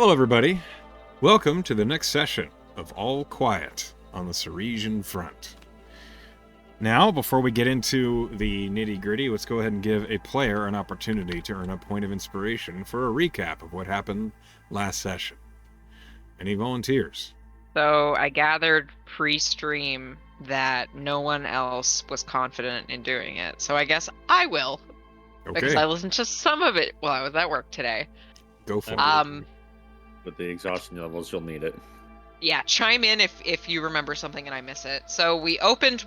Hello, everybody. Welcome to the next session of All Quiet on the Serisian front. Now, before we get into the nitty-gritty, let's go ahead and give a player an opportunity to earn a point of inspiration for a recap of what happened last session. Any volunteers? So I gathered pre-stream that no one else was confident in doing it. So I guess I will. Because I Okay, listened to some of it while I was at work today. go for it. With the exhaustion levels, you'll need it. Yeah, chime in if you remember something and I miss it. So we opened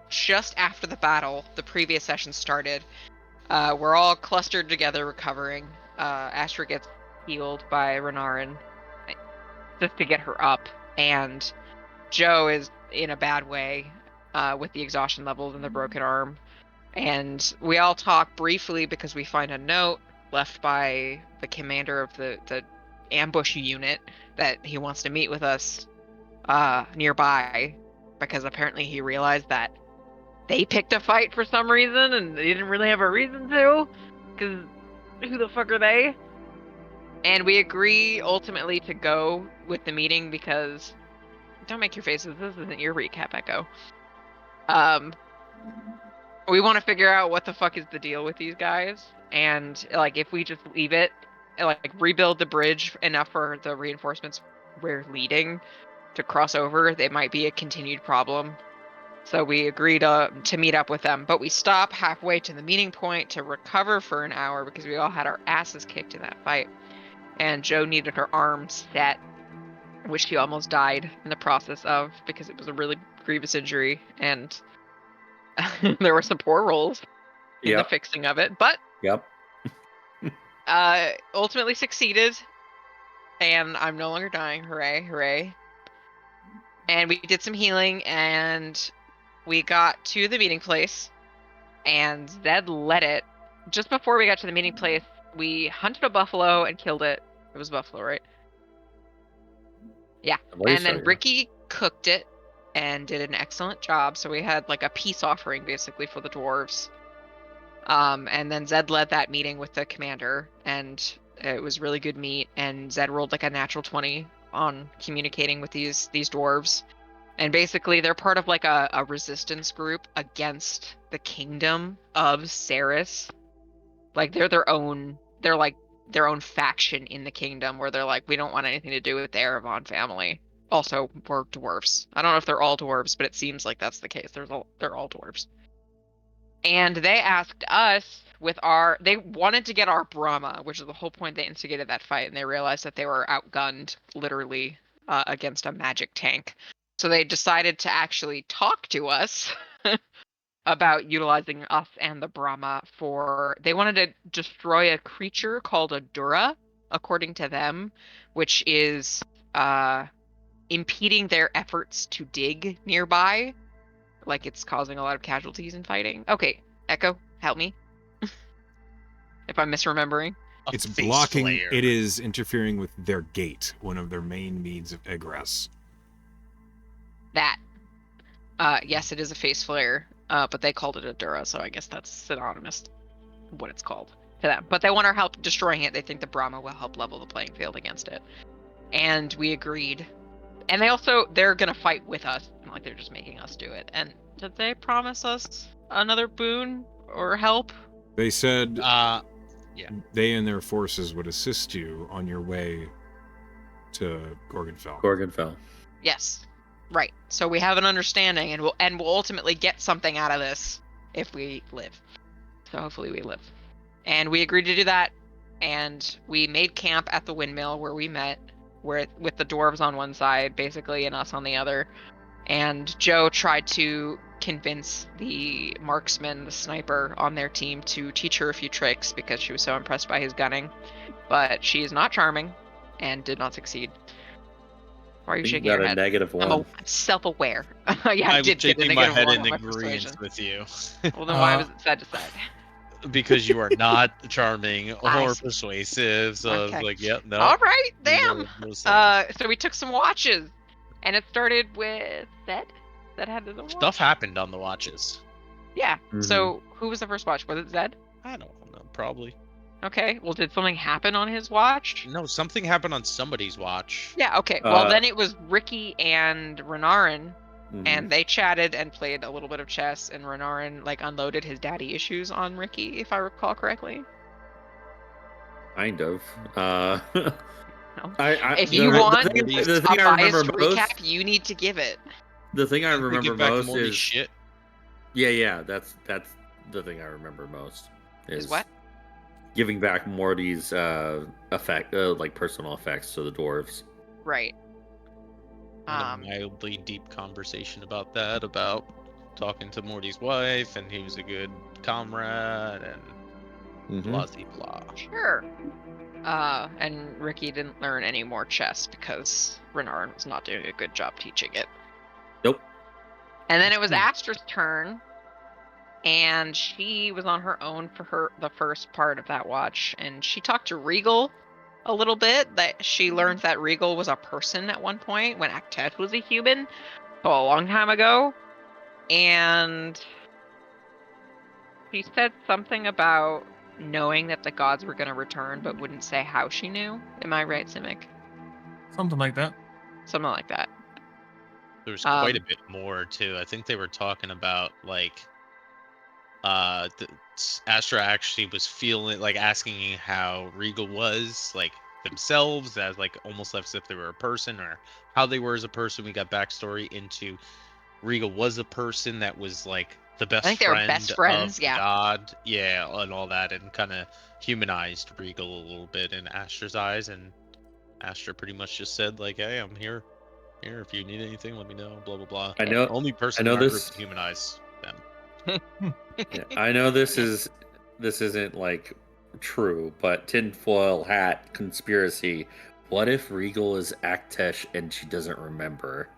just after the battle. The previous session started. We're all clustered together recovering. Astra gets healed by Renarin just to get her up. And Joe is in a bad way with the exhaustion levels and the broken arm. And we all talk briefly because we find a note left by the commander of the ambush unit that he wants to meet with us nearby, because apparently he realized that they picked a fight for some reason and they didn't really have a reason to, because who the fuck are they? And we agree ultimately to go with the meeting because don't make your faces, this isn't your recap, Echo. We want to figure out what the fuck is the deal with these guys, and like if we just leave it, like rebuild the bridge enough for the reinforcements we're leading to cross over, they might be a continued problem. So we agreed to meet up with them, but we stop halfway to the meeting point to recover for an hour because we all had our asses kicked in that fight, and Joe needed her arm set, which she almost died in the process of because it was a really grievous injury, and there were some poor rolls in the fixing of it, but ultimately succeeded, and I'm no longer dying. Hooray, hooray. And we did some healing, and we got to the meeting place, and Zed led it. Just before we got to the meeting place, we hunted a buffalo and killed it. It was buffalo, right? Yeah. And then Ricky cooked it and did an excellent job. So we had like a peace offering basically for the dwarves. And then Zed led that meeting with the commander, and it was really good meat. And Zed rolled like a natural 20 on communicating with these dwarves. And basically they're part of like a resistance group against the kingdom of Ceres. Like they're like their own faction in the kingdom where they're like, we don't want anything to do with the Erevan family. Also, we're dwarves. I don't know if they're all dwarves, but it seems like that's the case. They're all dwarves. And they asked us they wanted to get our Brahma, which is the whole point they instigated that fight, and they realized that they were outgunned literally against a magic tank. So they decided to actually talk to us about utilizing us and the Brahma they wanted to destroy a creature called a Durough, according to them, which is impeding their efforts to dig nearby. Like it's causing a lot of casualties in fighting. Okay, Echo, help me. If I'm misremembering. It's blocking, flare. It is interfering with their gate, one of their main means of egress. That. Yes, it is a face flare, but they called it a Durough, so I guess that's synonymous what it's called to them. But they want our help destroying it. They think the Brahma will help level the playing field against it. And we agreed. And they're gonna fight with us. Like they're just making us do it. And did they promise us another boon or help? They said they and their forces would assist you on your way to Gorgonfell. Yes. Right. So we have an understanding, and we'll ultimately get something out of this if we live. So hopefully we live. And we agreed to do that, and we made camp at the windmill where we met, with the dwarves on one side, basically, and us on the other. And Joe tried to convince the marksman, the sniper on their team, to teach her a few tricks because she was so impressed by his gunning. But she is not charming and did not succeed. Why are you shaking your head? -1. I'm self-aware. Yeah, I did shaking my head in agreement with you. Well, then why was it side to side? Because you are not charming or persuasive. So okay. I was like, yep, no. All right, damn. So we took some watches, and it started with Zed. That had the watch. Stuff happened on the watches. Yeah. Mm-hmm. So who was the first watch? Was it Zed? I don't know. Probably. Okay. Well, did something happen on his watch? No, something happened on somebody's watch. Yeah. Okay. Well, then it was Ricky and Renarin, Mhm. and they chatted and played a little bit of chess. And Renarin like unloaded his daddy issues on Ricky, if I recall correctly. Kind of. No. I If you want the a thing I remember biased most, recap, you need to give it. the thing I We remember give back most Morty's is shit. yeah, that's the thing I remember most Is what? giving back Morty's like personal effects to the dwarves. Right. And a mildly deep conversation about that, about talking to Morty's wife, and he was a good comrade, and Mm-hmm. blah blah. Sure. And Ricky didn't learn any more chess because Renarin was not doing a good job teaching it. Nope. And then it was Astra's turn, and she was on her own for the first part of that watch, and she talked to Regal a little bit. That she learned that Regal was a person at one point when Actet was a human, so a long time ago. And she said something about knowing that the gods were going to return, but wouldn't say how she knew. Am I right, Simic? Something like that. Something like that. There was quite a bit more too. I think they were talking about like Astra actually was feeling like asking how Regal was like themselves, as like almost as if they were a person, or how they were as a person. We got backstory into Regal was a person that was like the best I think they were friend best friends, of yeah. God, and all that, and kind of humanized Regal a little bit in Astra's eyes. And Astra pretty much just said like, "Hey, I'm here. If you need anything, let me know." Blah blah blah. I know. Only person I know in our this. group to humanize them. Yeah, I know this isn't like true, but tinfoil hat conspiracy. What if Regal is Aktesh and she doesn't remember?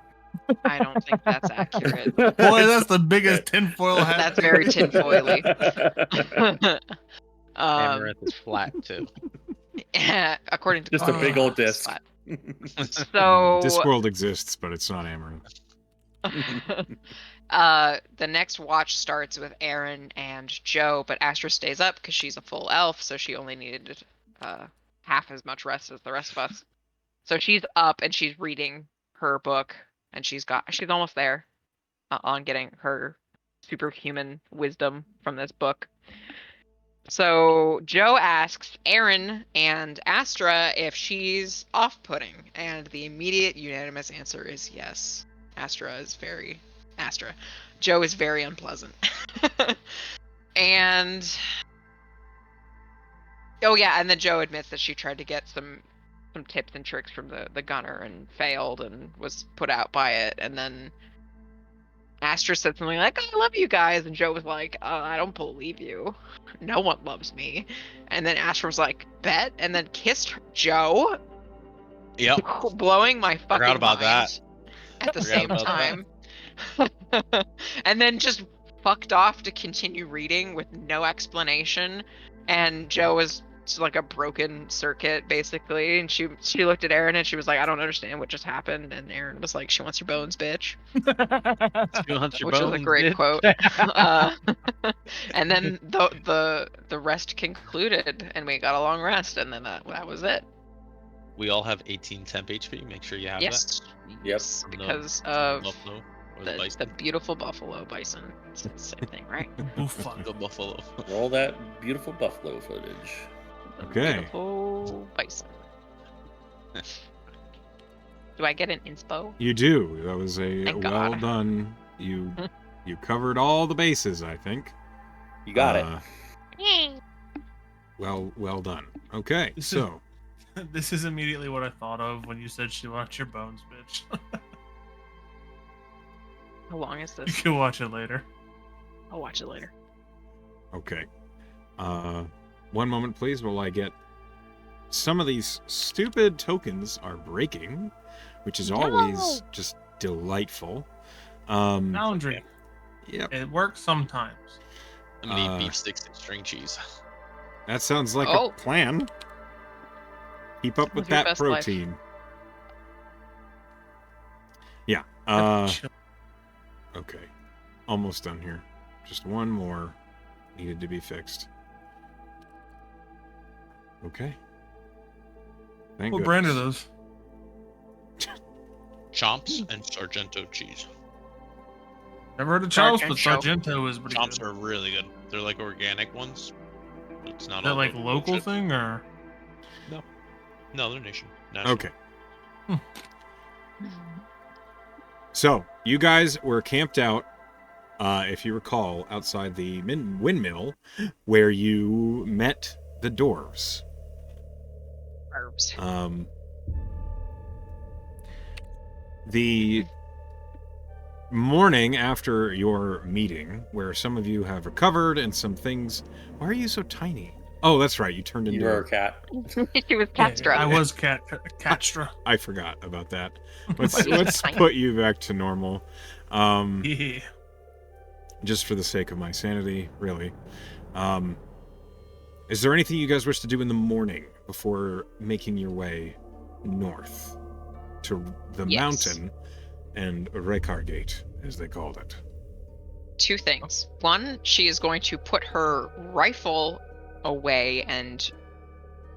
I don't think that's accurate. Boy, that's the biggest tinfoil hat. That's very tinfoily. Amaranth is flat too. According to Just a big old disc. So Discworld exists, but it's not Amaranth. the next watch starts with Aaron and Joe, but Astra stays up because she's a full elf, so she only needed half as much rest as the rest of us. So she's up and she's reading her book, and she's almost there on getting her superhuman wisdom from this book. So Joe asks Aaron and Astra if she's off-putting, and the immediate unanimous answer is yes. Joe is very unpleasant. And oh yeah, and then Joe admits that she tried to get some tips and tricks from the gunner and failed and was put out by it. And then Astra said something like, "I love you guys," and Joe was like, "I don't believe you. No one loves me." And then Astra was like, "Bet," and then kissed Joe. Yep. Blowing my fucking Forgot about mind that. at the Forgot same about time. And then just fucked off to continue reading with no explanation. And Joe was like a broken circuit basically, and she looked at Aaron and she was like, "I don't understand what just happened." And Aaron was like, "She wants your bones, bitch." Which was a great quote. And then the rest concluded, and we got a long rest, and then that was it. We all have 18 temp HP. Make sure you have Yes. that. Yes, because of the beautiful buffalo bison. It's the same thing, right? The buffalo. Roll that beautiful buffalo footage. Okay. Beautiful bison. Do I get an inspo? You do. That was a Thank well God. done. You covered all the bases, I think. You got it. Well done. Okay, so This is immediately what I thought of when you said she wants your bones, bitch. How long is You this? can watch it later. I'll watch it later. okay. One moment, please, while I get some of these stupid tokens are breaking, which is always just delightful. Boundary. Yep. It works sometimes. I'm gonna eat beef sticks and string cheese. That sounds like a plan. Keep up with Live your that best life. protein. Yeah. Okay. Almost done here. Just one more needed to be fixed. Okay. Thank What brand are goodness. those? Chomps and Sargento cheese. Never heard of Chomps, but Sargento. Sargento is pretty Chomps good. are really good. They're like organic ones. It's not Is that all like the local bullshit. thing or? No, they're national. Okay. So, you guys were camped out, if you recall, outside the windmill where you met the dwarves. Herbs. The morning after your meeting, where some of you have recovered and some things... Why are you so tiny? Oh, that's right. You turned into... You were a cat. She was Yeah, Catstra. I was Catstra. I forgot about that. Let's But you're let's tiny. put you back to normal. Yeah. Just for the sake of my sanity, really. Is there anything you guys wish to do in the morning before making your way north to the Yes. mountain and Rekargate, as they called it? 2 things. One, she is going to put her rifle away and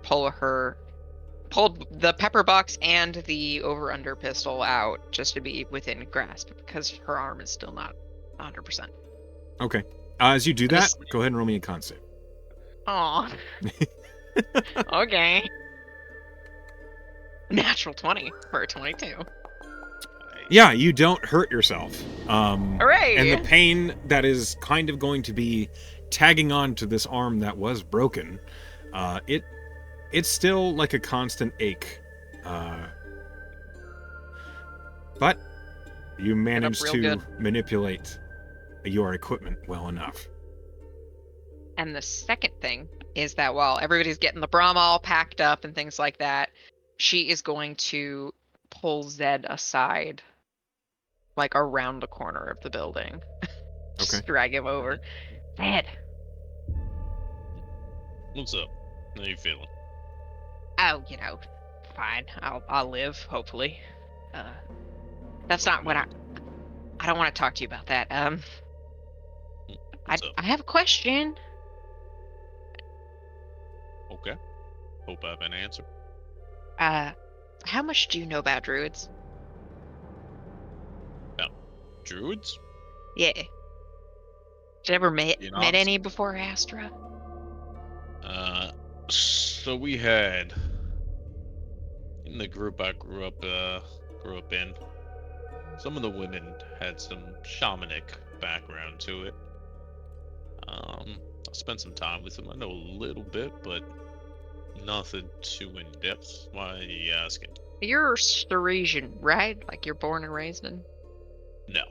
pull the pepper box and the over-under pistol out just to be within grasp because her arm is still not 100%. Okay. As you do that, This- go ahead and roll me a con save. Aw. Okay. Natural 20 for a 22. Yeah, you don't hurt yourself. Hooray! And the pain that is kind of going to be tagging on to this arm that was broken, it's still like a constant ache. But you managed real to good. manipulate your equipment well enough. And the second thing is that while everybody's getting the Brahma all packed up and things like that, she is going to pull Zed aside, like around the corner of the building. Just Okay. drag him over. Zed. What's up? How you feeling? Oh, fine. I'll live, hopefully. That's not what I don't want to talk to you about that. What's up? I have a question. Okay. Hope I have an answer. How much do you know about druids? Druids? Yeah. Did you ever met Being met honest? any before Astra? So we had in the group I grew up in. Some of the women had some shamanic background to it. I spent some time with them. I know a little bit, but nothing too in depth. Why are you asking? You're Serisian, right? Like you're born and raised in. No.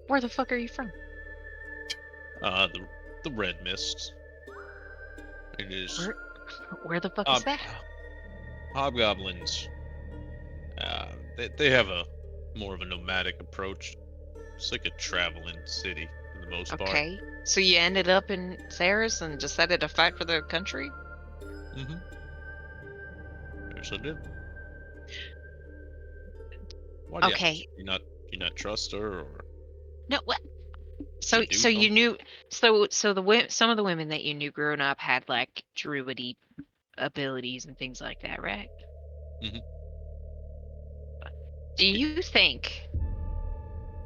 Where the fuck are you from? The Red Mist. It is Where the fuck is that? hobgoblins. They have a more of a nomadic approach. It's like a traveling city for the most part. Okay. So you ended up in Ceres and decided to fight for the country? Mm-hmm. Yes, I did. Why do you Okay. ask? You not trust her, or No, what? So You do so you know? knew so some of the women that you knew growing up had like druidy abilities and things like that, right? Mhm. Do you think,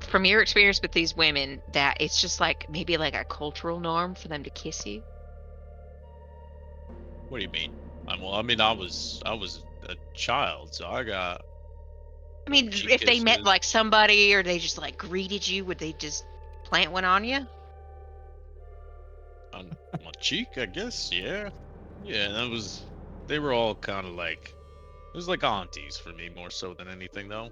from your experience with these women, that it's just like maybe like a cultural norm for them to kiss you? what do you mean? I was a child, so I got I mean, cheek if they met kisses. like somebody or they just like greeted you, would they just plant one on you? on my cheek, I guess. Yeah, they were all kind of like, it was like aunties for me more so than anything, though.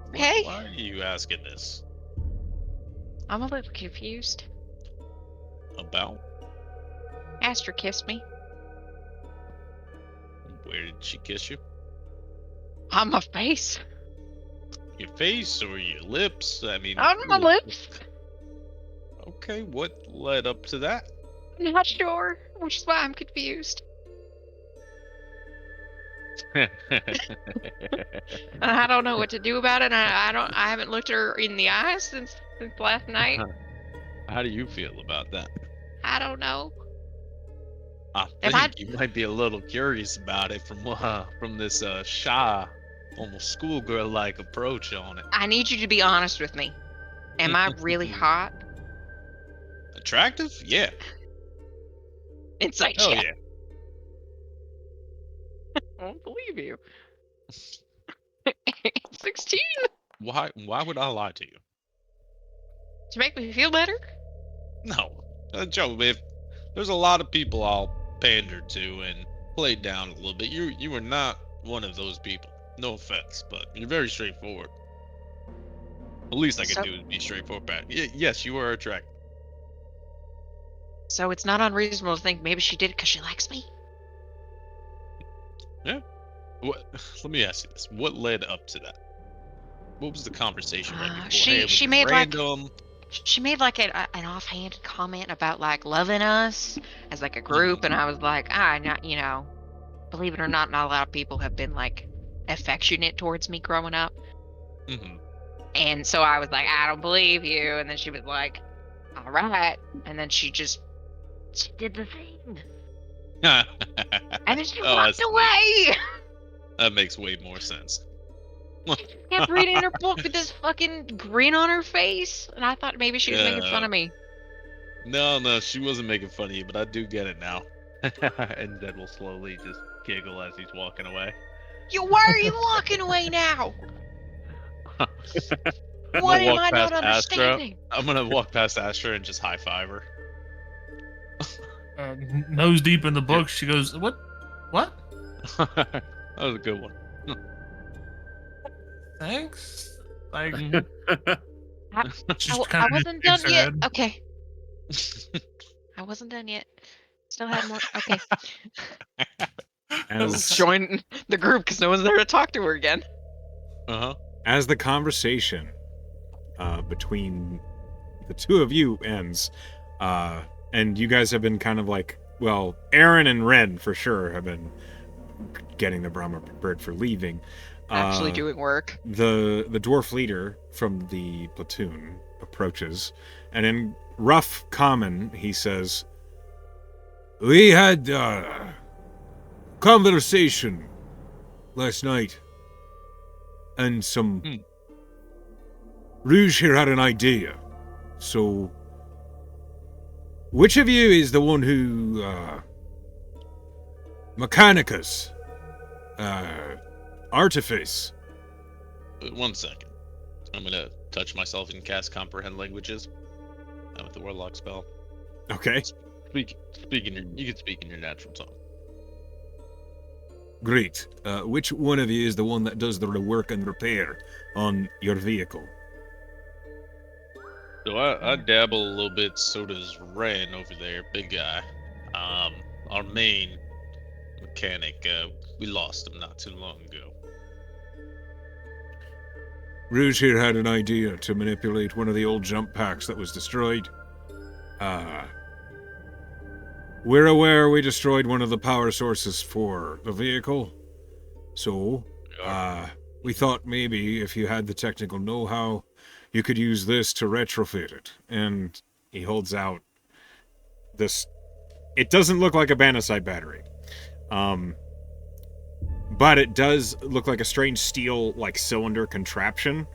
Okay. Why are you asking this I'm a little confused. about? Astra kissed me Where did she kiss you? on my face, Your face or your lips? I mean, on my lips. Okay, what led up to that? I'm not sure, which is why I'm confused. I don't know what to do about it. I haven't looked her in the eyes since last night. How do you feel about that? I don't know. I Am I? think you might be a little curious about it from this shy, almost schoolgirl-like approach on it. I need you to be honest with me. Am I really hot? Attractive? Yeah. Insight Oh check. yeah. I don't believe you. 16 Why would I lie to you? to make me feel better. No, Joe. If there's a lot of people I'll pander to and play down a little bit, you are not one of those people. No offense, but you're very straightforward. The least I can So, do is be straightforward back. Yes, you are attractive. so it's not unreasonable to think maybe she did it because she likes me. Yeah. What? Let me ask you this: what led up to that? What was the conversation right beforehand? Was She it made like random? an offhanded comment about like loving us as like a Mhm, group, and I was like, not believe it or not, not a lot of people have been like affectionate towards me growing up, mhm. and so I was like, I don't believe you, and then she was like, all right, and then she did the thing, and then she Oh, I walked see. away. That makes way more sense. Kept reading her book with this fucking grin on her face, and I thought maybe she was making fun Yeah. of me. No, she wasn't making fun of you, but I do get it now. And Zed will slowly just giggle as he's walking away. Why are you walking away now? I'm What gonna am walk I not past Astra. understanding? I'm gonna walk past Astra and just high five her. Nose deep in the book, she goes, "What? What? That was a good one. Thanks." Like, Mhm. she's I kind of just wasn't done shakes her yet. head. Okay, I wasn't done yet. Still had more. Okay, As join the group because no one's there to talk to her again. Uh-huh. as the conversation between the two of you ends, and you guys have been kind of like, well, Aaron and Ren for sure have been getting the Brahma prepared for leaving. Actually doing work. The dwarf leader from the platoon approaches, and in rough common he says, "We had conversation last night, and some Hmm. Rouge here had an idea. So, which of you is the one who Mechanicus, Artifice?" 1 second. I'm gonna touch myself and cast comprehend languages. With the warlock spell. Okay, Speak in your. You can speak in your natural tongue. great. Which one of you is the one that does the work and repair on your vehicle? So I dabble a little bit. So does Ren over there, big guy. Our main mechanic. We lost him not too long ago. Rouge here had an idea to manipulate one of the old jump packs that was destroyed. We're aware we destroyed one of the power sources for the vehicle. So, we thought maybe if you had the technical know-how, you could use this to retrofit it. And he holds out this... It doesn't look like a bandicite battery. But it does look like a strange steel, like, cylinder contraption.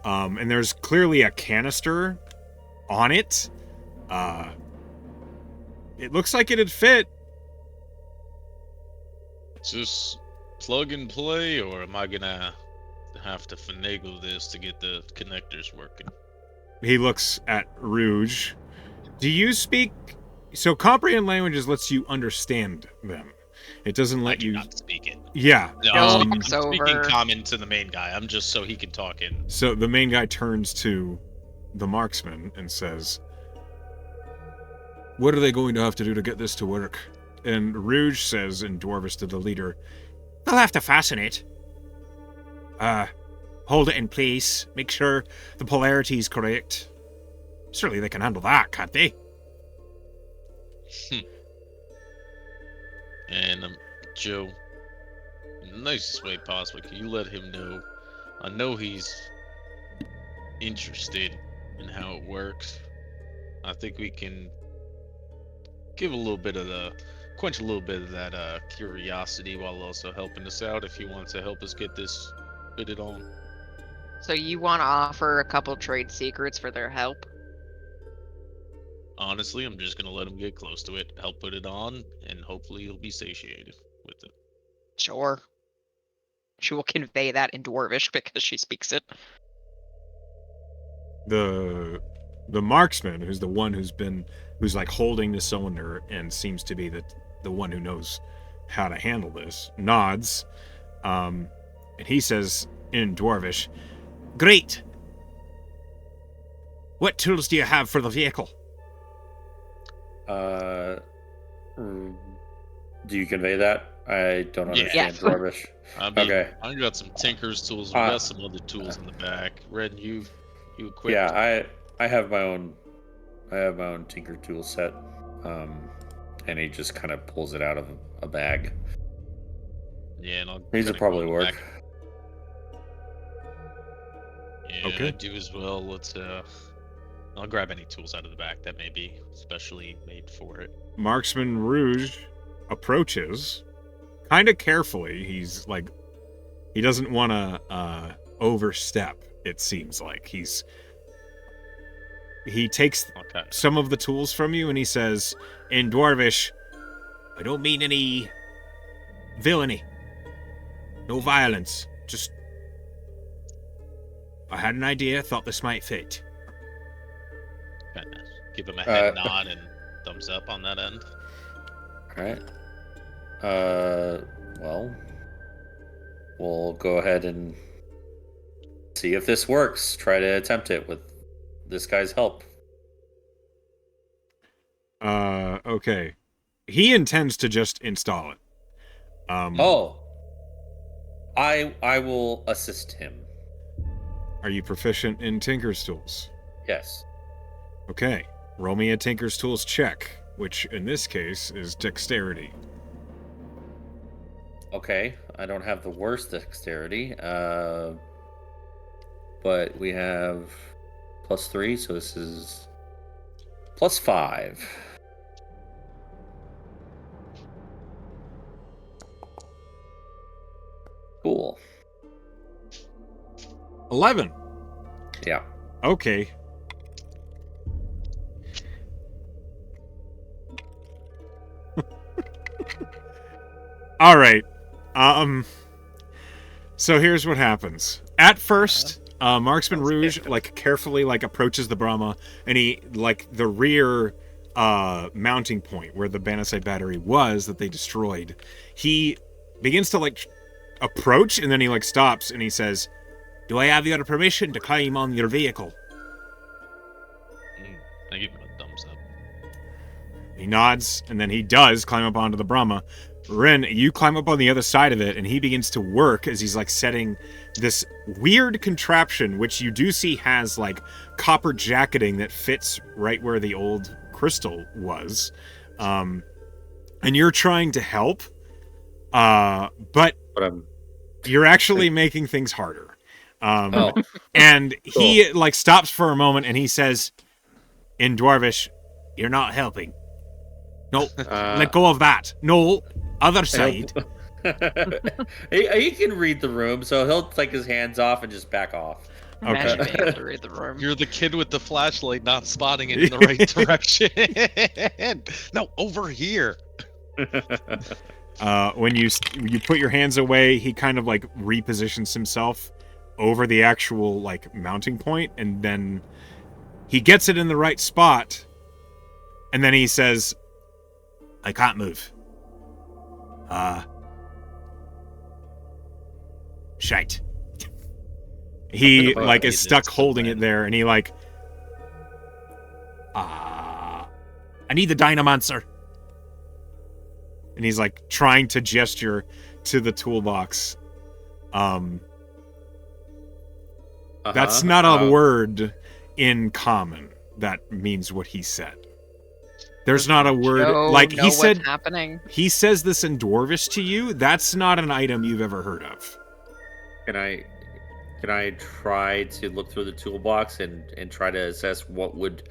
And there's clearly a canister on it. It looks like it'd fit. Just plug and play, or am I gonna have to finagle this to get the connectors working? He looks at Rouge. Do you speak... So comprehend languages lets you understand them. It doesn't I let do you... not speak it. Yeah. No, No, I'm it's speaking over. common to the main guy. I'm just so he can talk in. So the main guy turns to the marksman and says, "What are they going to have to do to get this to work?" And Rouge says in Dwarvish to the leader, "They'll have to fasten it. Hold it in place. Make sure the polarity is correct. Surely they can handle that, can't they?" And Joe, in the nicest way possible, can you let him know? I know he's interested in how it works. I think we can give a little bit of the quench a little bit of that curiosity while also helping us out if you want to help us get this fitted on. So you want to offer a couple trade secrets for their help? Honestly, I'm just gonna let him get close to it, help put it on, and hopefully he'll be satiated with it. Sure. She will convey that in Dwarvish because she speaks it. The marksman, who's the one who's like holding the cylinder and seems to be the one who knows how to handle this, nods, and he says in Dwarvish, "Great. What tools do you have for the vehicle?" Do you convey that? I don't understand Yeah. Dwarvish. I mean, Okay. I got some Tinker's tools. We got some other tools in the back. Red, you equipped? Yeah, I have my own. I have my own Tinker tool set. And he just kind of pulls it out of a bag. Yeah, and I'll. These will kinda probably go work. back. Yeah, Okay. I do as well. Let's I'll grab any tools out of the back that may be specially made for it. Marksman Rouge approaches kind of carefully. He's like, he doesn't want to overstep, it seems like. He takes Okay. some of the tools from you and he says in Dwarvish, "I don't mean any villainy. No violence. Just, I had an idea, thought this might fit." Kind of give him a head nod and thumbs up on that end. All right. Well, we'll go ahead and see if this works. Try to attempt it with this guy's help. Okay. He intends to just install it. I will assist him. Are you proficient in Tinker's tools? Yes. Okay. Roll me a Tinker's tools check, which in this case is dexterity. Okay. I don't have the worst dexterity. But we have +3, so this is +5. Cool. 11. Yeah. Okay. All right. So here's what happens. At first, Marksman Rouge carefully approaches the Brahma, and he the rear mounting point where the Banasite battery was that they destroyed. He begins to approach, and then he stops and he says, "Do I have your permission to climb on your vehicle?" I give him a thumbs up. He nods, and then he does climb up onto the Brahma. Ren, you climb up on the other side of it, and he begins to work as he's setting this weird contraption, which you do see has copper jacketing that fits right where the old crystal was. And you're trying to help, but you're actually making things harder. And he stops for a moment, and he says in Dwarvish, "You're not helping. No, let go of that. No, other side." He can read the room, so he'll take his hands off and just back off. Imagine being able to read the room. You're the kid with the flashlight not spotting it in the right direction. No, over here. When you put your hands away, he kind of repositions himself over the actual mounting point, and then he gets it in the right spot, and then he says, "I can't move. Shite." He is stuck holding it there, and he I need the dynamancer. And he's trying to gesture to the toolbox. That's not a word in common that means what he said. There's not a word he said. What's happening. He says this in Dwarvish to you. That's not an item you've ever heard of. Can I try to look through the toolbox and try to assess what would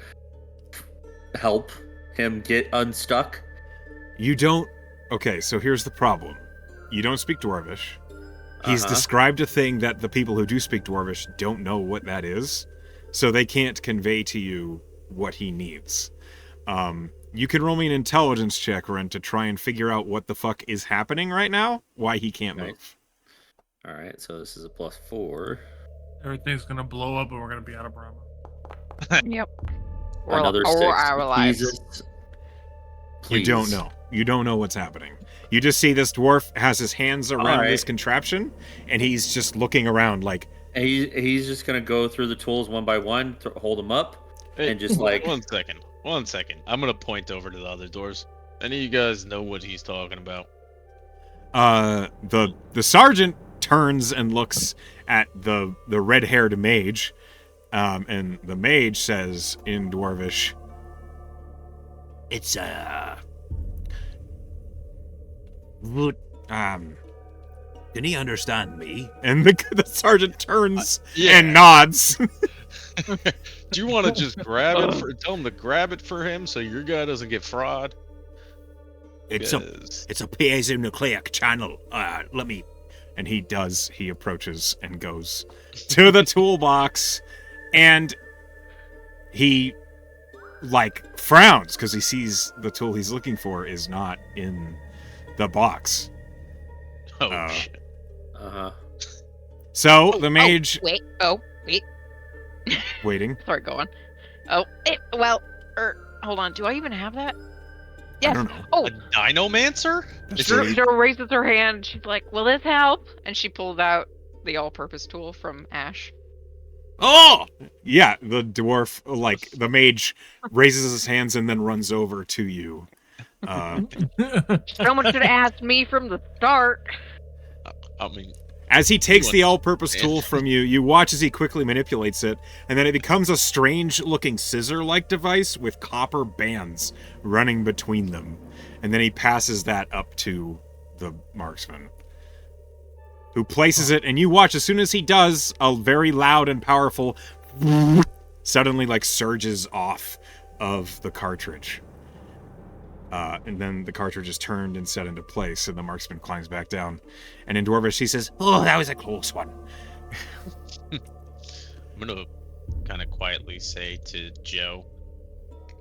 help him get unstuck? You don't Okay, so here's the problem. You don't speak Dwarvish. He's Uh-huh. described a thing that the people who do speak Dwarvish don't know what that is, so they can't convey to you what he needs. You can roll me an intelligence check, Ren, to try and figure out what the fuck is happening right now, why he can't Right. move. All right, so this is a +4. Everything's gonna blow up and we're gonna be out of Brahma. Yep. Another or 6. our lives. Jesus. You don't Please. know. You don't know what's happening. You just see this dwarf has his hands around Alright. this contraption, and he's just looking around like, And he's just gonna go through the tools one by one, hold them up, Hey, and just like 1 second. 1 second. I'm gonna point over to the other doors. Any of you guys know what he's talking about? the sergeant turns and looks at the red-haired mage, and the mage says in Dwarvish, "It's what can he understand me?" And the sergeant turns and nods. Do you want to just grab it for? Tell him to grab it for him, so your guy doesn't get fraud. It's Because- a piezonucleic channel. Let me. And he does. He approaches and goes to the toolbox, and he like frowns because he sees the tool he's looking for is not in the box. Oh shit. So the mage Wait. waiting. Sorry, go on. Hold on. Do I even have that? I Yes. don't know. Oh, A dinomancer? That's Drew, right. Drew raises her hand. She's like, "Will this help?" And she pulls out the all-purpose tool from Ash. Oh! Yeah, the dwarf, like, the mage raises his hands and then runs over to you. Someone should have asked me from the start. I mean, As he takes You the all-purpose understand. tool from you, you watch as he quickly manipulates it, and then it becomes a strange-looking scissor-like device with copper bands running between them. And then he passes that up to the marksman, who places it, and you watch as soon as he does, a very loud and powerful suddenly like surges off of the cartridge. And then the cartridge is turned and set into place, and the marksman climbs back down. And in Dwarvish, he says, "Oh, that was a close one." I'm gonna kind of quietly say to Joe,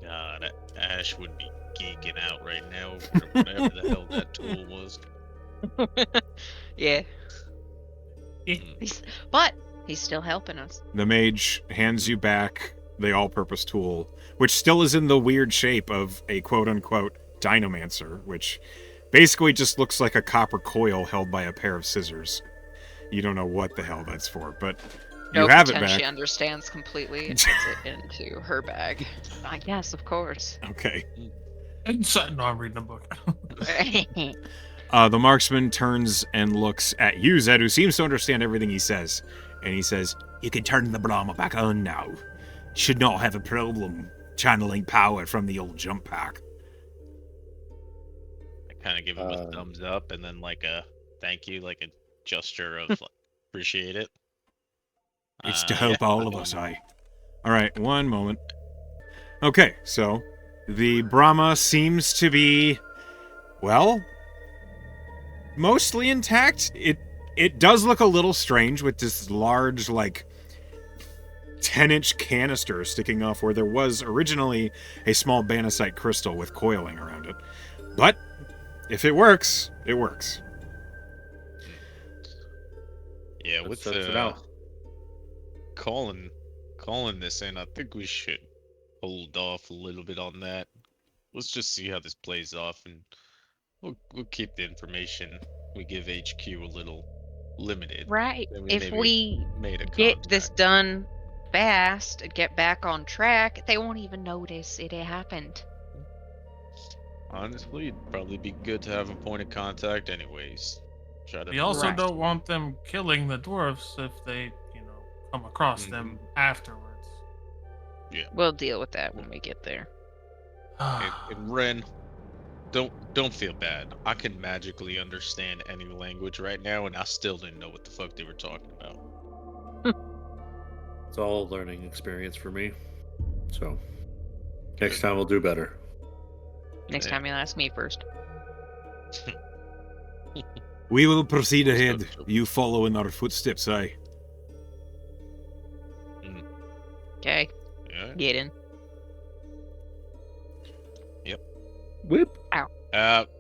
God, Ash would be geeking out right now over whatever the hell that tool was. Yeah. Yeah. But he's still helping us. The mage hands you back the all-purpose tool, which still is in the weird shape of a quote-unquote dinomancer, which basically just looks like a copper coil held by a pair of scissors. You don't know what the hell that's for, but you Joe have it pretends back. She understands completely and puts it into her bag. Yes, of course. Okay. No, I'm reading a book. The marksman turns and looks at you, Zed, who seems to understand everything he says. And he says, "You can turn the Brahma back on now. Should not have a problem channeling power from the old jump pack." I kind of give him a thumbs up and then like a thank you, like a gesture of like, appreciate it. It's to help all of us, All right, one moment. Okay, so the Brahma seems to be, well, mostly intact. It does look a little strange with this large, like, 10-inch canister sticking off where there was originally a small banisite crystal with coiling around it. But if it works, it works. Yeah, Let's with search it out. calling this in, I think we should hold off a little bit on that. Let's just see how this plays off, and we'll keep the information we give HQ a little limited. Right. Then If maybe we made a get this contact. done fast and get back on track, they won't even notice it happened. Honestly, it'd probably be good to have a point of contact, anyways. Try to We also Right. don't want them killing the dwarfs if they, come across them afterwards. We'll deal with that when we get there. And Ren, don't feel bad. I can magically understand any language right now, and I still didn't know what the fuck they were talking about. It's all a learning experience for me. So next time we'll do better. Next Yeah. time you'll ask me first. We will proceed ahead. So- You follow in our footsteps, aye. Okay, Yeah. get in. Whip.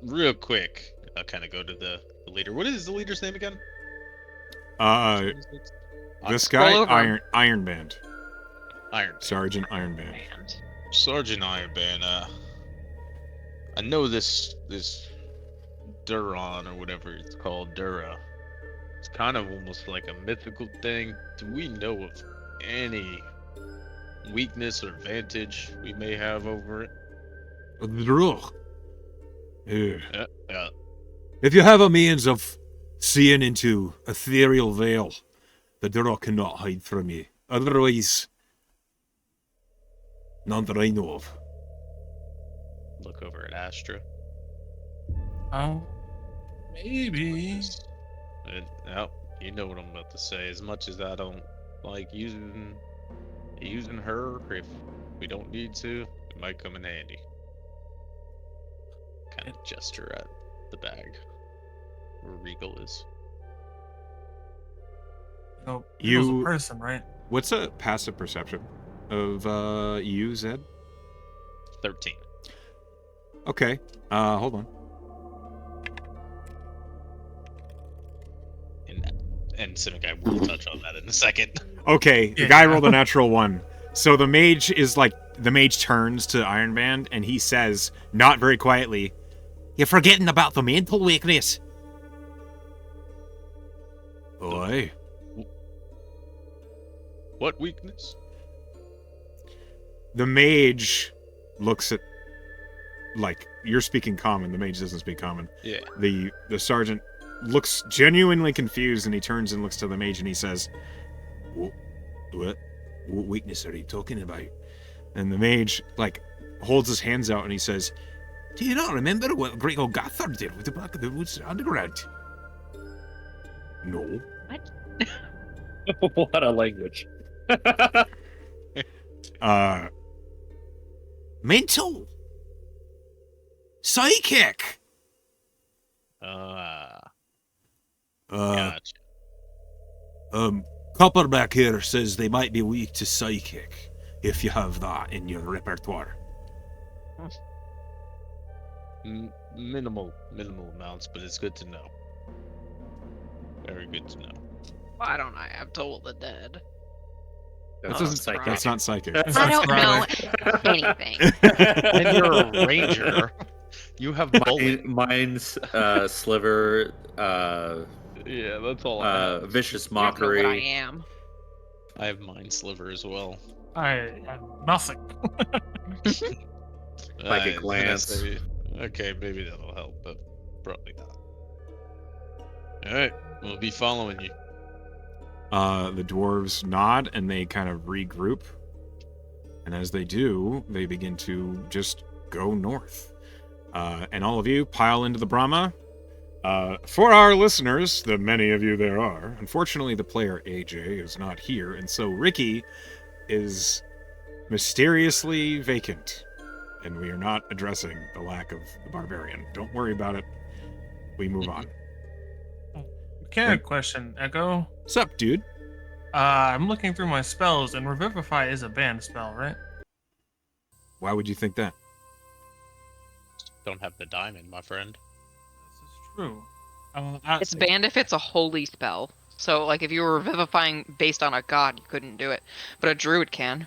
Real quick, I'll kind of go to the leader. What is the leader's name again? This Scroll guy, over. Iron Band. Iron. Sergeant Iron Band. And Sergeant Ironband, I know this Duron or whatever it's called, Durough. It's kind of almost like a mythical thing. Do we know of any weakness or advantage we may have over it? Durough. Yeah. Yeah. If you have a means of seeing into ethereal veil, the Durough cannot hide from you. Otherwise, none that I know of. Look over at Astra. Maybe. No, you know what I'm about to say. As much as I don't like using her, if we don't need to, it might come in handy. Kind of gesture at the bag where Regal is. No, You- was a person, right? What's a passive perception of you, Zed? 13. Okay. Hold on. And Cynic, I will touch on that in a second. Okay, the Yeah. guy rolled a natural 1. So the mage turns to Iron Band and he says, not very quietly, "You're forgetting about the mental weakness." Oi. What weakness? The mage looks at, like, you're speaking common. The mage doesn't speak common. Yeah. The sergeant looks genuinely confused and he turns and looks to the mage and he says, What weakness are you talking about? And the mage, like, holds his hands out and he says, "Do you not remember what Gregor Gathard did with the back of the woods underground?" No. What a language. Mental. Psychic. Gotcha. Copperback here says they might be weak to psychic, if you have that in your repertoire. Minimal amounts, but it's good to know. Very good to know. why don't I have Toll the Dead? That's Oh, not psychic. That's not psychic. I don't know Necrotic. anything. And you're a ranger. You have bullet. Mine's sliver, Yeah, that's all I have. vicious You don't know what I mockery. am. I have mind sliver as well. I have nothing. Psychic I was gonna glance. say, okay, maybe that'll help, but probably not. Alright, we'll be following you. The dwarves nod and they kind of regroup. And as they do, they begin to just go north. And all of you pile into the Brahma. For our listeners, the many of you there are, unfortunately the player AJ is not here, and so Ricky is mysteriously vacant. And we are not addressing the lack of the barbarian. Don't worry about it. We move on. Mechanic question, Echo. Sup, dude? I'm looking through my spells, and Revivify is a banned spell, right? Why would you think that? Don't have the diamond, my friend. This is true. It's banned if it's a holy spell. So, like, if you were revivifying based on a god, you couldn't do it. But a druid can.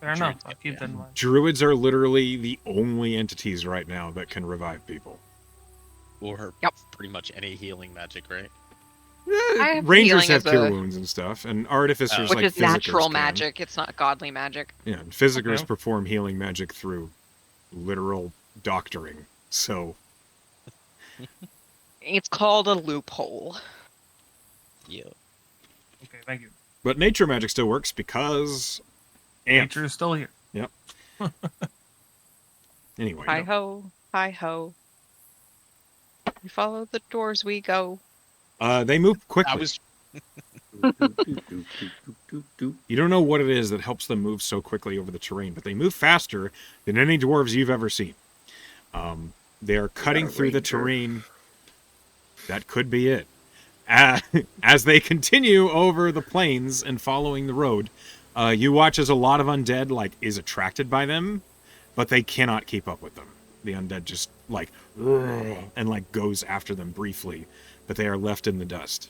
Fair enough. I'll keep that in mind. Druids are literally the only entities right now that can revive people. Or Yep. pretty much any healing magic, right? I have Rangers healing have as cure a- wounds and stuff, and artificers Which like is physicers natural can. magic. It's not godly magic. Yeah, and physicers Okay. perform healing magic through literal doctoring. So It's called a loophole. Yeah. Okay, thank you. but nature magic still works because Nature is still here. anyway. Hi ho, hi ho. We follow the doors, we go. They move quickly. I was You don't know what it is that helps them move so quickly over the terrain, but they move faster than any dwarves you've ever seen. They are cutting through the ranger. terrain That could be it. As they continue over the plains and following the road, you watch as a lot of undead is attracted by them, but they cannot keep up with them. The undead just and goes after them briefly, but they are left in the dust.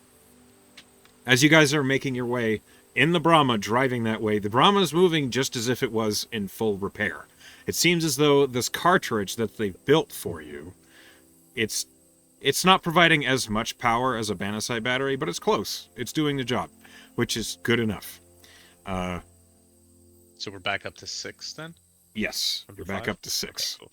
As you guys are making your way in the Brahma, driving that way, the Brahma is moving just as if it was in full repair. It seems as though this cartridge that they've built for you, it's not providing as much power as a Banasite battery, but it's close. It's doing the job, which is good enough. So we're back up to 6 then? Yes, Number you're back 5? up to 6. Okay, cool.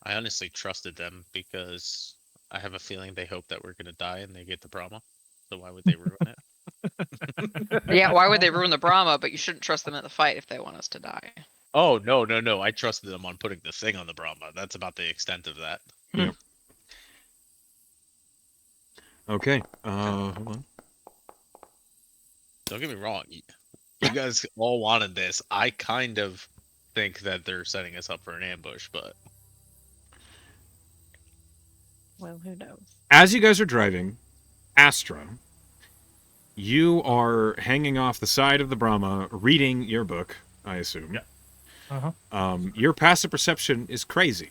I honestly trusted them because I have a feeling they hope that we're going to die and they get the Brahma. So why would they ruin it? Yeah, why would they ruin the Brahma? But you shouldn't trust them in the fight if they want us to die. Oh, no. I trusted them on putting the thing on the Brahma. That's about the extent of that. Yep. Okay. Hold on. Don't get me wrong. You guys all wanted this. I kind of think that they're setting us up for an ambush, but... Well, who knows? As you guys are driving, Astra, you are hanging off the side of the Brahma, reading your book, I assume. Yeah. Uh-huh. Your passive perception is crazy.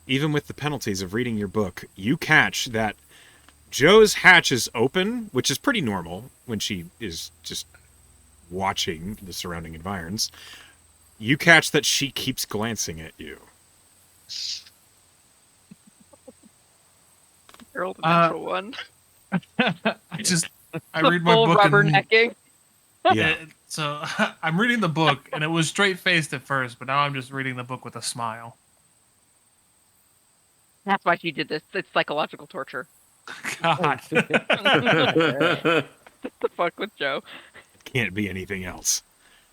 Even with the penalties of reading your book, you catch that Joe's hatch is open, which is pretty normal when she is just watching the surrounding environs. You catch that she keeps glancing at you. Roll the natural one. I read my Full book and rubbernecking. Yeah. so I'm reading the book and it was straight faced at first, but now I'm just reading the book with a smile. That's why she did this. It's psychological torture. God. The fuck with Joe. Can't be anything else.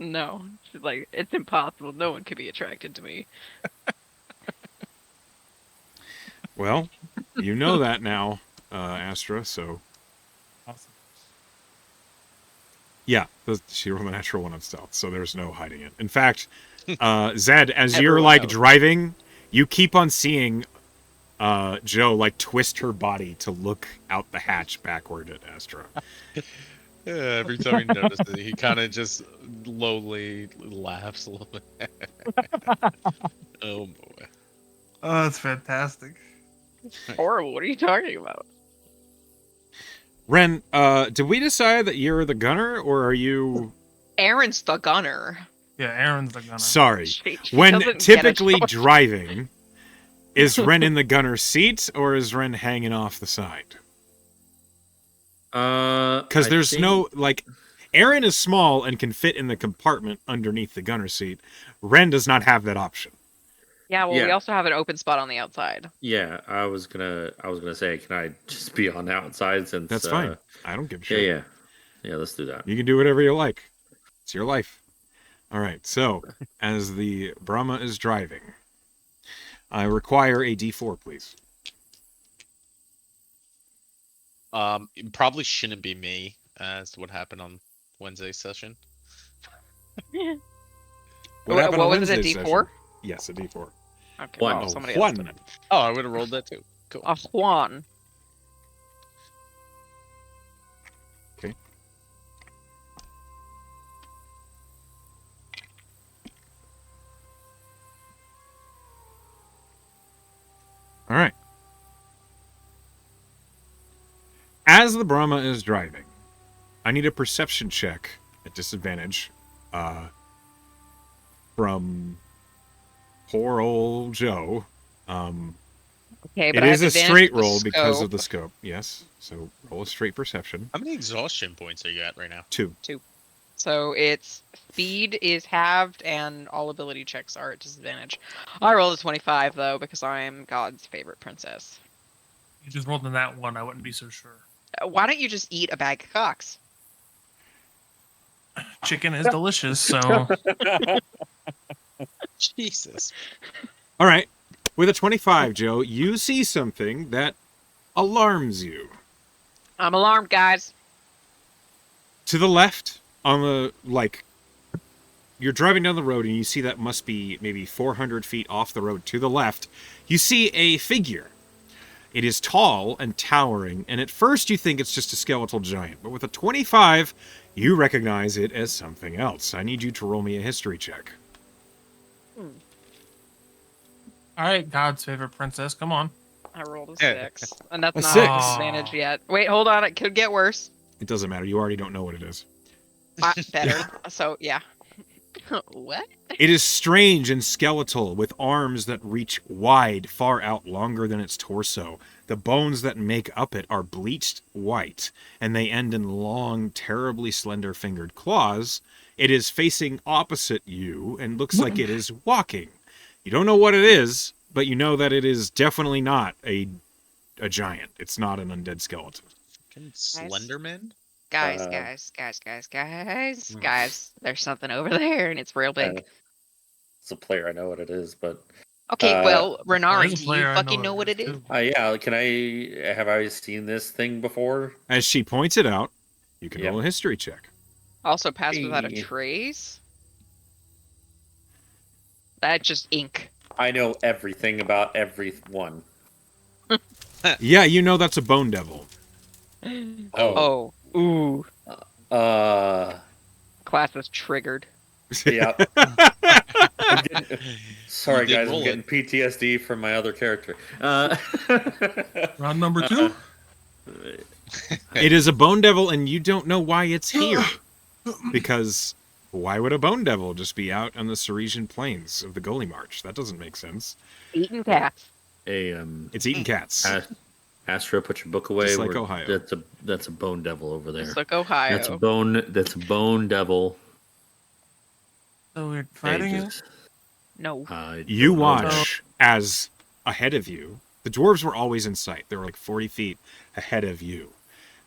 No. She's like, it's impossible. No one could be attracted to me. Well, you know that now, Astra, so... Awesome. Yeah, she rolled a natural one on stealth, so there's no hiding it. In fact, Zed, as you're, Everyone knows. driving, you keep on seeing Joe, twist her body to look out the hatch backward at Astra. Yeah, every time he notices it, he kind of just lowly laughs a little bit. Oh, boy. Oh, that's fantastic. Horrible. What are you talking about? Ren, did we decide that you're the gunner, or are you... Aaron's the gunner. Yeah, Aaron's the gunner. Sorry. She When doesn't get a typically choice. driving, is Ren in the gunner's seat, or is Ren hanging off the side? Because there's no, Aaron is small and can fit in the compartment underneath the gunner seat. Ren does not have that option. Yeah, well, we Yeah. also have an open spot on the outside. Yeah, I was gonna say, can I just be on the outside since That's fine. I don't give a shit. Yeah, let's do that. You can do whatever you like. It's your life. All right, so, as the Brahma is driving, I require a D4, please. It probably shouldn't be me, as what happened on Wednesday's session. What happened on was it, a Wednesday's D4? session? Yes, a D4. Okay, Juan. well, Oh, somebody Juan. else did it. Oh, I would have rolled that too. Cool. A Juan. Okay. All right. As the Brahma is driving, I need a perception check at disadvantage from poor old Joe. Okay, It but I is have a advantage straight with the roll because of scope. the scope. Yes. So roll a straight perception. How many exhaustion points are you at right now? 2. So it's speed is halved and all ability checks are at disadvantage. I rolled a 25 though because I am God's favorite princess. You just rolled in that one, I wouldn't be so sure. Why don't you just eat a bag of cocks? Chicken is delicious, so Jesus. All right. With a 25, Joe, you see something that alarms you. I'm alarmed, guys. To the left, on the, you're driving down the road and you see that must be maybe 400 feet off the road to the left. You see a figure. It is tall and towering, and at first you think it's just a skeletal giant, but with a 25, you recognize it as something else. I need you to roll me a history check. All right, God's favorite princess. Come on. I rolled a 6, and that's A not 6. a disadvantage yet. Wait, hold on. It could get worse. It doesn't matter. You already don't know what it is. Better. So, yeah. What? It is strange and skeletal, with arms that reach wide, far out, longer than its torso. The bones that make up it are bleached white, and they end in long, terribly slender-fingered claws. It is facing opposite you, and looks like it is walking. You don't know what it is, but you know that it is definitely not a giant. It's not an undead skeleton. Fucking Slenderman? Guys, Uh, guys. There's something over there, and it's real big. It's a player. I know what it is, but Okay, well, Renard, There's a do player you I fucking know what it is? too. yeah. Can I have I seen this thing before? As she points it out, you can Yep. roll a history check. Also passed without a Hey. trace? That's just ink. I know everything about everyone. Yeah, you know that's a bone devil. Oh. Oh. Ooh. Class is triggered. Yeah. Sorry, You did guys. I'm roll getting PTSD from my other character. Round number 2. It is a bone devil, and you don't know why it's here. Because why would a bone devil just be out on the Serisian plains of the Gully March? That doesn't make sense. Eating cats. It's eating cats. Astra, put your book away. Just like Ohio. That's a bone devil over there. Just like Ohio. That's a bone devil. So we're fighting it. Ages. No. You don't know. watch as ahead of you, the dwarves were always in sight. They were like 40 feet ahead of you.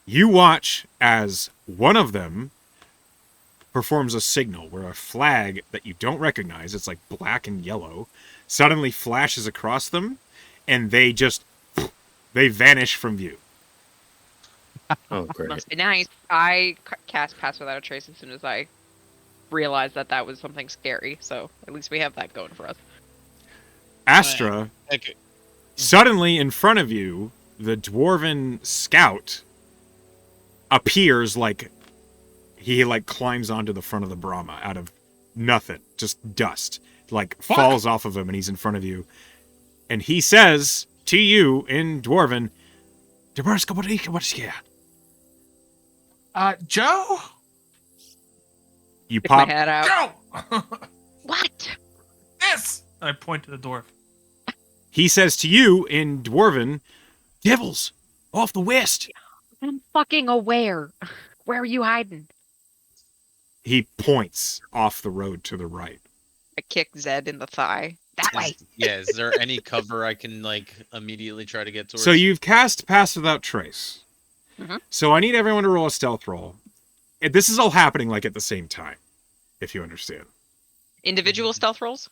You watch as one of them performs a signal where a flag that you don't recognize, it's like black and yellow, suddenly flashes across them, and they vanish from view. Oh, great. Must be nice. I cast Pass Without a Trace as soon as I realized that was something scary. So at least we have that going for us. Astra, Okay. suddenly in front of you, the dwarven scout appears like he climbs onto the front of the Brahma out of nothing, just dust, falls off of him, and he's in front of you. And he says to you in Dwarven, Joe? you Stick my pop. head out. Joe! What? This! I point to the dwarf. He says to you in Dwarven, devils off the west. I'm fucking aware. Where are you hiding? He points off the road to the right. I kick Zed in the thigh. That way. Yeah, is there any cover I can immediately try to get towards? So you've cast Pass Without Trace. Mhm. So I need everyone to roll a stealth roll. This is all happening at the same time, if you understand. Individual stealth rolls?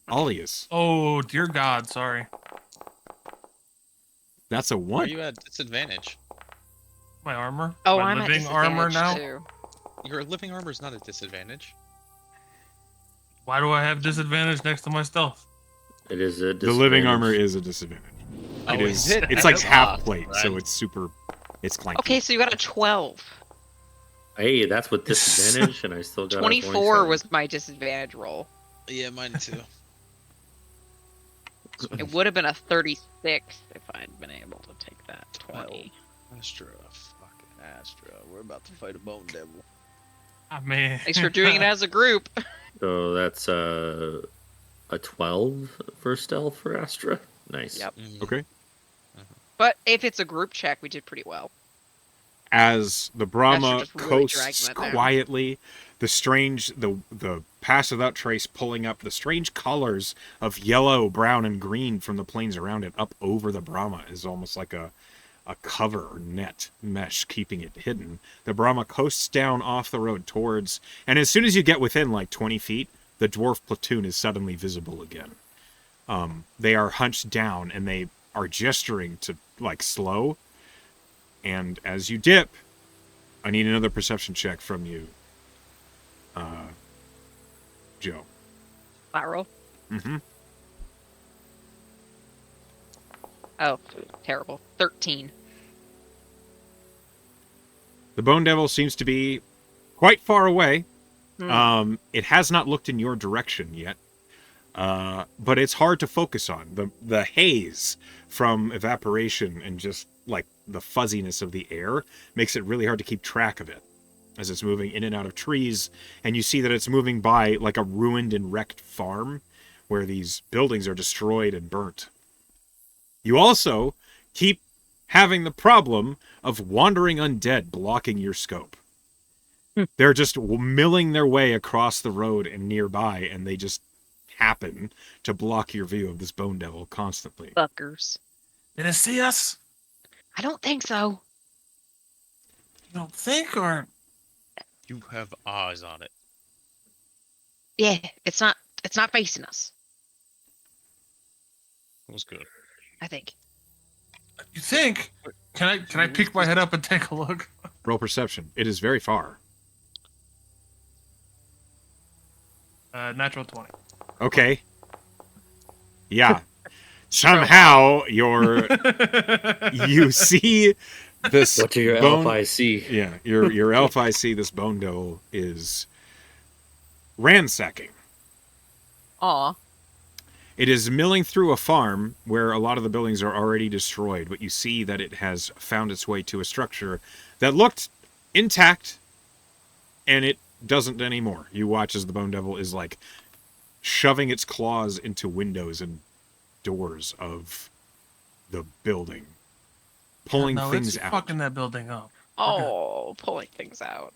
Ollie is. Oh, dear God, sorry. That's a Why are 1. you at disadvantage? My armor? Oh, My I'm at living armor now? disadvantage, too. Your living armor is not a disadvantage. Why do I have disadvantage next to my stealth? It is a The living disadvantage. armor is a disadvantage. Oh, It is. is it? It's like That's half awesome, plate, so man. it's super. It's clanky. Okay, so you got a 12. Hey, that's with disadvantage, and I still got 24 a 27. was my disadvantage roll. Yeah, mine too. It would have been a 36 if I'd been able to take that 20. Astra, fucking Astra. We're about to fight a bone devil. I mean... Thanks for doing it as a group. So that's a 12 for stealth for Astra. Nice. Yep. Okay. But if it's a group check, we did pretty well. As the Brahma just really dragging coasts that down. quietly, the Pass Without Trace pulling up the strange colors of yellow, brown, and green from the plains around it up over the Brahma is almost like a cover or net mesh keeping it hidden. The Brahma coasts down off the road towards, and as soon as you get within 20 feet, the dwarf platoon is suddenly visible again. They are hunched down and they are gesturing to slow. And as you dip, I need another perception check from you. Joe. Viral. Mm-hmm. Oh, terrible. 13. The Bone Devil seems to be quite far away. Hmm. It has not looked in your direction yet. But it's hard to focus on. The haze from evaporation and just like the fuzziness of the air makes it really hard to keep track of it as it's moving in and out of trees, and you see that it's moving by like a ruined and wrecked farm where these buildings are destroyed and burnt. You also keep having the problem of wandering undead blocking your scope. They're just milling their way across the road and nearby, and they just happen to block your view of this Bone Devil constantly. Fuckers. Did it see us? I don't think so. You don't think, or You have eyes on it. Yeah, it's not facing us, That was good. I think. you think? Can I peek my head up and take a look? Roll perception. It is very far. Natural 20. Okay. Yeah. Somehow you see this What do your bone, elf eyes see? Yeah, your elf eye see this Bone Devil is ransacking. Aw. It is milling through a farm where a lot of the buildings are already destroyed, but you see that it has found its way to a structure that looked intact, and it doesn't anymore. You watch as the Bone Devil is like shoving its claws into windows and doors of the building, pulling things it's out. fucking that building up. Oh, pulling things out.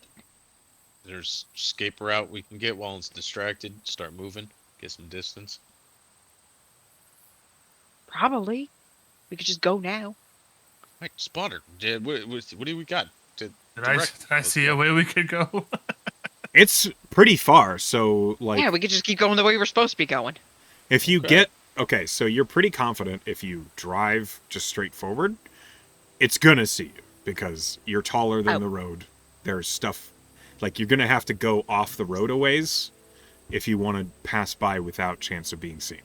There's escape route we can get while it's distracted. Start moving. Get some distance. Probably. We could just go now. Right, spotter. What do we got? Did I see a way we could go? It's pretty far, so like Yeah, we could just keep going the way we're supposed to be going. if you Okay. get okay, so you're pretty confident if you drive just straight forward, it's gonna see you because you're taller than Oh. the road. There's stuff like you're gonna have to go off the road a ways if you want to pass by without chance of being seen.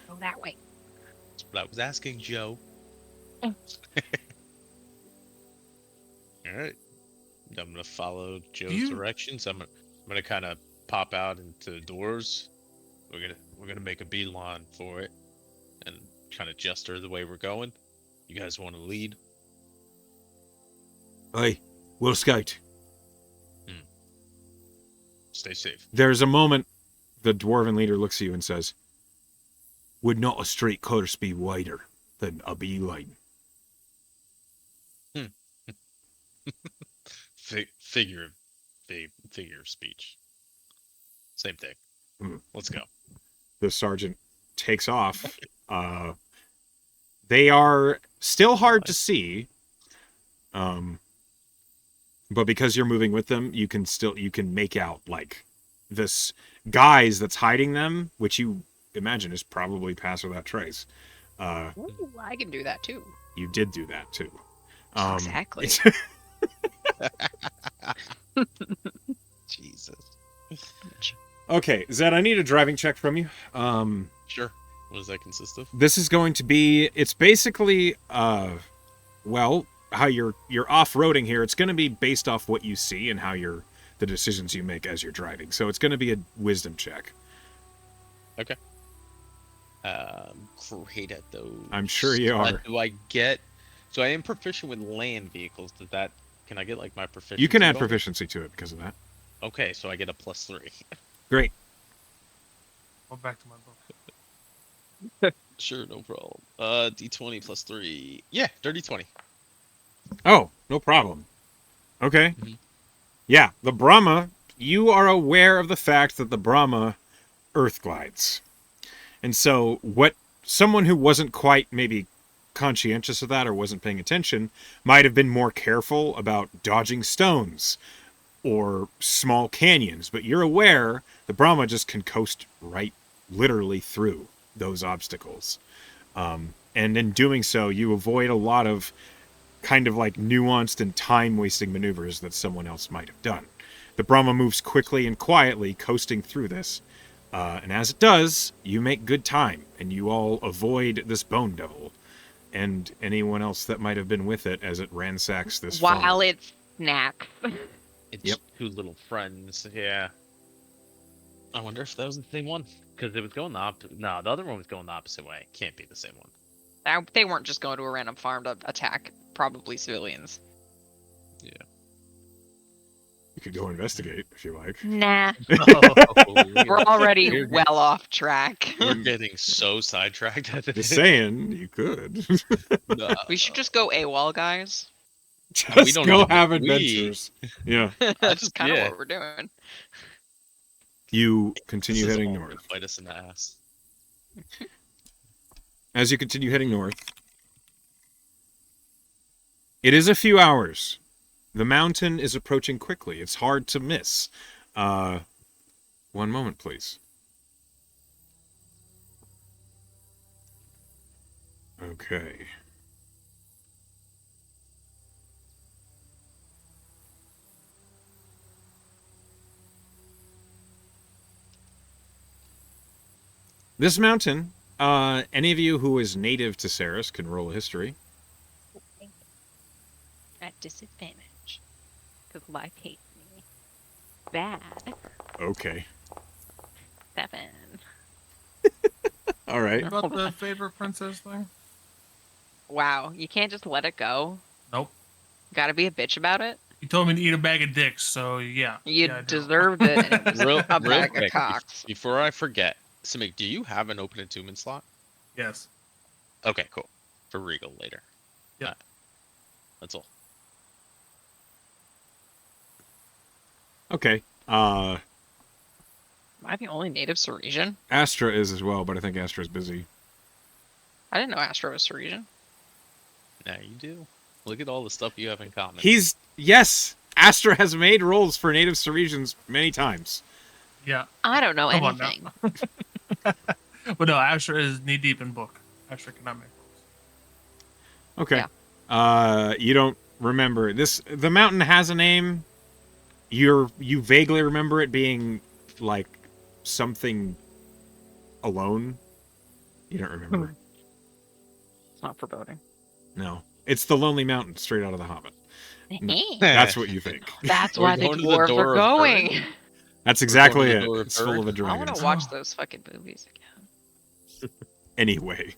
Go that way. That's what I was asking, Joe. Mm. All right. I'm gonna follow Joe's You- directions. I'm gonna kind of pop out into the doors. We're gonna make a beeline for it, and kind of gesture the way we're going. You guys want to lead? Hey, we'll scout. Stay safe. There's a moment the dwarven leader looks at you and says, "Would not a straight course be wider than a beeline?" Figure of speech. Same thing. Hmm. Let's go. The sergeant takes off. They are still hard to see, but because you're moving with them, you can make out like this guise that's hiding them, which you imagine is probably pass without trace. Ooh, I can do that too. You did do that too. Exactly. Jesus. Okay, Zed, I need a driving check from you. Sure. What does that consist of? This is going to be, it's basically, well, how you're off-roading here. It's going to be based off what you see and how the decisions you make as you're driving. So it's going to be a wisdom check. Okay. Great at those. I'm sure you are. Do I get? So I am proficient with land vehicles. Does that? Can I get like my proficiency? You can add bonus? proficiency to it because of that. Okay, so I get a +3. Great. Go back to my book. Sure, no problem. D20 +3. Yeah, dirty 20. Oh, no problem. Okay. Mhm. Yeah, the Brahma, you are aware of the fact that the Brahma earth glides. And so what someone who wasn't quite maybe conscientious of that or wasn't paying attention might have been more careful about dodging stones or small canyons, but you're aware the Brahma just can coast right literally through those obstacles. And in doing so, you avoid a lot of kind of like nuanced and time-wasting maneuvers that someone else might have done. The Brahma moves quickly and quietly, coasting through this, And as it does, you make good time, and you all avoid this bone devil and anyone else that might have been with it as it ransacks this While farm. it snacks. It's Yep. 2 little friends. Yeah. I wonder if that was the same one. Because it was going the opposite. No, the other one was going the opposite way. Can't be the same one. They weren't just going to a random farm to attack probably civilians. You could go investigate if you like. Nah, Oh, we're already You're- well off track. We're getting so sidetracked at Just saying, you could. We should just go AWOL, guys. Just don't go even- have we- adventures. Yeah. That's just- kind of yeah. what we're doing. You continue This is heading all gonna north. Bite us in the ass. As you continue heading north, it is a few hours. The mountain is approaching quickly. It's hard to miss. One moment, please. Okay. This mountain, any of you who is native to Ceres can roll a history. At disadvantage. Because life hates me. Bad. Okay. 7. All right. What about the favorite princess thing? Wow, you can't just let it go. Nope. Gotta be a bitch about it. You told me to eat a bag of dicks, so yeah. You yeah, I do. deserved it. And it was Real, a real bag of quick, cocks. before I forget, Simic, do you have an open attunement slot? Yes. Okay, cool. For Regal later. Yep. Alright. That's all. Okay. Am I the only native Serisian? Astra is as well, but I think Astra's busy. I didn't know Astro was Serisian. Now you do. Look at all the stuff you have in common. Yes, Astra has made rolls for native Seresians many times. Yeah. I don't know Come on now. anything. But no, Asher is knee deep in book. Asher cannot make rolls. Okay. You don't remember this. The mountain has a name. You vaguely remember it being like something alone. You don't remember. It's not foreboding. No. It's the Lonely Mountain straight out of The Hobbit. That's what you think. That's We're why the going to the dwarves door are of going. Courage? That's exactly to it. the door of It's full of a I want dragons. to watch those fucking movies again. Anyway.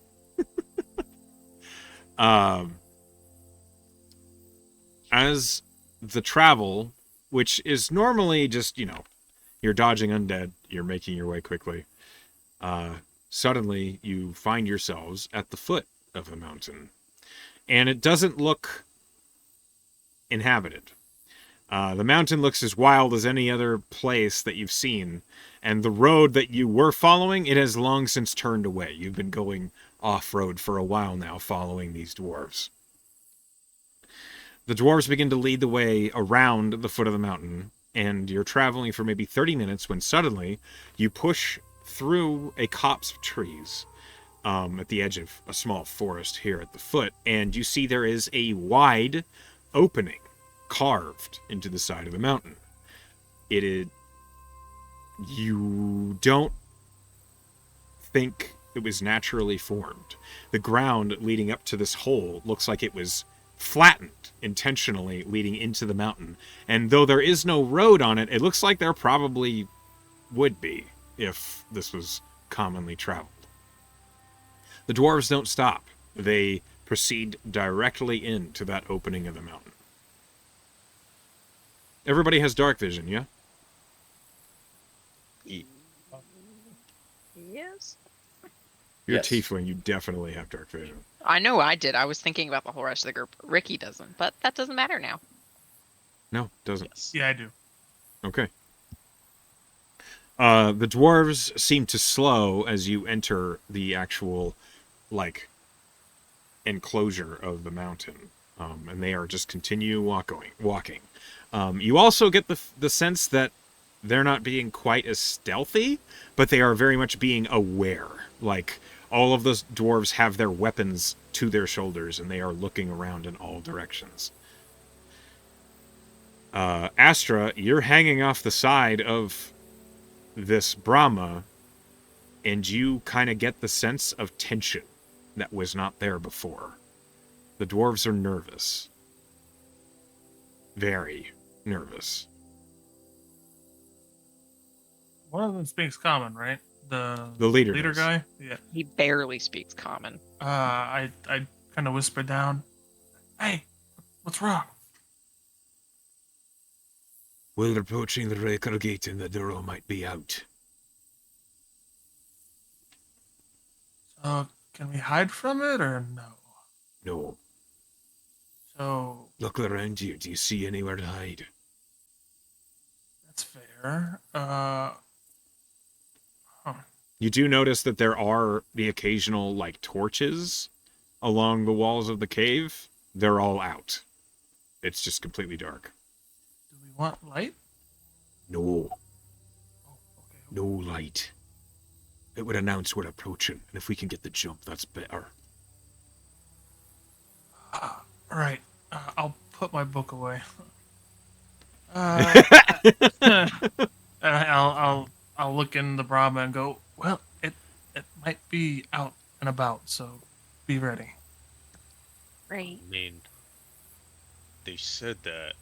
As the travel, which is normally just, you're dodging undead, you're making your way quickly. Suddenly, you find yourselves at the foot of the mountain. And it doesn't look inhabited. The mountain looks as wild as any other place that you've seen. And the road that you were following, it has long since turned away. You've been going off-road for a while now, following these dwarves. The dwarves begin to lead the way around the foot of the mountain, and you're traveling for maybe 30 minutes when suddenly you push through a copse of trees at the edge of a small forest here at the foot, and you see there is a wide opening carved into the side of the mountain. You don't think it was naturally formed. The ground leading up to this hole looks like it was flattened intentionally leading into the mountain. And though there is no road on it, it looks like there probably would be if this was commonly traveled. The dwarves don't stop. They proceed directly into that opening of the mountain. Everybody has dark vision, yeah? Yes. You're Yes. tiefling, you definitely have dark vision. I know I did. I was thinking about the whole rest of the group. Ricky doesn't, but that doesn't matter now. No, doesn't. Yes. Yeah, I do. Okay. The dwarves seem to slow as you enter the actual, enclosure of the mountain. And they are just continue walking. You also get the sense that they're not being quite as stealthy, but they are very much being aware. Like, all of those dwarves have their weapons to their shoulders, and they are looking around in all directions. Astra, you're hanging off the side of this Brahma, and you kind of get the sense of tension that was not there before. The dwarves are nervous. Very nervous. One of them speaks common, right? The leader does. guy? Yeah. He barely speaks common. I kind of whisper down, "Hey, what's wrong?" We're approaching the Raker Gate and the Durough might be out. So, can we hide from it or no? No. So, Look around you. Do you see anywhere to hide? that's fair. You do notice that there are the occasional, like, torches along the walls of the cave. They're all out. It's just completely dark. Do we want light? No. Oh, okay. No light. It would announce we're approaching, and if we can get the jump, that's better. Right. I'll put my book away. I'll look in the Brahma and go, well, it might be out and about, so be ready. Right. I mean, they said that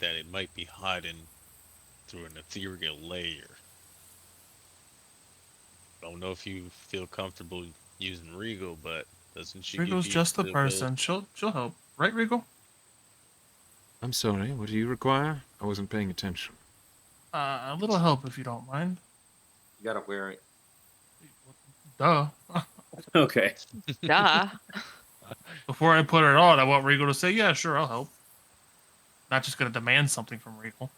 it might be hiding through an ethereal layer. Don't know if you feel comfortable using Regal, but doesn't she? Regal's just the person. She'll help, right, Regal? I'm sorry, what do you require? I wasn't paying attention. A little help if you don't mind. You gotta wear it. Duh. Okay. Duh. Before I put it on, I want Regal to say, "Yeah, sure, I'll help." Not just gonna demand something from Regal.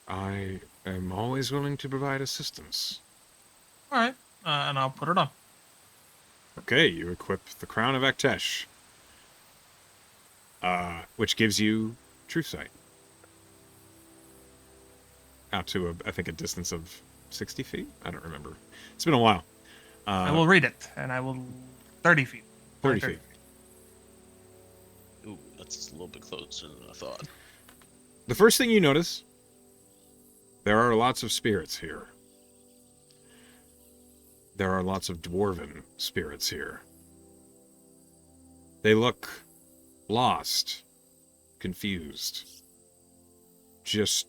I am always willing to provide assistance. All right, and I'll put it on. Okay, you equip the Crown of Aktesh, which gives you True Sight. Out to, I think, a distance of 60 feet? I don't remember. It's been a while. I will read it, and I will 30 feet. 30 feet. Ooh, that's a little bit closer than I thought. The first thing you notice, there are lots of spirits here. There are lots of dwarven spirits here. They look lost, confused, just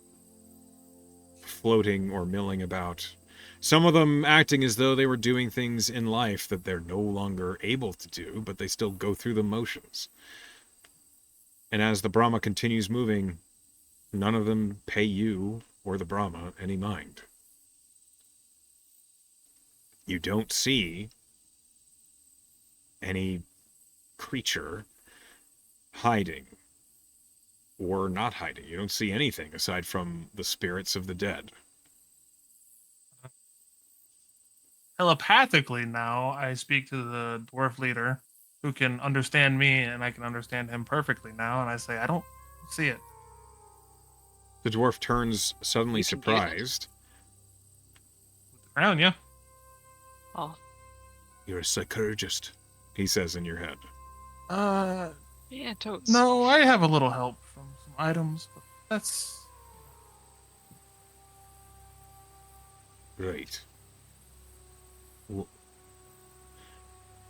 floating or milling about. Some of them acting as though they were doing things in life that they're no longer able to do, but they still go through the motions. And as the Brahma continues moving, none of them pay you or the Brahma any mind. You don't see any creature hiding or not hiding. You don't see anything aside from the spirits of the dead. Telepathically now, I speak to the dwarf leader, who can understand me, and I can understand him perfectly now, and I say, I don't see it. The dwarf turns suddenly You can get it. surprised. With the crown, yeah. Oh, You're a psychologist, he says in your head. yeah, totes. No, I have a little help from some items, but that's... Right. Well,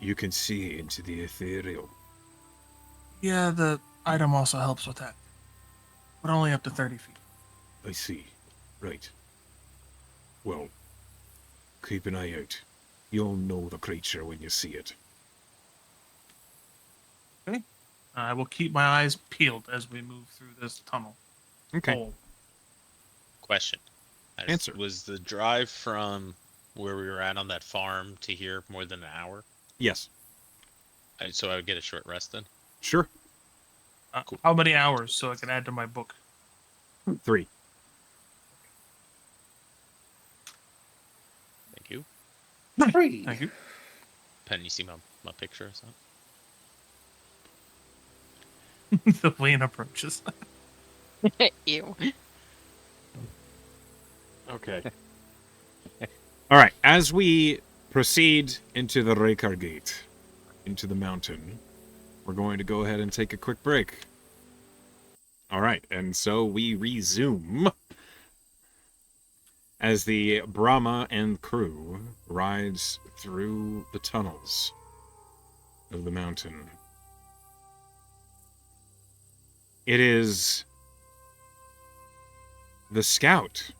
you can see into the ethereal. Yeah, the item also helps with that. But only up to 30 feet. I see. Right. Well, keep an eye out. You'll know the creature when you see it. Okay. I will keep my eyes peeled as we move through this tunnel. Okay. Hole. Question. Answer. Was the drive from where we were at on that farm to here more than an hour? Yes. So I would get a short rest then? Sure. Cool. How many hours so I can add to my book? 3. Thank you. Thank you. Pen, you see my picture or something? The Wayne approaches. Ew. Okay. All right. As we proceed into the Raker Gate, into the mountain, we're going to go ahead and take a quick break. All right. And so we resume as the Brahma and crew rides through the tunnels of the mountain. It is the scout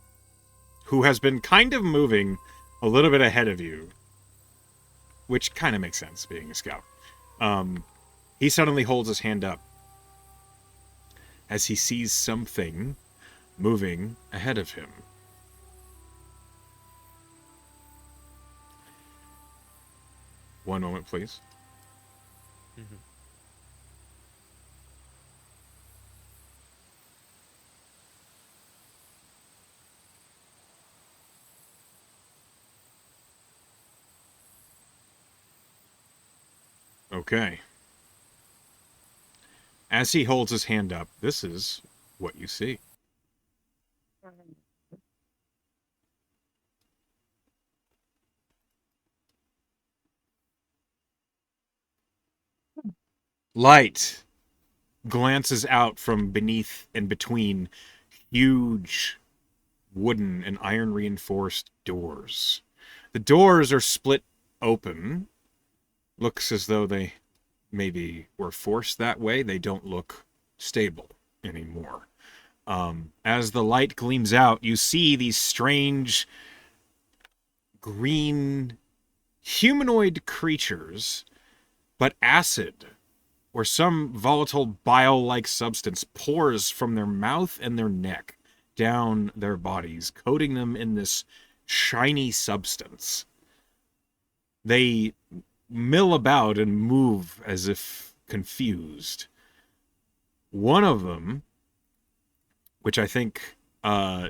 who has been kind of moving a little bit ahead of you, which kind of makes sense being a scout. He suddenly holds his hand up as he sees something moving ahead of him. One moment, please. Mhm. Okay. As he holds his hand up, this is what you see. Light glances out from beneath and between huge wooden and iron reinforced doors. The doors are split open. Looks as though they maybe were forced that way. They don't look stable anymore. As the light gleams out, you see these strange green humanoid creatures, but acid or some volatile bile-like substance pours from their mouth and their neck down their bodies, coating them in this shiny substance. They mill about and move as if confused. One of them, which I think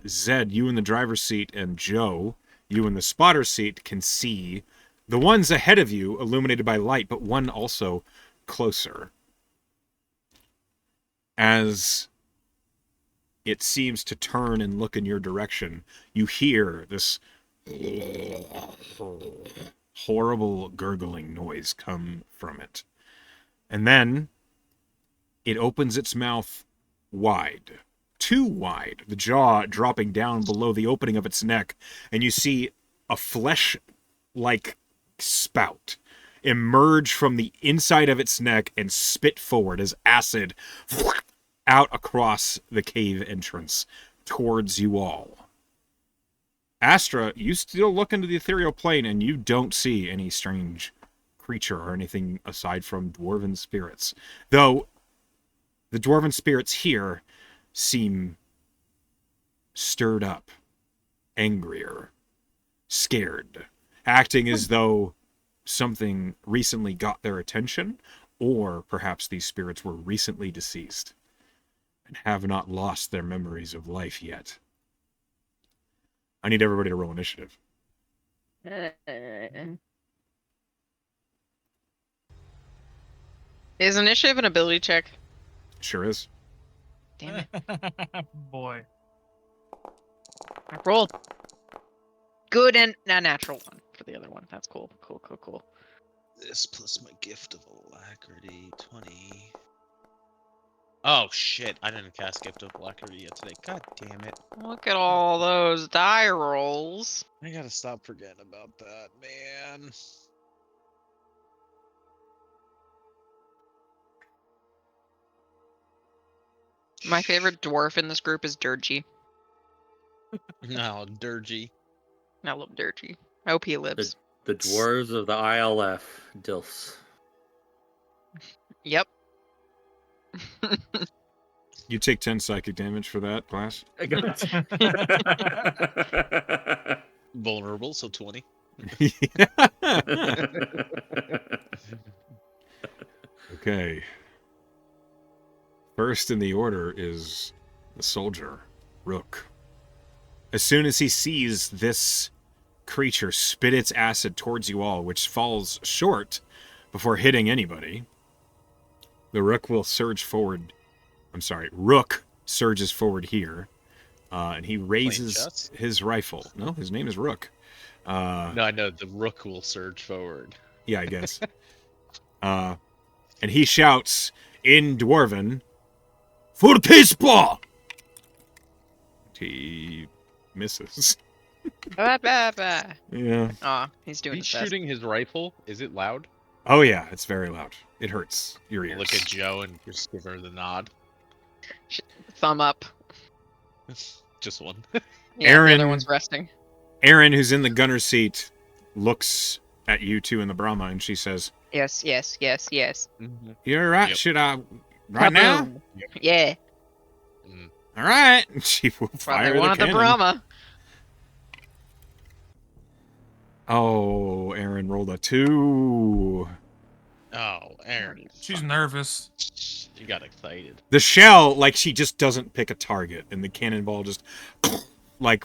Zed, you in the driver's seat, and Joe, you in the spotter seat, can see. The one's ahead of you, illuminated by light, but one also closer. As it seems to turn and look in your direction, you hear this horrible gurgling noise come from it. And then it opens its mouth wide. Too wide, the jaw dropping down below the opening of its neck, and you see a flesh-like spout emerge from the inside of its neck and spit forward as acid out across the cave entrance towards you all. Astra, you still look into the ethereal plane and you don't see any strange creature or anything aside from dwarven spirits. Though the dwarven spirits here seem stirred up, angrier, scared, acting as though something recently got their attention, or perhaps these spirits were recently deceased and have not lost their memories of life yet. I need everybody to roll initiative. Is initiative an ability check? Sure is. Damn it. Boy. I rolled good and a natural one for the other one. That's cool. Cool. This plus my gift of alacrity, 20. Oh shit! I didn't cast gift of alacrity yet today. God damn it! Look at all those die rolls. I gotta stop forgetting about that, man. My favorite dwarf in this group is Durgy. No, Durgy. I love Durgy. I hope he lives. The dwarves of the ILF, Dilfs. Yep. You take 10 psychic damage for that, class. I got Vulnerable, so 20. Okay. First in the order is the soldier, Rook. As soon as he sees this creature spit its acid towards you all, which falls short before hitting anybody, the Rook will surge forward. Rook surges forward here, and he raises his rifle. No, his name is Rook. No, I know the Rook will surge forward. Yeah, I guess. And he shouts in Dwarven, "For Kispa!" He misses. Bah, bah, bah. Yeah. Aw, he's doing He's his best. shooting his rifle. Is it loud? Oh yeah, it's very loud. It hurts your I'll ears. look at Joe and just give her the nod. Thumb up. Just one. Yeah, the other Aaron- one's resting. Aaron, who's in the gunner's seat, looks at you two in the Brahma, and she says, Yes, yes, yes, yes. "You're right. Yep. Should I right now? Kaboom. Yeah. Mm. All right." And she will Well, fire they the wanted the cannon. Brahma. Oh, Aaron rolled a 2. Oh, Aaron. She's nervous. You got excited. The shell, like, she just doesn't pick a target, and the cannonball just, like,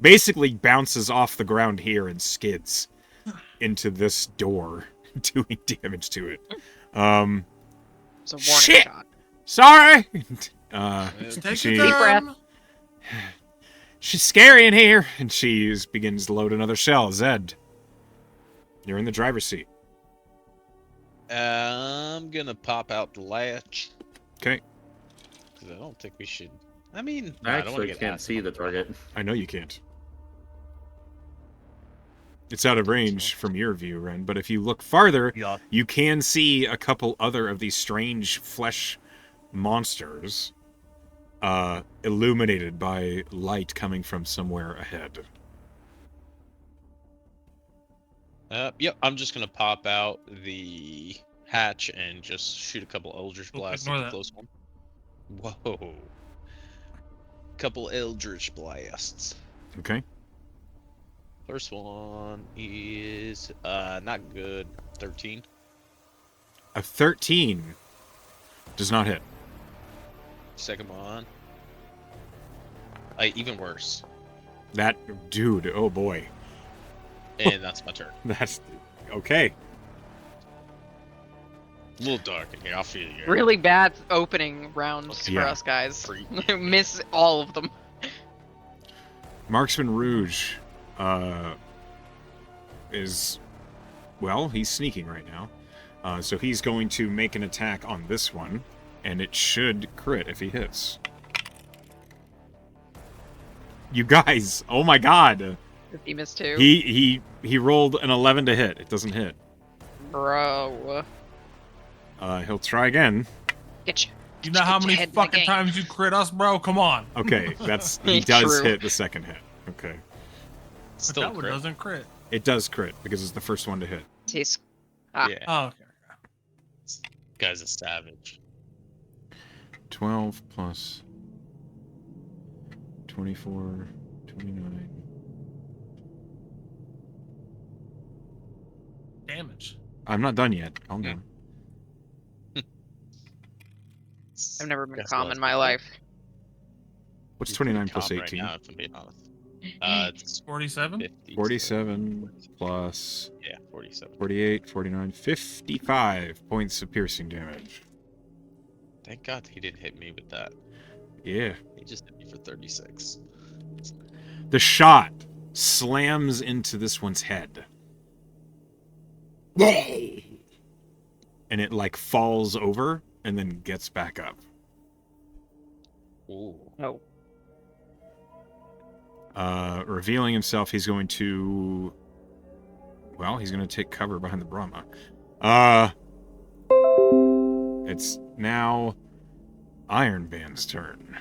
basically bounces off the ground here and skids into this door, doing damage to it. It's a warning Shit! shot. Sorry! Take she- your Deep breath. time. She's scary in here, and she begins to load another shell. Zed, you're in the driver's seat. I'm gonna pop out the latch. Okay. Because I don't think we should. I mean, I I don't wanna actually get can't asked see about the target. I know you can't. It's out of range from your view, Ren, but if you look farther, Yeah. you can see a couple other of these strange flesh monsters illuminated by light coming from somewhere ahead. Yep, I'm just gonna pop out the hatch and just shoot a couple Eldritch Oh, blasts ignore at the that. close one. Whoa. Couple Eldritch blasts. Okay. First one is not good. 13. A 13 does not hit. Second one. Even worse. That dude, oh boy. And that's my turn. That's okay. A little dark in here. I'll feel you. Really bad opening rounds Yeah. for us guys. Freak. Miss all of them. Marksman Rouge is, well, he's sneaking right now. So he's going to make an attack on this one, and it should crit if he hits. You guys, oh my god. If he missed two. He rolled an 11 to hit. It doesn't hit. Bro. He'll try again. Get you. You know how Get your many head in the fucking game. times you crit us, bro? Come on. Okay, he does True. hit the second hit. Okay. But Still that one crit. doesn't crit. It does crit because it's the first one to hit. He's Ah. Yeah, Oh, okay. guy's a savage. 12 plus 24, 29. Damage. I'm not done yet. Calm down. I've never been Guess calm what? in my life. What's You're pretty 29 plus calm right 18? now, if I'm being honest. It's 47? 50. 47 plus Yeah, 47. 48, 49, 55 points of piercing damage. Thank God he didn't hit me with that. Yeah. He just hit me for 36. The shot slams into this one's head. And it like falls over and then gets back up. Ooh. No. Revealing himself, he's going to... Well, he's going to take cover behind the Brahma. It's now Iron Band's turn.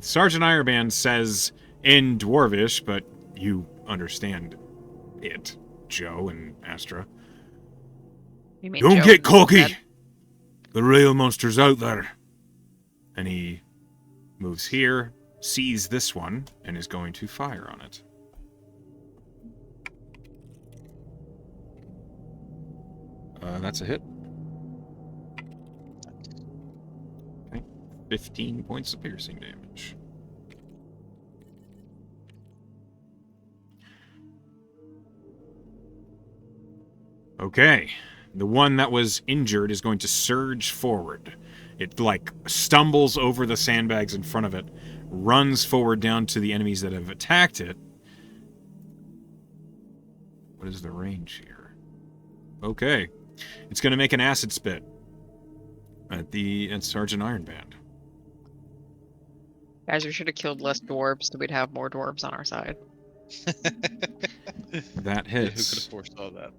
Sergeant Iron Band says in Dwarvish, but you understand it, Joe and Astra. You mean Don't Joe get and cocky! Zed? The real monster's out there. And he moves here, sees this one, and is going to fire on it. That's a hit. Okay. 15 points of piercing damage. Okay. The one that was injured is going to surge forward. It, like, stumbles over the sandbags in front of it, runs forward down to the enemies that have attacked it. What is the range here? Okay. It's going to make an acid spit at Sergeant Iron Band. Guys, we should have killed less dwarves so we'd have more dwarves on our side. That Yeah, who could have hits. foresaw that?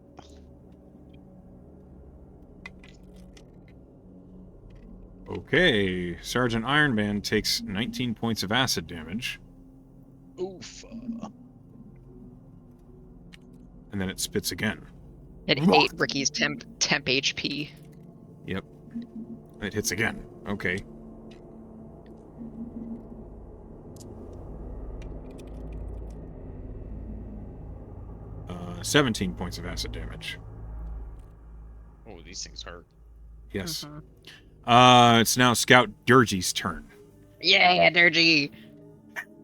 Okay, Sergeant Ironman takes 19 points of acid damage, Oof. and then it spits again. It ate Ricky's temp HP. Yep. It hits again. Okay. Uh, 17 points of acid damage. Oh, these things hurt. Yes. Mhm. It's now Scout Durgee's turn. Yeah, Durgee!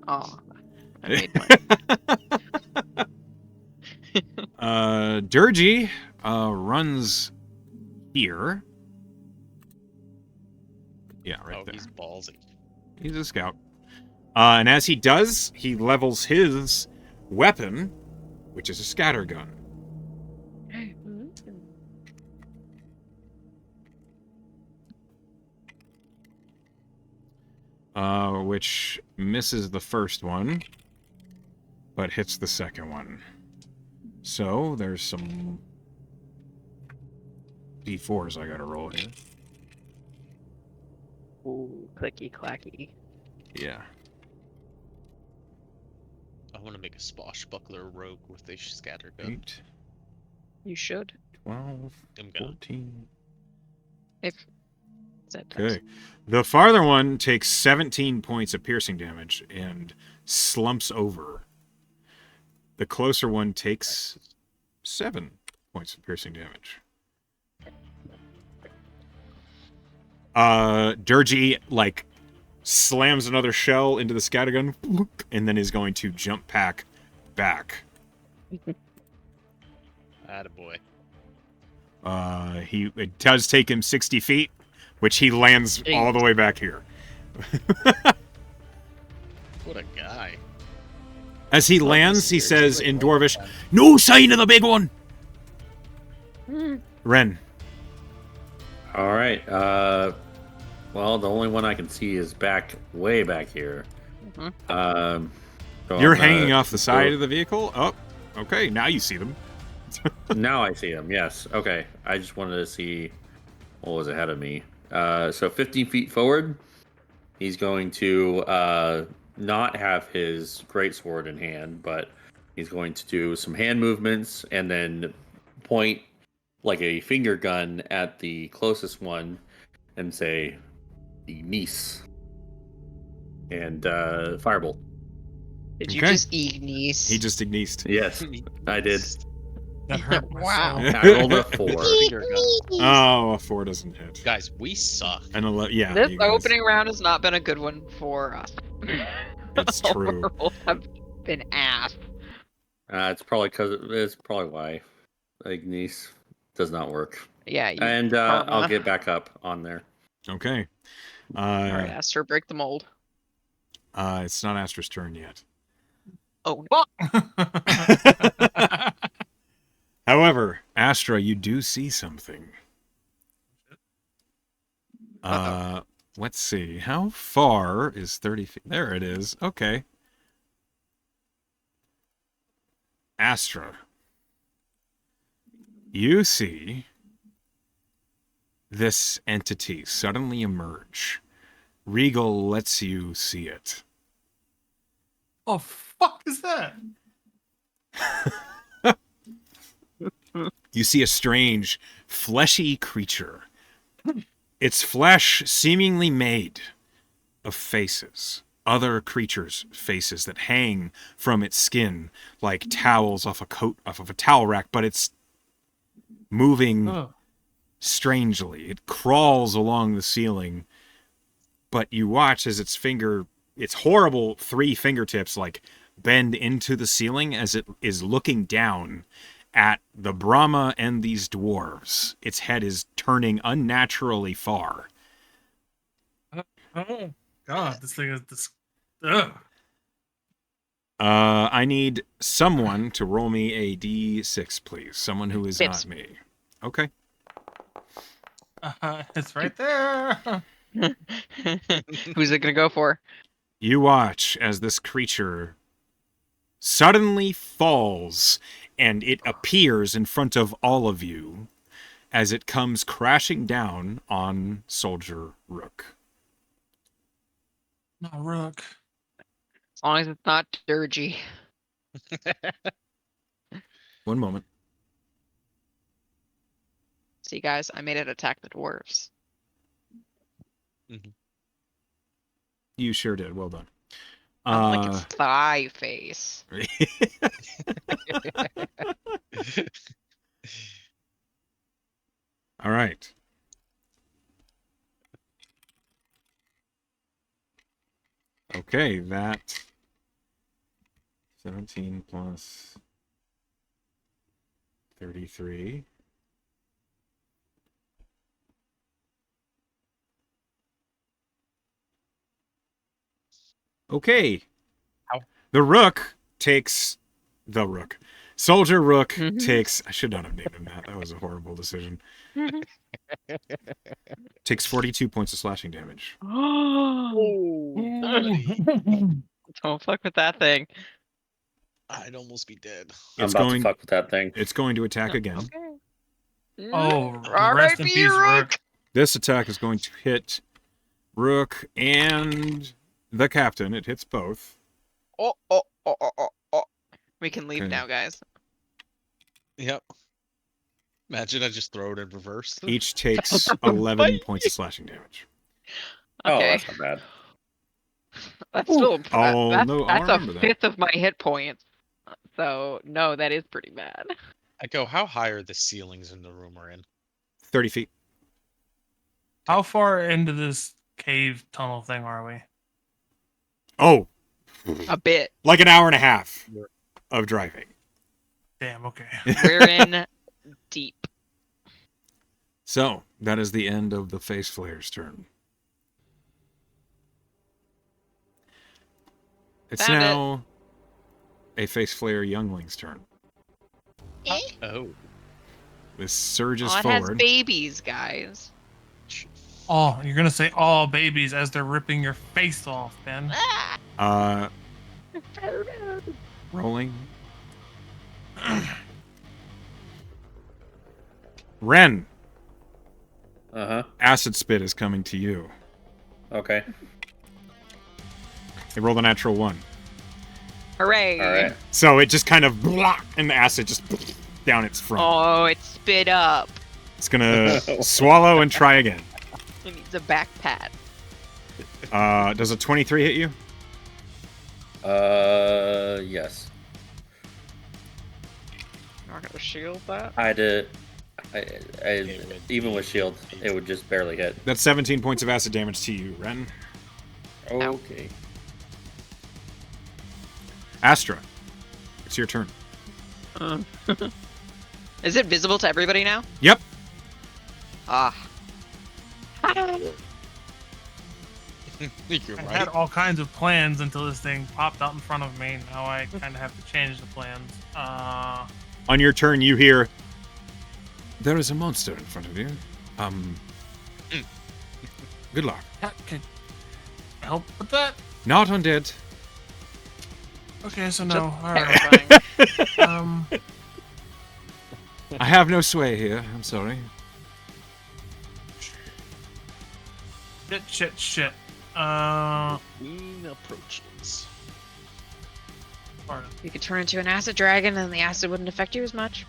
Oh, I made one. Durgee runs here. Yeah, right Oh, there. he's ballsy. He's a scout. And as he does, he levels his weapon, which is a scatter gun. Which misses the first one, but hits the second one. So there's some D4s I gotta roll here. Ooh, clicky clacky. Yeah. I want to make a swashbuckler rogue with a scatter gun. 8, You should. 12, I'm gonna. 14. If that does. Okay. The farther one takes 17 points of piercing damage and slumps over. The closer one takes 7 points of piercing damage. Durgee, slams another shell into the scattergun and then is going to jump back. Attaboy. It does take him 60 feet, which he lands all the way back here. What a guy. As he lands, he says in Dwarvish, "No sign of the big one!" Ren. All right. Well, the only one I can see is way back here. So You're I'm gonna hanging off the side go- of the vehicle? Oh, okay, now you see them. Now I see him. Yes. Okay. I just wanted to see what was ahead of me. So 15 feet forward, he's going to not have his greatsword in hand, but he's going to do some hand movements and then point like a finger gun at the closest one and say, "Ignis," and firebolt. Did you Okay. just Ignis? He just ignised. Yes, I did. That hurt my Wow. soul. I rolled a 4. Finger gun. Oh, a 4 doesn't hit. Guys, we suck. An 11, yeah. This you guys- opening round has not been a good one for us. It's Our true. rolls have been ass. It's probably why Ignis does not work. Yeah, you And karma. I'll get back up on there. Okay. Alright, Aster, break the mold. It's not Astra's turn yet. Oh, However, Astra, you do see something. Let's see. How far is 30 feet? There it is. Okay. Astra, you see this entity suddenly emerge. Regal lets you see it. Oh, fuck is that? You see a strange, fleshy creature. Its flesh seemingly made of faces. Other creatures' faces that hang from its skin like towels off of a towel rack, but it's moving Oh. strangely. It crawls along the ceiling, but you watch as its horrible 3 fingertips bend into the ceiling as it is looking down at the Brahma and these dwarves. Its head is turning unnaturally far. Oh, God, this thing is this. Ugh. I need someone to roll me a d6, please. Someone who is Fitz. not me. Okay. It's right there. who's it gonna go for? You watch as this creature suddenly falls, and it appears in front of all of you as it comes crashing down on Soldier Rook. No, Rook. As long as it's not dirgy. One moment. See, guys, I made it attack the dwarves. You sure did. Well done. Like it's thigh face. All right. Okay, that 17 plus 33. Okay. Ow. Soldier Rook takes. I should not have named him that. That was a horrible decision. Takes 42 points of slashing damage. Don't fuck with that thing. I'd almost be dead. I'm It's about going. to fuck with that thing. It's going to attack again. Okay. Oh, All rest in right, peace, Rook. This attack is going to hit Rook and the captain. It hits both. Oh. We can leave Okay. now, guys. Yep. Imagine I just throw it in reverse. Each takes 11 points of slashing damage. Oh, Okay. that's not bad. That's still I'll that's remember a that. fifth of my hit points. So no, that is pretty bad. Echo, how high are the ceilings in the room we're in? 30 feet. How far into this cave tunnel thing are we? Oh, A bit. like an hour and a half of driving. Damn, okay. We're in deep. So, that is the end of the Face Flayer's turn. It's Found it. now a Face Flayer Youngling's turn. Oh. This surges Oh, it has forward. babies, guys. Oh, you're gonna say "all babies" as they're ripping your face off, Ben. Ah! Rolling. Ren, Uh-huh. Acid Spit is coming to you. Okay. They rolled a natural 1. Hooray! All right. So it just kind of blah, and the acid just down its front. Oh, it spit up. It's gonna swallow and try again. It needs a back pat. Does a 23 hit you? Yes. You're not gonna shield that? I did. It would Even be- with shield, it would just barely hit. That's 17 points of acid damage to you, Ren. Okay. Astra, it's your turn. Is it visible to everybody now? Yep. Ah. You're I right. had all kinds of plans until this thing popped out in front of me. Now I kind of have to change the plans. On your turn, you hear, there is a monster in front of you. Good luck. Can help with that? Not undead. Okay, so no. All right. Terrifying. I have no sway here. I'm sorry. Shit. Queen approaches. Pardon. You could turn into an acid dragon and the acid wouldn't affect you as much.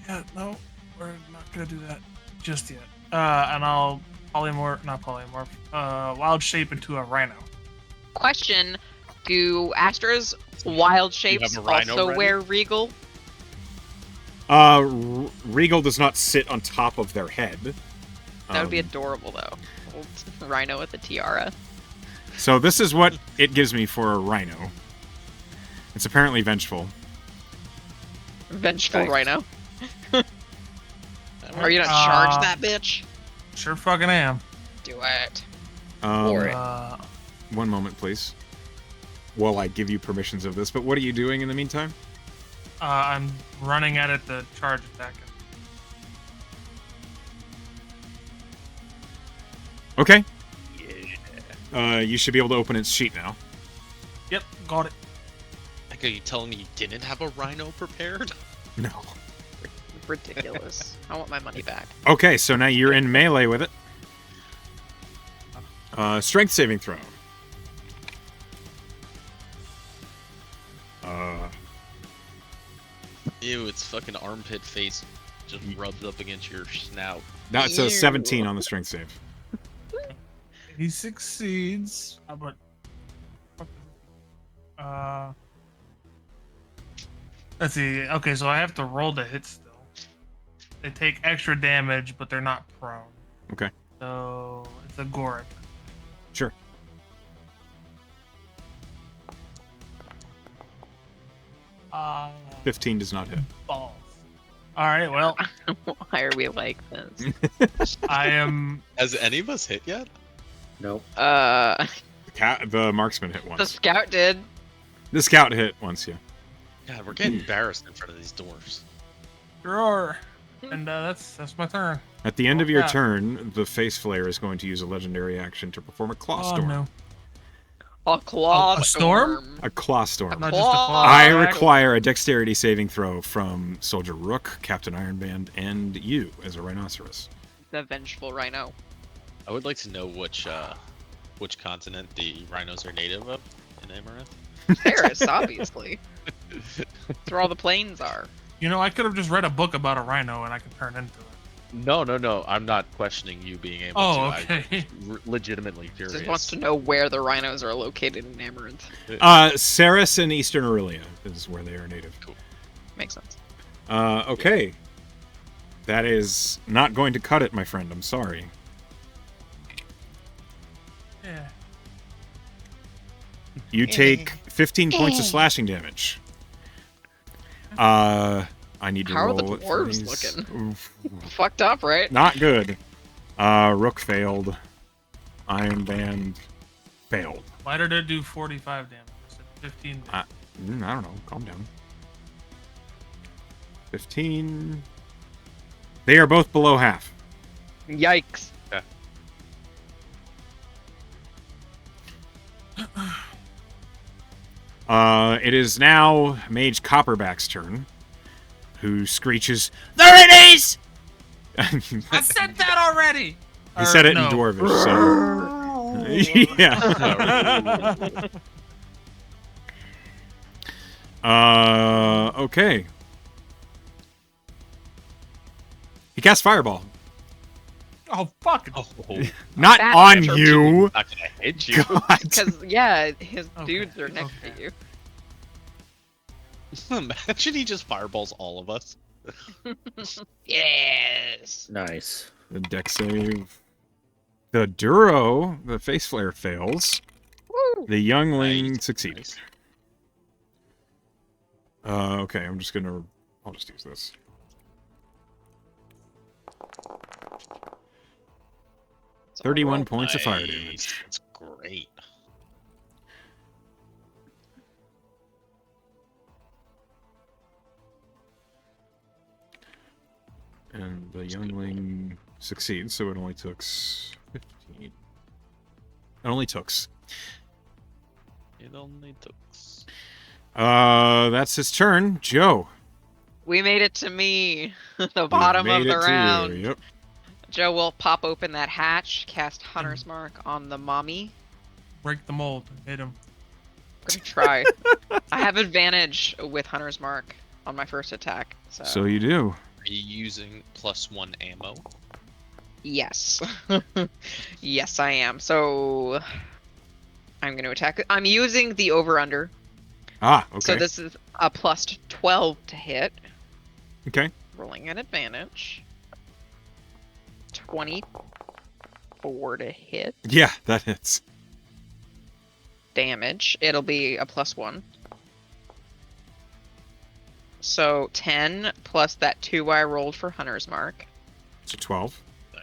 Yeah, no, we're not gonna do that just yet. And I'll wild shape into a rhino. Question, do Astra's wild shapes have a rhino also ready? wear regal? Regal does not sit on top of their head. That would be adorable, though. Old rhino with a tiara. So this is what it gives me for a rhino. It's apparently vengeful. Vengeful Nice. rhino. Are you gonna Uh, charge that bitch? Sure fucking am. Do it. Or it. One moment, please. While I give you permissions of this, but what are you doing in the meantime? I'm running at it to charge attack it. Okay. You should be able to open its sheet now. Yep, got it. Like, are you telling me you didn't have a rhino prepared? No. Ridiculous. I want my money back. Okay, so now you're in melee with it. Strength saving throw. Ew, it's fucking armpit face just rubbed up against your snout. That's a Ew. 17 on the strength save. He succeeds. But let's see. Okay, so I have to roll to hit still. They take extra damage, but they're not prone. Okay. So it's a Goric. Sure. Uh, 15 does not hit. balls. All right. Well, Why are we like this? I am. Has any of us hit yet? Nope. The marksman hit The once. scout did. The scout hit once, yeah. God, we're getting embarrassed in front of these dwarves. Roar. And that's my turn. At the end of your Yeah. turn, the face flayer is going to use a legendary action to perform a claw Oh storm. no. A claw A storm? A claw storm. Not just a claw. I attack. require a dexterity saving throw from Soldier Rook, Captain Ironband, and you as a rhinoceros. The vengeful rhino. I would like to know which continent the rhinos are native of in Amaranth. Paris, obviously. That's where all the planes are. You know, I could have just read a book about a rhino and I could turn into it. No. I'm not questioning you being able to. Oh, okay. I'm legitimately curious. Just wants to know where the rhinos are located in Amaranth. Ceres and Eastern Aurelia is where they are native. Cool. Makes sense. Okay. That is not going to cut it, my friend. I'm sorry. Yeah. You take 15 points of slashing damage. I need to How are roll the it dwarves for these. looking? Oof. Fucked up, right? Not good. Rook failed. Iron Band failed. Why did it do 45 damage? Instead of 15 damage? I don't know. Calm down. 15. They are both below half. Yikes. It is now Mage Copperback's turn, who screeches, "There it is!" I said that already! He said it in Dwarvish, so... yeah. Okay. He casts Fireball. Oh, fuck. Oh, Not That on hit. you! not gonna hit you. God. Because, yeah, his Okay, dudes are next okay. to you. Imagine he just fireballs all of us. Yes. Nice. The deck save. The Durough, the face flare fails. Woo. The youngling Nice, succeeds. nice. Okay, I'll just use this. So 31 roll- points of fire Nice. damage. That's great. And the youngling succeeds, so it only took 15. It only took. It only took. That's his turn. Joe. We made it to me. The You bottom of made the it to you. round. Yep. Joe will pop open that hatch, cast Hunter's Mark on the mommy. Break the mold. Hit him. Gonna try. I have advantage with Hunter's Mark on my first attack. So you do. Are you using +1 ammo? Yes. Yes, I am. So I'm going to attack. I'm using the over-under. Ah, okay. So this is a plus 12 to hit. Okay. Rolling at advantage. 24 to hit. Yeah, that hits. Damage. It'll be a +1. So 10 plus that 2 I rolled for Hunter's Mark. So 12. Nice.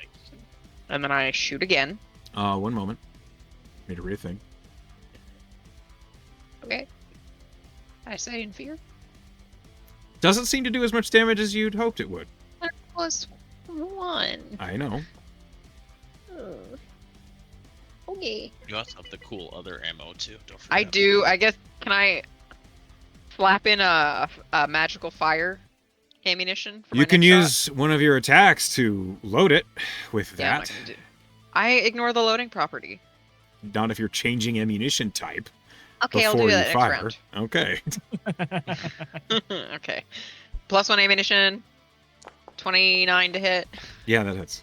And then I shoot again. 1 moment. Need to read a thing. Okay. I say in fear. Doesn't seem to do as much damage as you'd hoped it would. +1. I know. Oh Yeah. You also have the cool other ammo too. Don't forget. I do. I guess, can I slap in a magical fire ammunition for my You can next shot? use one of your attacks to load it with Yeah, I'm not that. gonna do. I ignore the loading property. Not if you're changing ammunition type Okay, I'll before do you that fire. next Okay. round. Okay. +1 ammunition. 29 to hit. Yeah, that hits.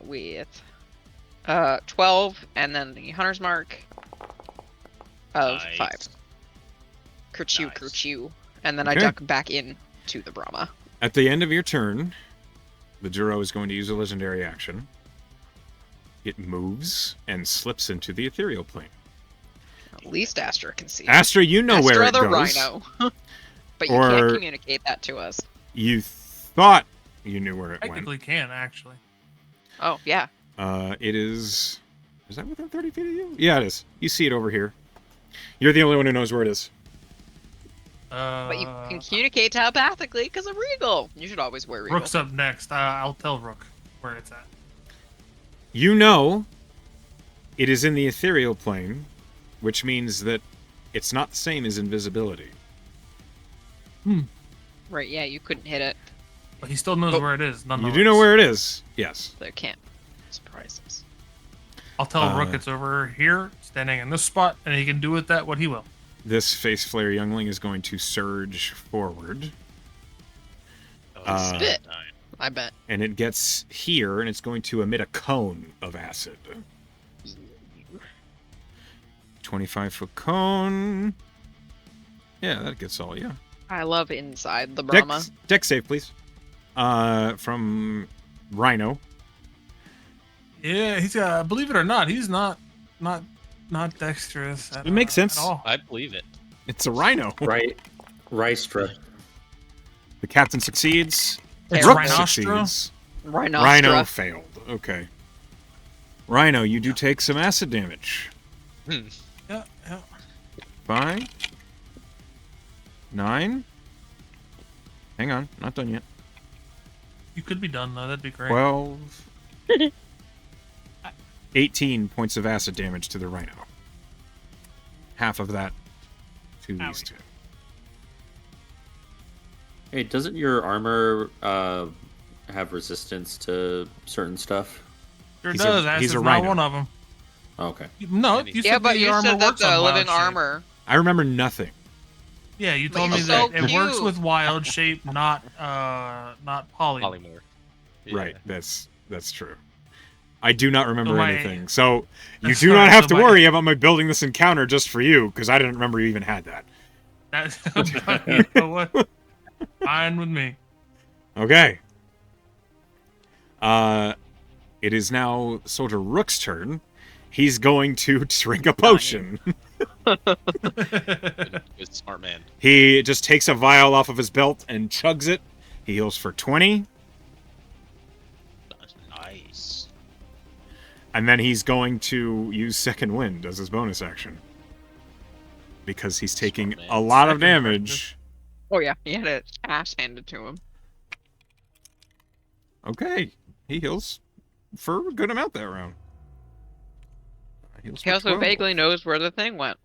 With 12, and then the hunter's mark of 5. Nice. Kerchew, Nice. kerchew. And then I Okay. duck back in to the Brahma. At the end of your turn, the Durough is going to use a legendary action. It moves and slips into the ethereal plane. At least Astra can see. Astra, you know where Astra it the goes. Rhino. But you Or- can't communicate that to us. You thought you knew where it went. Technically can, actually. Oh, yeah. It is... Is that within 30 feet of you? Yeah, it is. You see it over here. You're the only one who knows where it is. But you can communicate telepathically because of Regal. You should always wear Regal. Rook's up next. I'll tell Rook where it's at. You know it is in the ethereal plane, which means that it's not the same as invisibility. Right, yeah, you couldn't hit it. But he still knows Oh. where it is. You Nonetheless. do know where it is. Yes. So it can't surprise us. I'll tell Rook Uh, it's over here, standing in this spot, and he can do with that what he will. This Face Flare Youngling is going to surge forward. Oh, Spit. nine. I bet. And it gets here, and it's going to emit a cone of acid. 25-foot cone. Yeah, that gets all, yeah. I love inside the Brahma. Dex save, please. From Rhino. Yeah, he's believe it or not, he's not dexterous. It makes sense. At all. I believe it. It's a Rhino. Right. Rystra. The captain succeeds. It's Rook Rhinostra? succeeds. Rhinostra. Rhino failed. Okay. Rhino, you do take some acid damage. Hmm. Yeah. 5. 9. Hang on, not done yet. You could be done though. That'd be great. 12. 18 points of acid damage to the Rhino. Half of that to these Owie. two. Hey, doesn't your armor have resistance to certain stuff? Sure he's a- does. he's Acid's a not rhino. one of them. Okay. No, And you Yeah, said but the you armor said that works on the wild living shape. armor. I remember nothing. Yeah, you But told me he's that so it works cute. with wild shape, not poly. Polymorph. Yeah. Right, that's true. I do not remember So my- anything. So you That's do fine, not have so to my- worry about my building this encounter just for you, because I didn't remember you even had that. That's you know what? Fine with me. Okay. It is now Soldier Rook's turn. He's going to drink a potion. Good smart man. He just takes a vial off of his belt and chugs it. He heals for 20. That's nice. And then he's going to use Second Wind as his bonus action. Because he's taking Smart man. a lot of Second damage. Oh, yeah, he had it ass handed to him. Okay. He heals for a good amount that round. Heals He for also 12. vaguely knows where the thing went.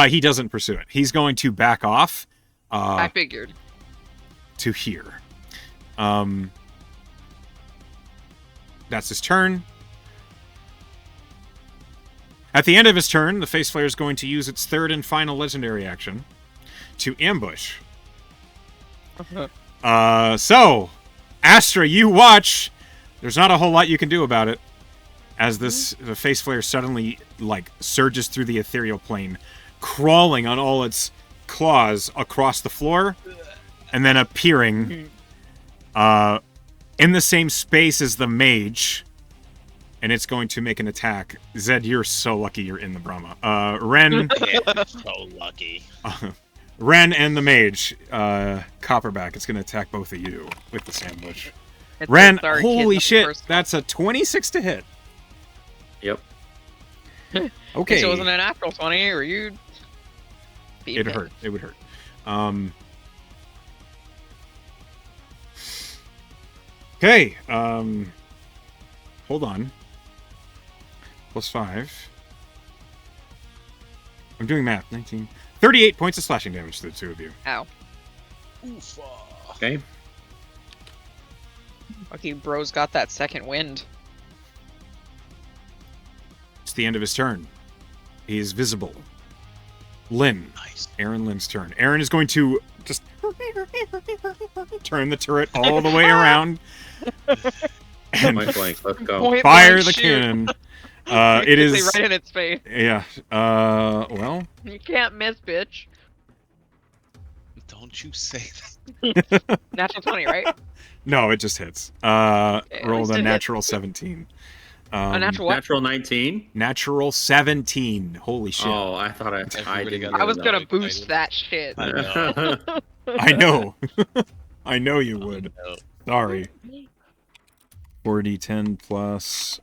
He doesn't pursue it. He's going to back off I figured. to here. That's his turn. At the end of his turn, the Face Flare is going to use its third and final legendary action to ambush. So, Astra, you watch. There's not a whole lot you can do about it. As the Face Flare suddenly, surges through the ethereal plane, crawling on all its claws across the floor, and then appearing in the same space as the mage, and it's going to make an attack. Zed, you're so lucky you're in the Brahma. Ren, Yeah, so lucky. Ren and the mage, Copperback, it's going to attack both of you with this ambush. It's Ren, a third kid, holy not the shit, first one. that's a 26 to hit. Yep. Okay. So it wasn't a natural 20, or you... It hurt. It would hurt. Okay. Hold on. Plus 5. I'm doing math. 19. 38 points of slashing damage to the two of you. Ow. Oof. Okay. Lucky bro's got that second wind. It's the end of his turn. He is visible. Lynn. Nice. Aaron Lynn's turn. Aaron is going to just turn the turret all the way around and Point blank. Let's go. Point fire blank the shoot. cannon. It is right in its face. yeah. Well, You can't miss, bitch. Don't you say that. Natural 20, right? no, it just hits. at Rolled least a it hit. natural 17. A natural what? Natural 19. Natural 17. Holy shit! Oh, I thought I Everybody didn't. got I was get gonna excited. boost that shit. I know. I know. I know you would. No. Sorry. 4d10 plus.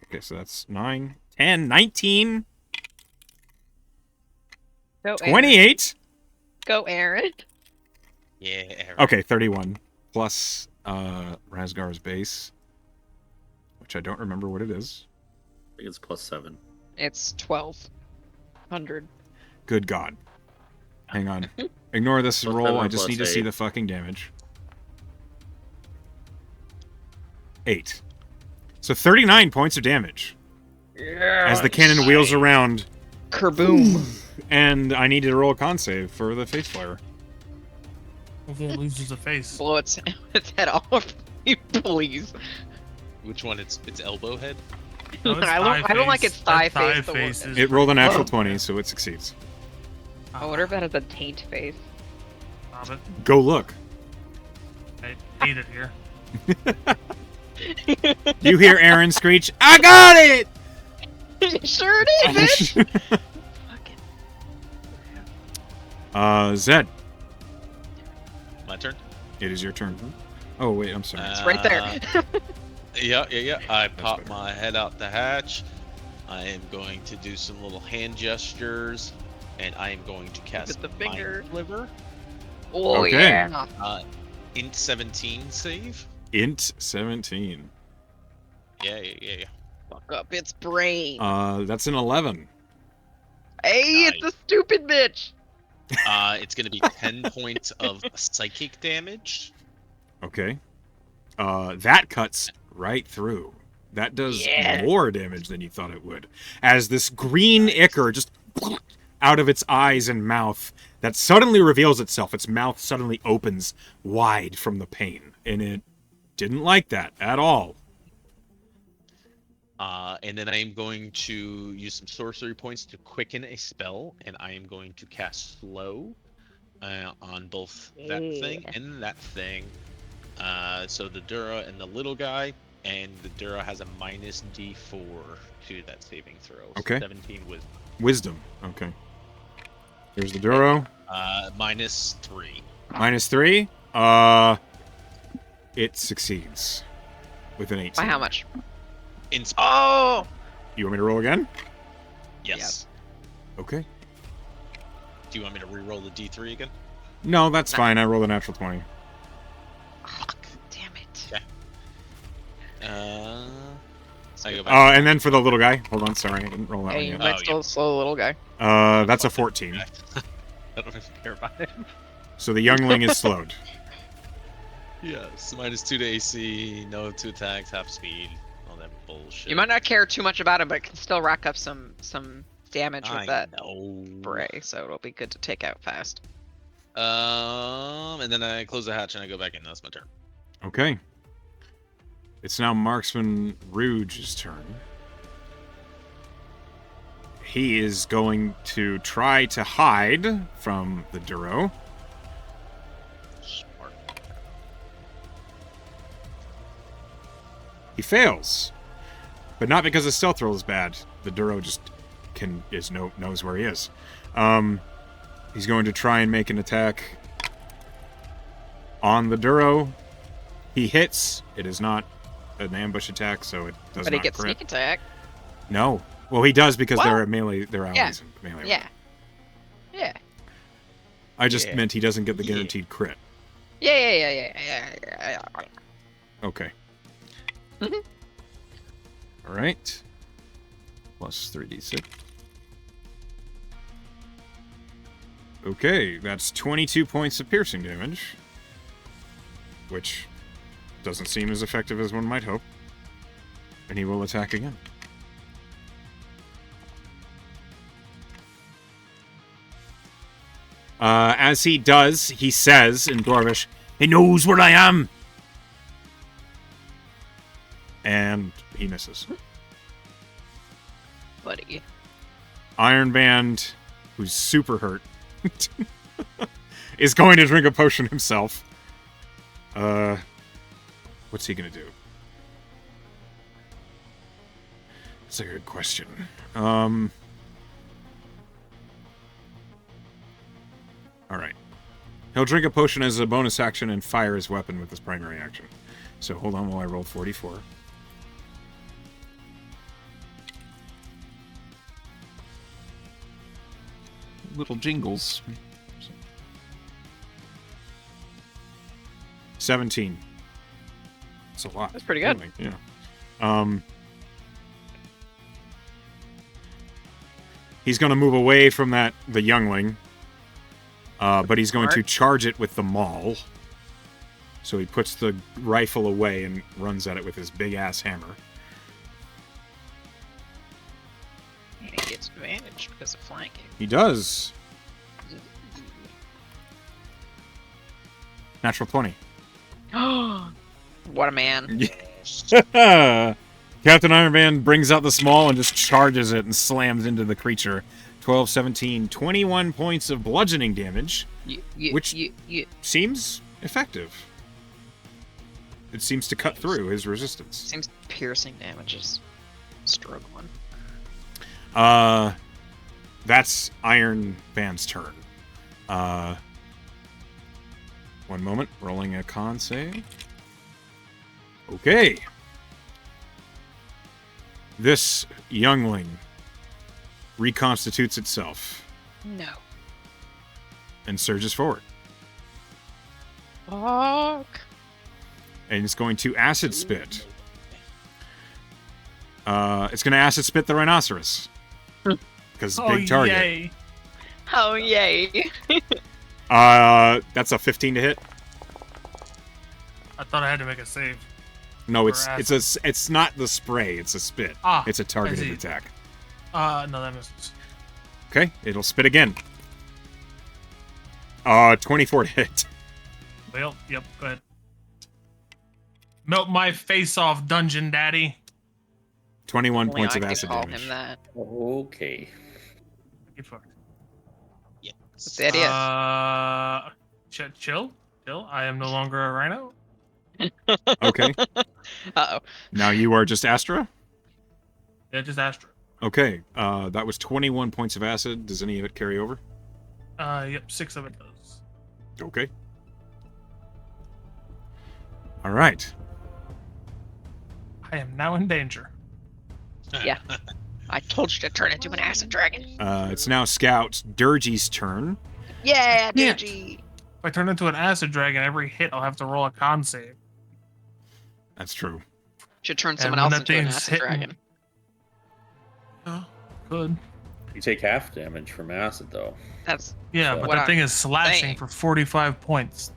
Okay, so that's 9, 10, 19, Go, Aaron. 28. Go, Aaron. Yeah. Aaron. Okay, 31 plus Razgar's base, which I don't remember what it is. I think it's plus 7. It's 1200. Good God. Hang on. Ignore this Plus roll. 7 I just plus need to see 8. the fucking damage. 8. So 39 points of damage Yeah. as the cannon wheels around, Kerboom. and I need to roll a con save for the face flare. Hopefully it loses a face. Blow its head off. Please. Which one? It's elbow head. No, it's I don't like its thigh face. the face. one- Is It rolled a natural 20, so it succeeds. I wonder if that has a taint face. Stop it. Go look. I hate it here. You hear Aaron screech, "I got it!" Sure it is, bitch. Fucking. Zed, My turn. it is your turn. Oh wait, I'm sorry. It's right there. Yeah. I pop better. my head out the hatch. I am going to do some little hand gestures, and I am going to cast the finger. Mind Sliver. Oh Okay. yeah. Int 17 save. Int 17. Yeah. Fuck up its brain. That's an 11. Hey, it's a stupid bitch. It's going to be 10 points of psychic damage. Okay. That cuts right through. That does Yeah. more damage than you thought it would. As this green ichor just out of its eyes and mouth that suddenly reveals itself. Its mouth suddenly opens wide from the pain. And it didn't like that at all. And then I am going to use some sorcery points to quicken a spell, and I am going to cast slow on both that thing and that thing. So the Durough and the little guy, and the Durough has a minus D4 to that saving throw. So Okay. 17 with Wisdom. Okay. Here's the Durough. minus 3. Minus 3. It succeeds with an 18. By how much? Inspire. Oh. You want me to roll again? Yes. Okay. Do you want me to re-roll the D3 again? No, that's fine. I rolled a natural 20. Fuck. Damn it. I go back. And then for the little guy. Hold on, sorry. I didn't roll that Hey, one you yet. might Oh, still slow the little guy. That's a 14. I don't even care about it. So the youngling is slowed. Yes, minus 2 to AC, no 2 attacks, half speed, all that bullshit. You might not care too much about him, but it can still rack up some damage with I that know. bray, so it'll be good to take out fast. And then I close the hatch and I go back in. That's my turn. Okay. It's now Marksman Rouge's turn. He is going to try to hide from the Durough. Smart. He fails. But not because his stealth roll is bad. The Durough just knows where he is. He's going to try and make an attack on the Durough. He hits. It is not an ambush attack, so it does But he not gets crit. sneak attack. No. Well, he does because Well, they're melee. They're allies in melee. Yeah. Yeah. I just Yeah. meant he doesn't get the Yeah. guaranteed crit. Yeah. Okay. All right. Plus 3d6. Okay, that's 22 points of piercing damage, which doesn't seem as effective as one might hope. And he will attack again. As he does, he says in Dwarvish, "He knows where I am!" And he misses. Buddy. Iron Band, who's super hurt, is going to drink a potion himself. What's he gonna do? That's a good question. Alright. He'll drink a potion as a bonus action and fire his weapon with his primary action. So hold on while I roll 44. Little jingles. 17. That's a lot. That's pretty good. Really, yeah. He's going to move away from the youngling, but he's going to charge it with the maul. So he puts the rifle away and runs at it with his big-ass hammer. And he gets advantage because of flanking. He does. Natural 20. What a man. Captain Iron Man brings out the small and just charges it and slams into the creature. 12, 17, 21 points of bludgeoning damage, which seems effective. It seems to cut through his resistance. Seems piercing damage is struggling. That's Iron Man's turn. One moment, rolling a con save. Okay. This youngling reconstitutes itself No. and surges forward. Fuck. And it's going to acid spit. It's going to acid spit the rhinoceros. Because big target. Yay. Oh, yay. That's a 15 to hit. I thought I had to make a save. No, For it's not the spray, it's a spit. It's a targeted I see. attack. No, that misses. Okay, it'll spit again. 24 to hit. Well, yep, go ahead. Melt my face off, Dungeon Daddy. 21 Only points I of could acid call damage. him that. Okay. Get fucked. What's the idea? Chill. I am no longer a rhino. Okay. Uh-oh. Now you are just Astra? Yeah, just Astra. Okay. That was 21 points of acid. Does any of it carry over? Yep, 6 of it does. Okay. All right. I am now in danger. Yeah. I told you to turn into an acid dragon. It's now Scout Durgee's turn. Yeah, Yeah. Digi. If I turn into an acid dragon, every hit I'll have to roll a con save. That's true. Should turn And someone when else that into an thing's acid hitting- dragon. Oh, good. You take half damage from acid, though. That's Yeah, So- but What that I'm thing is slashing saying. for 45 points.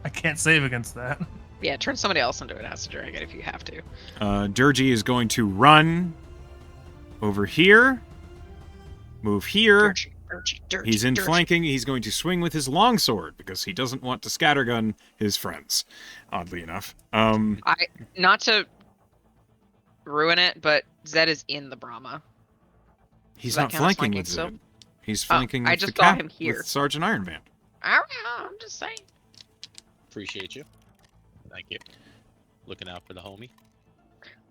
I can't save against that. yeah. Turn somebody else into an acid dragon if you have to. Durgee is going to run over here. Move here. Dirty, He's in dirty. flanking. He's going to swing with his longsword because he doesn't want to scattergun his friends. Oddly enough. Not to ruin it, but Zed is in the Brahma. He's Does that not count as flanking flanking with still? Zed. He's flanking I with just the saw cap him here. with Sergeant Iron Man. I'm just saying. Appreciate you. Thank you. Looking out for the homie.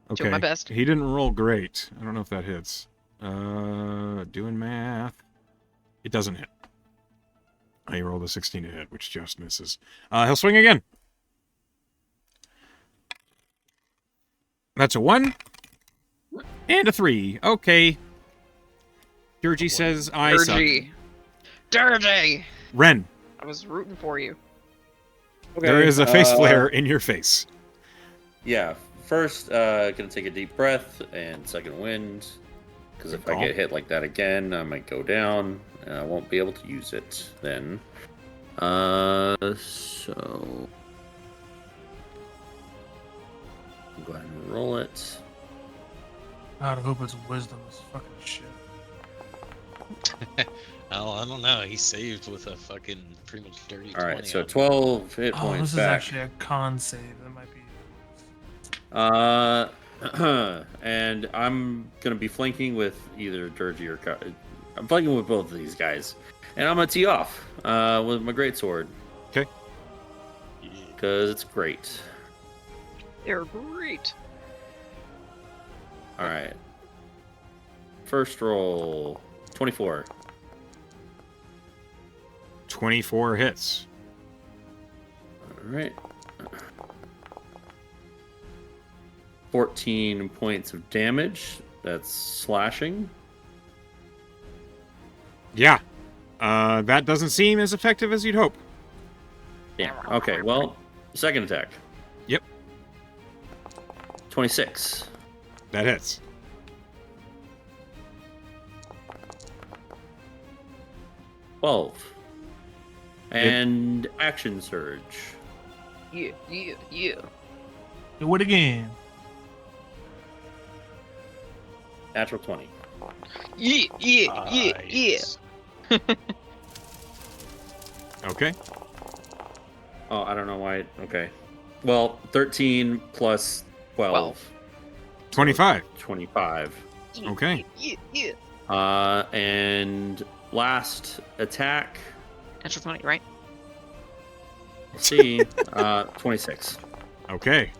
Okay. Doing my best. He didn't roll great. I don't know if that hits. Doing math. It doesn't hit. He rolled a 16 to hit, which just misses. He'll swing again. That's a 1. And a 3. Okay. Durgee says I suck. Dirty. Ren, I was rooting for you. there is a face flare in your face. Yeah, first, gonna take a deep breath and second wind. Because if Good I call. get hit like that again, I might go down and I won't be able to use it then. So I'll go ahead and roll it. God, I hope it's wisdom. This fucking shit. Oh, I don't know. He saved with a fucking pretty much dirty 20. All right, so on- 12 hit Oh, points this is back. actually a con save. That might be. And I'm gonna be flanking with either Durgy or I'm flanking with both of these guys, and I'm gonna tee off with my greatsword Okay. Yeah. because it's great. They're great. All right. First roll, 24. 24 hits. All right. 14 points of damage. That's slashing. Yeah. That doesn't seem as effective as you'd hope. Yeah. Okay. Well, second attack. Yep. 26. That hits. And action surge. Yeah. Do it again. Natural 20. Yeah. Nice. Okay. Oh, I don't know why. Okay. Well, 13 plus 12. 25. 25. Okay. Yeah. And last attack. Natural 20, right? Let's see. 26. Okay.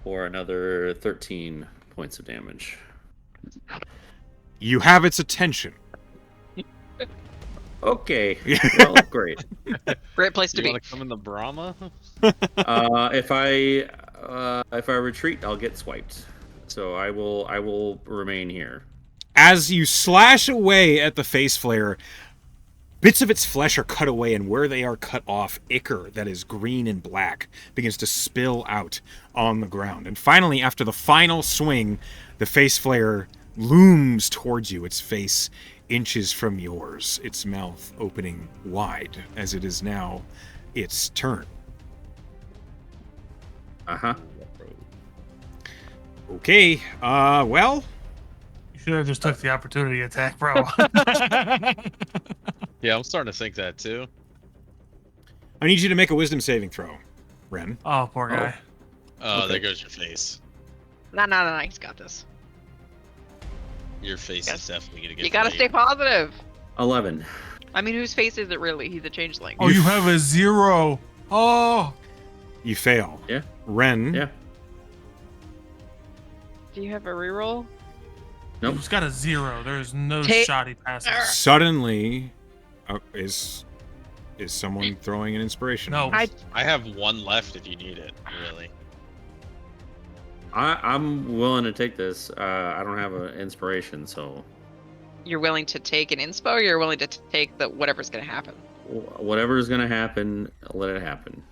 For another 13 points of damage. You have its attention. Okay. Well, great. Great place to You be. want to come in the Brahma? If I retreat, I'll get swiped. So I will remain here. As you slash away at the face flare, bits of its flesh are cut away, and where they are cut off, ichor that is green and black begins to spill out on the ground. And finally, after the final swing, the face flare looms towards you, its face inches from yours, its mouth opening wide, as it is now its turn. Uh-huh. Okay, well, You should have just took the opportunity attack, bro. Yeah, I'm starting to think that too. I need you to make a wisdom saving throw, Ren. Oh, poor guy. Oh, Okay. there goes your face. No. He's got this. Your face Yes. is definitely gonna get. You gotta laid. stay positive. 11. I mean, whose face is it really? He's a changeling. Oh, you have a 0. Oh. You fail. Yeah. Ren, Yeah. Do you have a reroll? Nope. He's got a 0. There's no Take- shot he passes. suddenly is someone throwing an inspiration? No. I I have one left if you need it. Really. I'm willing to take this. I don't have an inspiration, so You're willing to take an inspo, or you're willing to take the whatever's gonna happen? whatever is gonna happen, let it happen.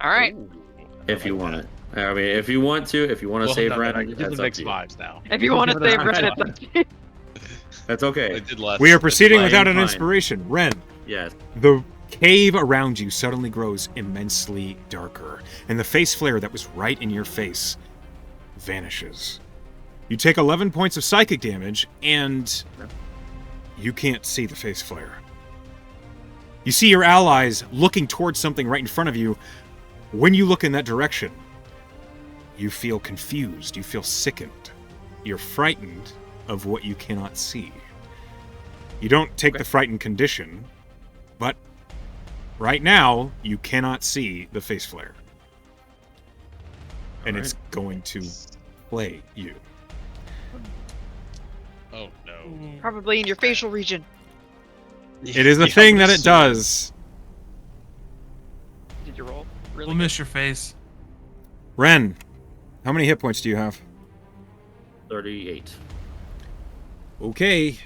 All right. Ooh, If I you like want that. it. I mean, if you want to Well, save no, Ren, I give that's the up mixed to you. vibes now. If you want to save Ren, it's up to you. That's I okay. did less. We are proceeding fine, without an fine. inspiration. Ren, Yes. the cave around you suddenly grows immensely darker, and the face flare that was right in your face vanishes. You take 11 points of psychic damage, and you can't see the face flare. You see your allies looking towards something right in front of you. When you look in that direction, you feel confused, you feel sickened. You're frightened of what you cannot see. You don't take the frightened condition, but right now, you cannot see the face flare. And Alright. it's going to play you. Oh no. Probably in your facial region. It is a Yeah, thing I'm that it assuming. does. Did you roll? Really? We'll miss your face. Ren, how many hit points do you have? 38. Okay.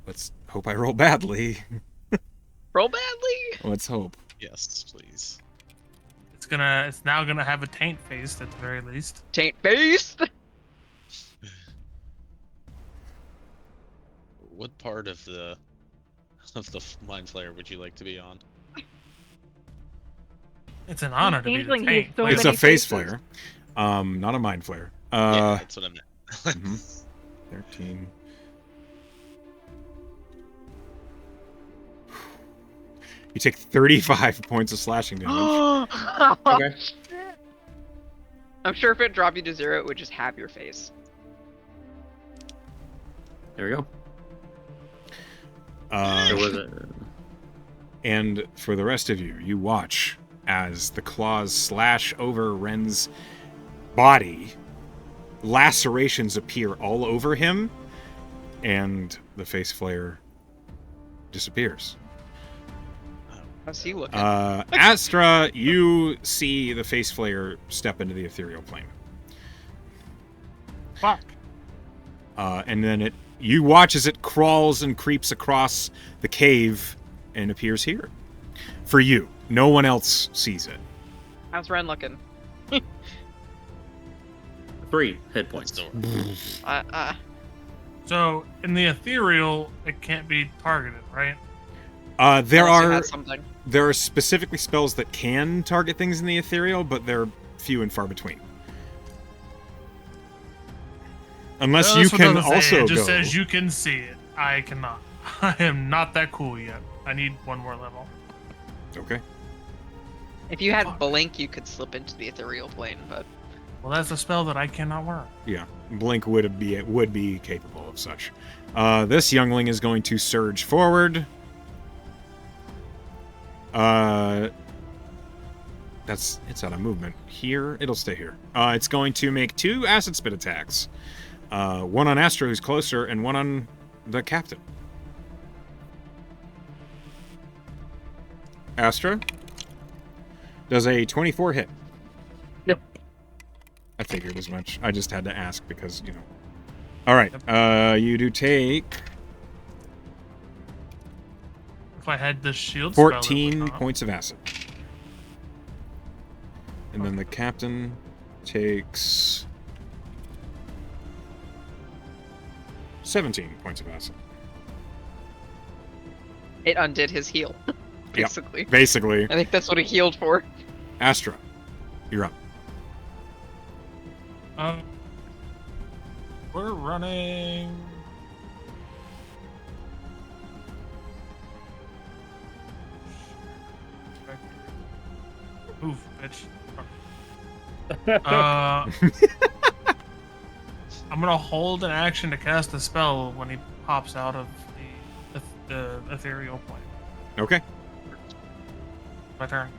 Let's hope I roll badly. Roll badly. Let's hope. Yes, please. It's now gonna have a taint face at the very least. Taint based. What part of the Mind Flayer would you like to be on? It's an honor to be the Changeling, he taint. has so It's many a face faces. flare, not a mind flare. Yeah, that's what I meant. Mhm. 13. You take 35 points of slashing damage. Okay. I'm sure if it dropped you to 0, it would just have your face. There we go. Uh, There was a... And for the rest of you, you watch as the claws slash over Ren's body. Lacerations appear all over him, and the face flare disappears. How's he looking? Astra, you see the face flare step into the ethereal plane. Fuck. And then you watch as it crawls and creeps across the cave and appears here. For you. No one else sees it. How's Ren looking? 3 hit points. Still- So in the ethereal, it can't be targeted, right? There Unless it are has something. there are specifically spells that can target things in the ethereal, but they're few and far between. Unless No, you this one can doesn't say also it. It go. just says you can see it. I cannot. I am not that cool yet. I need one more level. Okay. If you had Fuck. blink, you could slip into the ethereal plane, but Well, that's a spell that I cannot work. Yeah, Blink would be capable of such. This youngling is going to surge forward. It's out of movement here. It'll stay here. It's going to make 2 acid spit attacks. One on Astra, who's closer, and one on the captain. Astra does a 24 hit. Yep. I figured as much. I just had to ask because, you know. All right. You do take If I had the shield spell, it would 14 not. points of acid. And then the captain takes 17 points of acid. it undid his heal. Basically. Basically, I think that's what he healed for. Astra, you're up. We're running. Move, bitch. I'm gonna hold an action to cast a spell when he pops out of the ethereal plane. Okay. My turn.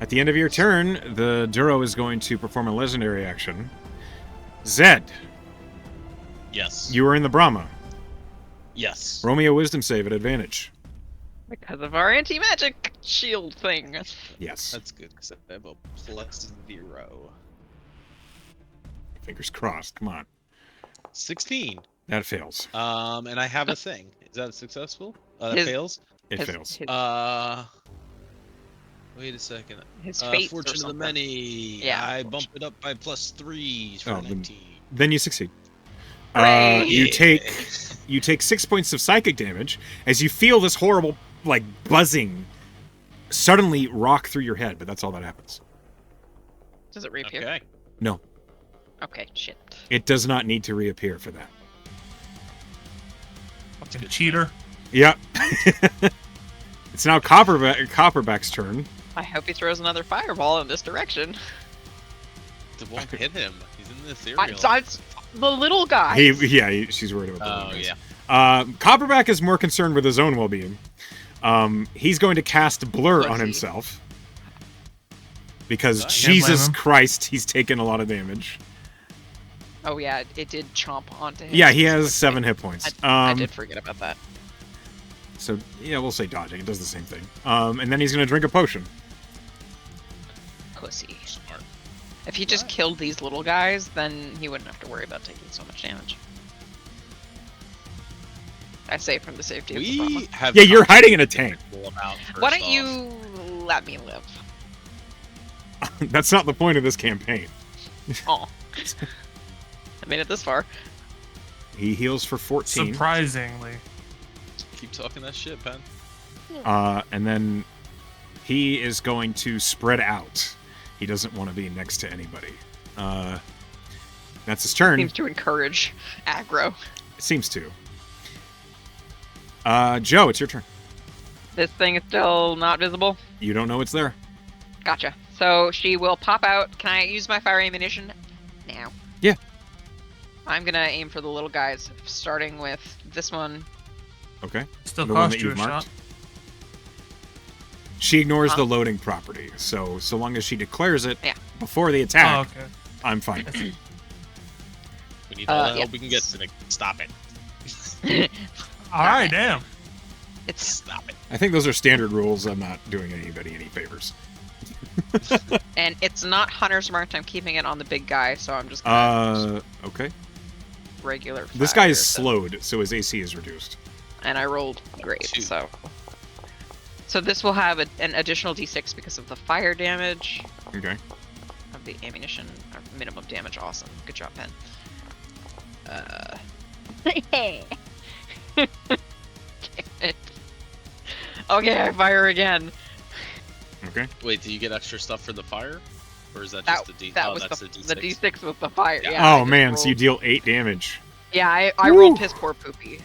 At the end of your turn, the Durough is going to perform a legendary action. Zed, Yes. you are in the Brahma. Yes. Roll me a wisdom save at advantage. Because of our anti-magic shield thing. Yes. That's good because I have a +0. Fingers crossed. Come on. 16. That fails. And I have a thing. Is that successful? That His- fails. It his, fails. His, Wait a second. his face or Fortune of the something. Many. Yeah, I fortune. bump it up by +3 for Oh, then- 19. Then you succeed. Hooray! You take 6 points of psychic damage as you feel this horrible, like, buzzing suddenly rock through your head, but that's all that happens. Does it reappear? Okay. No, Okay, shit. it does not need to reappear for that. Fucking good. cheater. Yep. It's now Copperback's turn. I hope he throws another fireball in this direction. It won't hit him. He's in the I, ethereal. the little guy. She's worried about Oh, the yeah. Copperback is more concerned with his own well-being. He's going to cast Blur Was on he? himself. Because Can't Jesus blame him. Christ, he's taken a lot of damage. Oh yeah, it did chomp onto him. Yeah, he has 7 hit points. I did forget about that. So, yeah, we'll say dodging. It does the same thing. And then he's going to drink a potion. Pussy. Smart. If he just What? killed these little guys, then he wouldn't have to worry about taking so much damage. I say from the safety of the We Brahma. have. Yeah, you're hiding in a tank. About Why first don't you off. let me live? That's not the point of this campaign. Oh. I made it this far. He heals for 14. Surprisingly. Keep talking that shit, Ben. And then he is going to spread out. He doesn't want to be next to anybody. That's his turn. Seems to encourage aggro. It seems to. Joe, it's your turn. This thing is still not visible. You don't know it's there. Gotcha. So she will pop out. Can I use my fire ammunition now? Yeah. I'm gonna aim for the little guys, starting with this one. Okay. Still The one cost that you a you've marked. shot. She ignores Huh? the loading property, so long as she declares it Yeah. before the Oh, attack, okay. I'm fine. We need all the help yeah. we can get to stop it. All right, damn. It's Stop it. I think those are standard rules. I'm not doing anybody any favors. and it's not hunter's marked. I'm keeping it on the big guy, so I'm just gonna Okay. regular. This guy is fire, slowed, so his AC is reduced. and I rolled great. 2. So this will have an additional d6 because of the fire damage Okay. of the ammunition. Minimum damage. Awesome. Good job, Pen. Damn it. Okay, I fire again. Okay. Wait, do you get extra stuff for the fire? Or is that just the D? That oh, was that's the D6. d6 was the fire. Yeah. Yeah. I Oh just man, so you rolled- deal 8 damage. Yeah, I Woo! rolled piss poor poopy.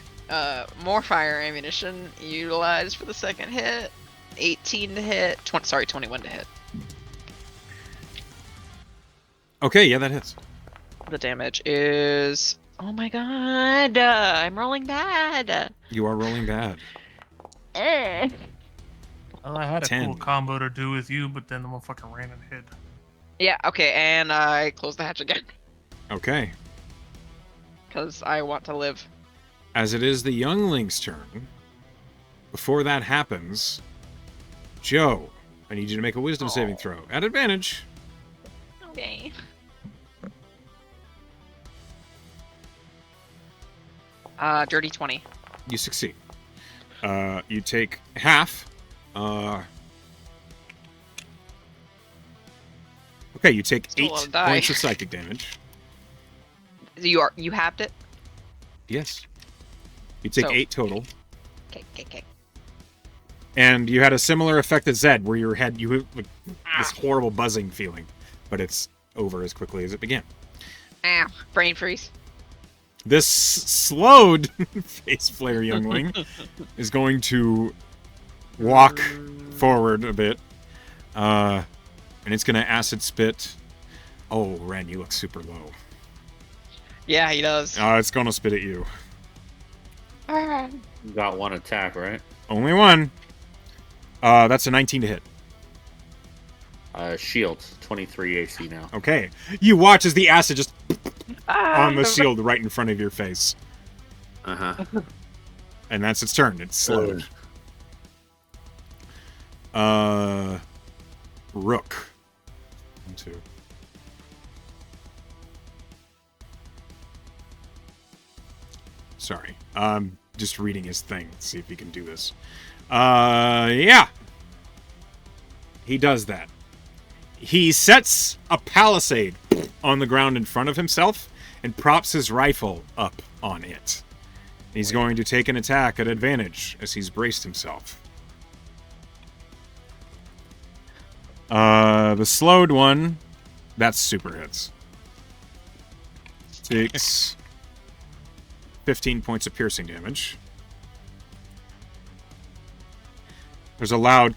More fire ammunition utilized for the second hit. 18 to hit. 21 to hit. Okay, yeah, that hits. The damage is. Oh my god! I'm rolling bad. You are rolling bad. Well, I had a 10. cool combo to do with you, but then the motherfucker ran and hid. Yeah. Okay, and I close the hatch again Okay. because I want to live. As it is the youngling's turn, before that happens, Joe, I need you to make a wisdom saving throw. At advantage. Okay. Dirty 20. You succeed. You take half. Okay, you take Still 8 a lot of die. points of psychic damage. You halved it. Yes. You take So- 8 total. Okay. And you had a similar effect as Zed, where your head, you have like, this horrible buzzing feeling, but it's over as quickly as it began. Ow. Brain freeze. This slowed face flare youngling is going to walk forward a bit, and it's going to acid spit. Oh, Ren, you look super low. Yeah, he does. It's going to spit at you. You got one attack, right? Only one. That's a 19 to hit. Shield, 23 AC now. Okay. You watch as the acid just on the Ah, shield right in front of your face. Uh-huh. And that's its turn. It's slowed. Rook. 1, 2. Sorry. Just reading his thing. See if he can do this. Yeah. He does that. He sets a palisade on the ground in front of himself and props his rifle up on it. He's going to take an attack at advantage as he's braced himself. The slowed one, that's super hits. Takes 15 points of piercing damage. There's a loud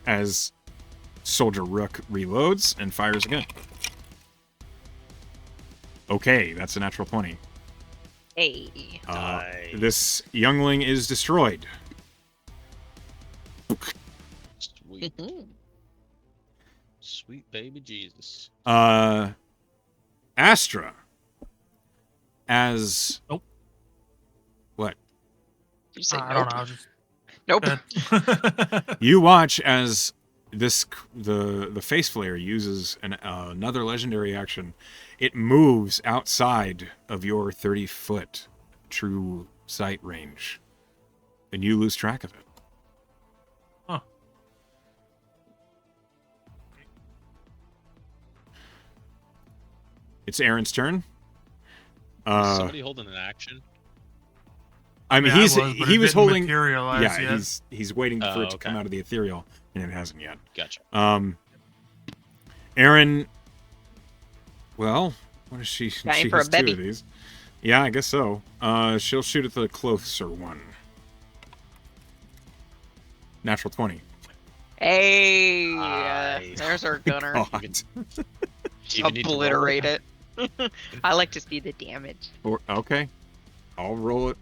as Soldier Rook reloads and fires again. Okay, that's a natural 20. Hey. Nice. This youngling is destroyed. Sweet. Sweet baby Jesus. Astra, as... Nope. What? Did you say I nope? don't know. I was just... Nope. Good. You watch as the face flare uses another legendary action. It moves outside of your 30-foot true sight range, and you lose track of it. Huh. It's Aaron's turn. Is somebody holding an action? I mean, Yeah, he was didn't holding. materialize Yeah, yet. he's waiting for it to okay. come out of the ethereal, and it hasn't yet. Gotcha. Aaron. Well, what is she? Dying She for a has two baby. of these. Yeah, I guess so. She'll shoot at the closer one. Natural 20. Hey, Nice. there's our gunner. God. Even need to roll Obliterate it. I like to see the damage. Okay. I'll roll it.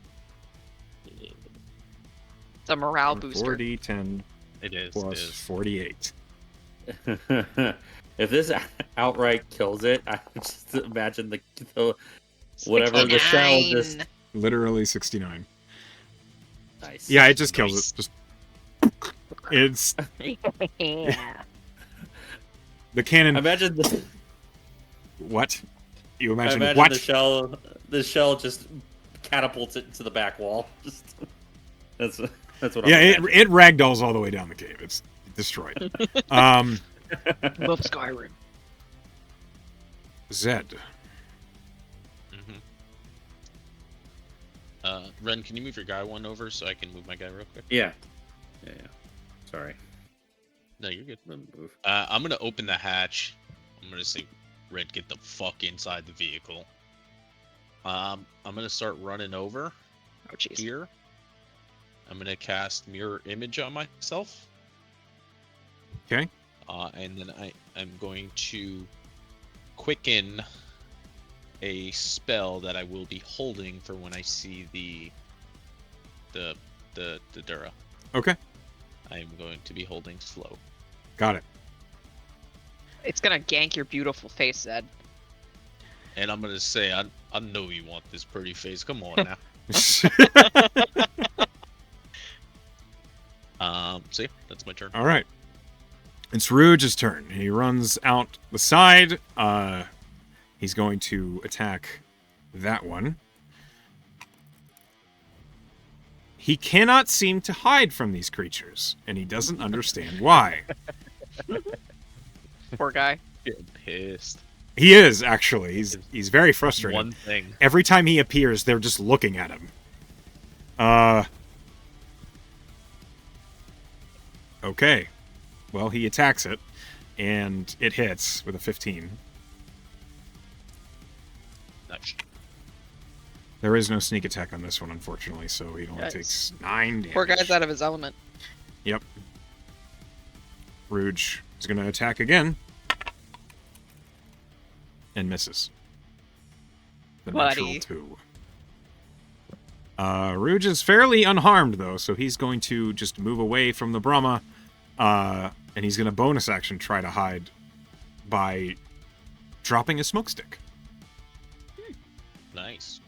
It's a morale booster. 40, 10 It is. plus It is. 48. If this outright kills it, I just imagine the whatever the shell 69. just Literally 69. nice. Yeah, it just kills Nice. it. Just. It's Yeah. the cannon. Imagine the What? You I imagine, imagine what? the shell just catapults it to the back wall. Just that's what Yeah, I'm it imagining. ragdolls all the way down the cave. It's destroyed. Love Skyrim. Zed. Ren, can you move your guy one over so I can move my guy real quick? Yeah. Sorry. No, you're good. Move. I'm gonna open the hatch. I'm gonna say, Red, get the fuck inside the vehicle. I'm gonna start running over Oh, jeez. here. I'm gonna cast mirror image on myself. Okay. And then I'm going to quicken a spell that I will be holding for when I see the Durough. Okay. I am going to be holding slow. Got it. It's gonna gank your beautiful face, Zed. And I'm gonna say, I know you want this pretty face. Come on now. So yeah, that's my turn. All right. It's Rouge's turn. He runs out the side. He's going to attack that one. He cannot seem to hide from these creatures, and he doesn't understand why. Poor guy. Getting pissed. He is, actually. He's very frustrated. One thing. Every time he appears, they're just looking at him. Okay. Well, he attacks it, and it hits with a 15. Nice. There is no sneak attack on this one, unfortunately, so he only Nice. takes 9 damage. Poor guy's out of his element. Yep. Rouge is going to attack again. And misses. The natural Buddy. 2. Rouge is fairly unharmed, though, so he's going to just move away from the Brahma, and he's going to bonus action try to hide by dropping a smoke stick. Nice.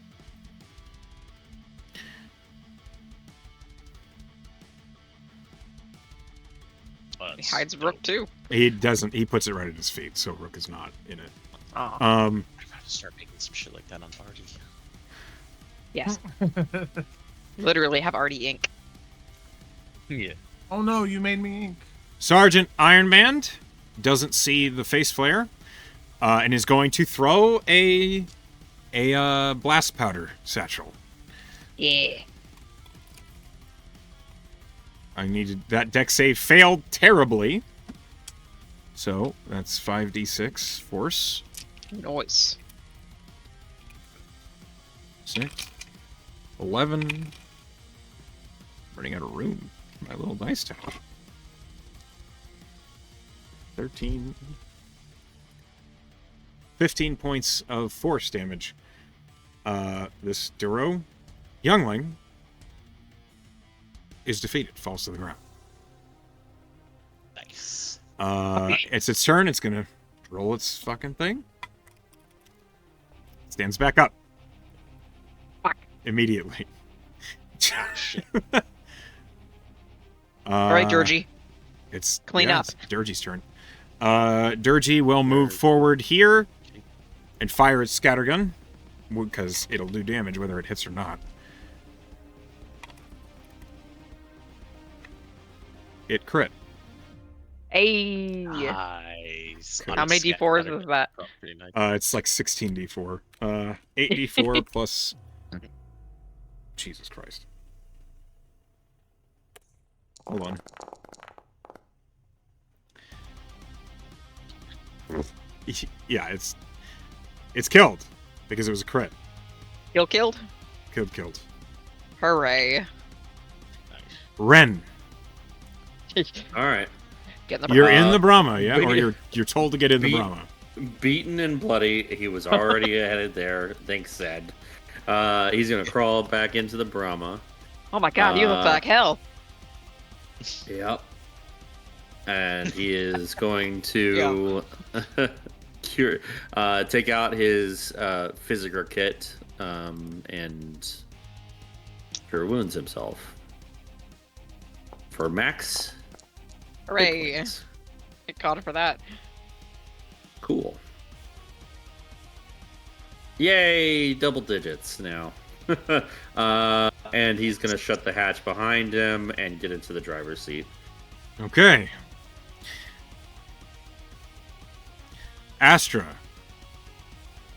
He hides Rook too. He doesn't. He puts it right at his feet, so Rook is not in it. Oh. I gotta start making some shit like that on Artie. Yes. Literally have Artie ink. Yeah. Oh no, you made me ink. Sergeant Ironband doesn't see the face flare, and is going to throw a blast powder satchel. Yeah. I needed that deck save failed terribly, so that's 5d6 force. Noise. 6, 11. Running out of room. My little dice tower. 13. 15 points of force damage. This Durough youngling is defeated, falls to the ground. Nice. It's its turn. It's gonna roll its fucking thing. Stands back up. Fuck. Immediately. All right, Georgie. It's Clean up. It's Durgie's turn. Durgie will move forward here and fire its scattergun because it'll do damage whether it hits or not. It crit. Hey. Nice. He's Okay. How many unscathed d4s out of is that? pretty nice. It's like 16d4. 8d4 plus. Jesus Christ. Hold on. Yeah, it's killed because it was a crit. Killed? Killed. Hooray. Ren, All right. Get in the you're in the Brahma, yeah, Be- or you're told to get in the be- Brahma. Beaten and bloody, he was already headed there. Thanks, Zed. He's gonna crawl back into the Brahma. Oh my god, you look like hell. Yep. And he is going to take out his physical kit and cure wounds himself for max. hit Hooray. points. Get caught for that. Cool. Yay, double digits now. And he's gonna shut the hatch behind him and get into the driver's seat. Okay. Astra,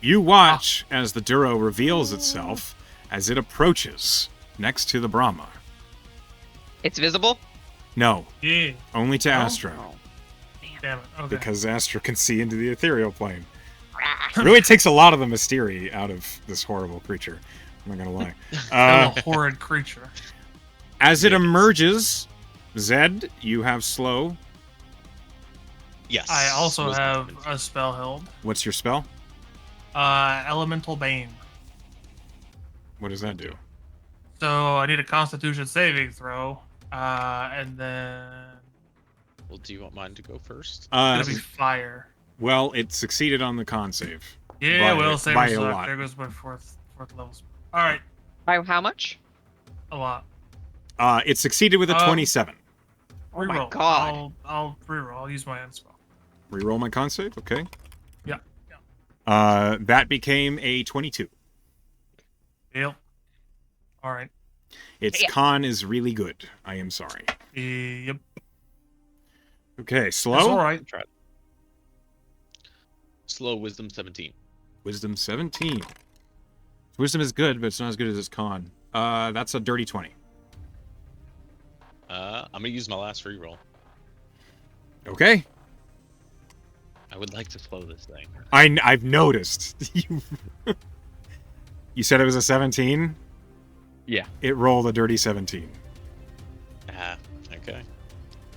you watch as the Durough reveals itself as it approaches next to the Brahma. It's visible? No, Yeah. only to Oh? Astra, Damn it. Okay. because Astra can see into the ethereal plane. It really takes a lot of the mystery out of this horrible creature. I'm not gonna lie. Still a horrid creature. As it emerges, Zed, you have slow. Yes. I also Wisdom have 17. a spell held. What's your spell? Elemental Bane. What does that do? So I need a Constitution saving throw, and then Well, do you want mine to go first? it's gonna be fire. Well, it succeeded on the con save. Yeah, by- well, save by a suck. lot. There goes my fourth level. All right, By how much? a lot. It succeeded with a 27. Oh my Reroll. god. I'll reroll. I'll use my end spell. Reroll my con save, okay. Yeah. That became a 22. Yep. All right. Its Yeah. con is really good. I am sorry. Yep. Okay, That's slow. all right. Try it. Slow wisdom 17. Wisdom 17. Wisdom is good, but it's not as good as its con. That's a dirty 20. I'm gonna use my last reroll. Okay. I would like to slow this thing. I've noticed. You said it was a 17? Yeah. It rolled a dirty 17. Okay.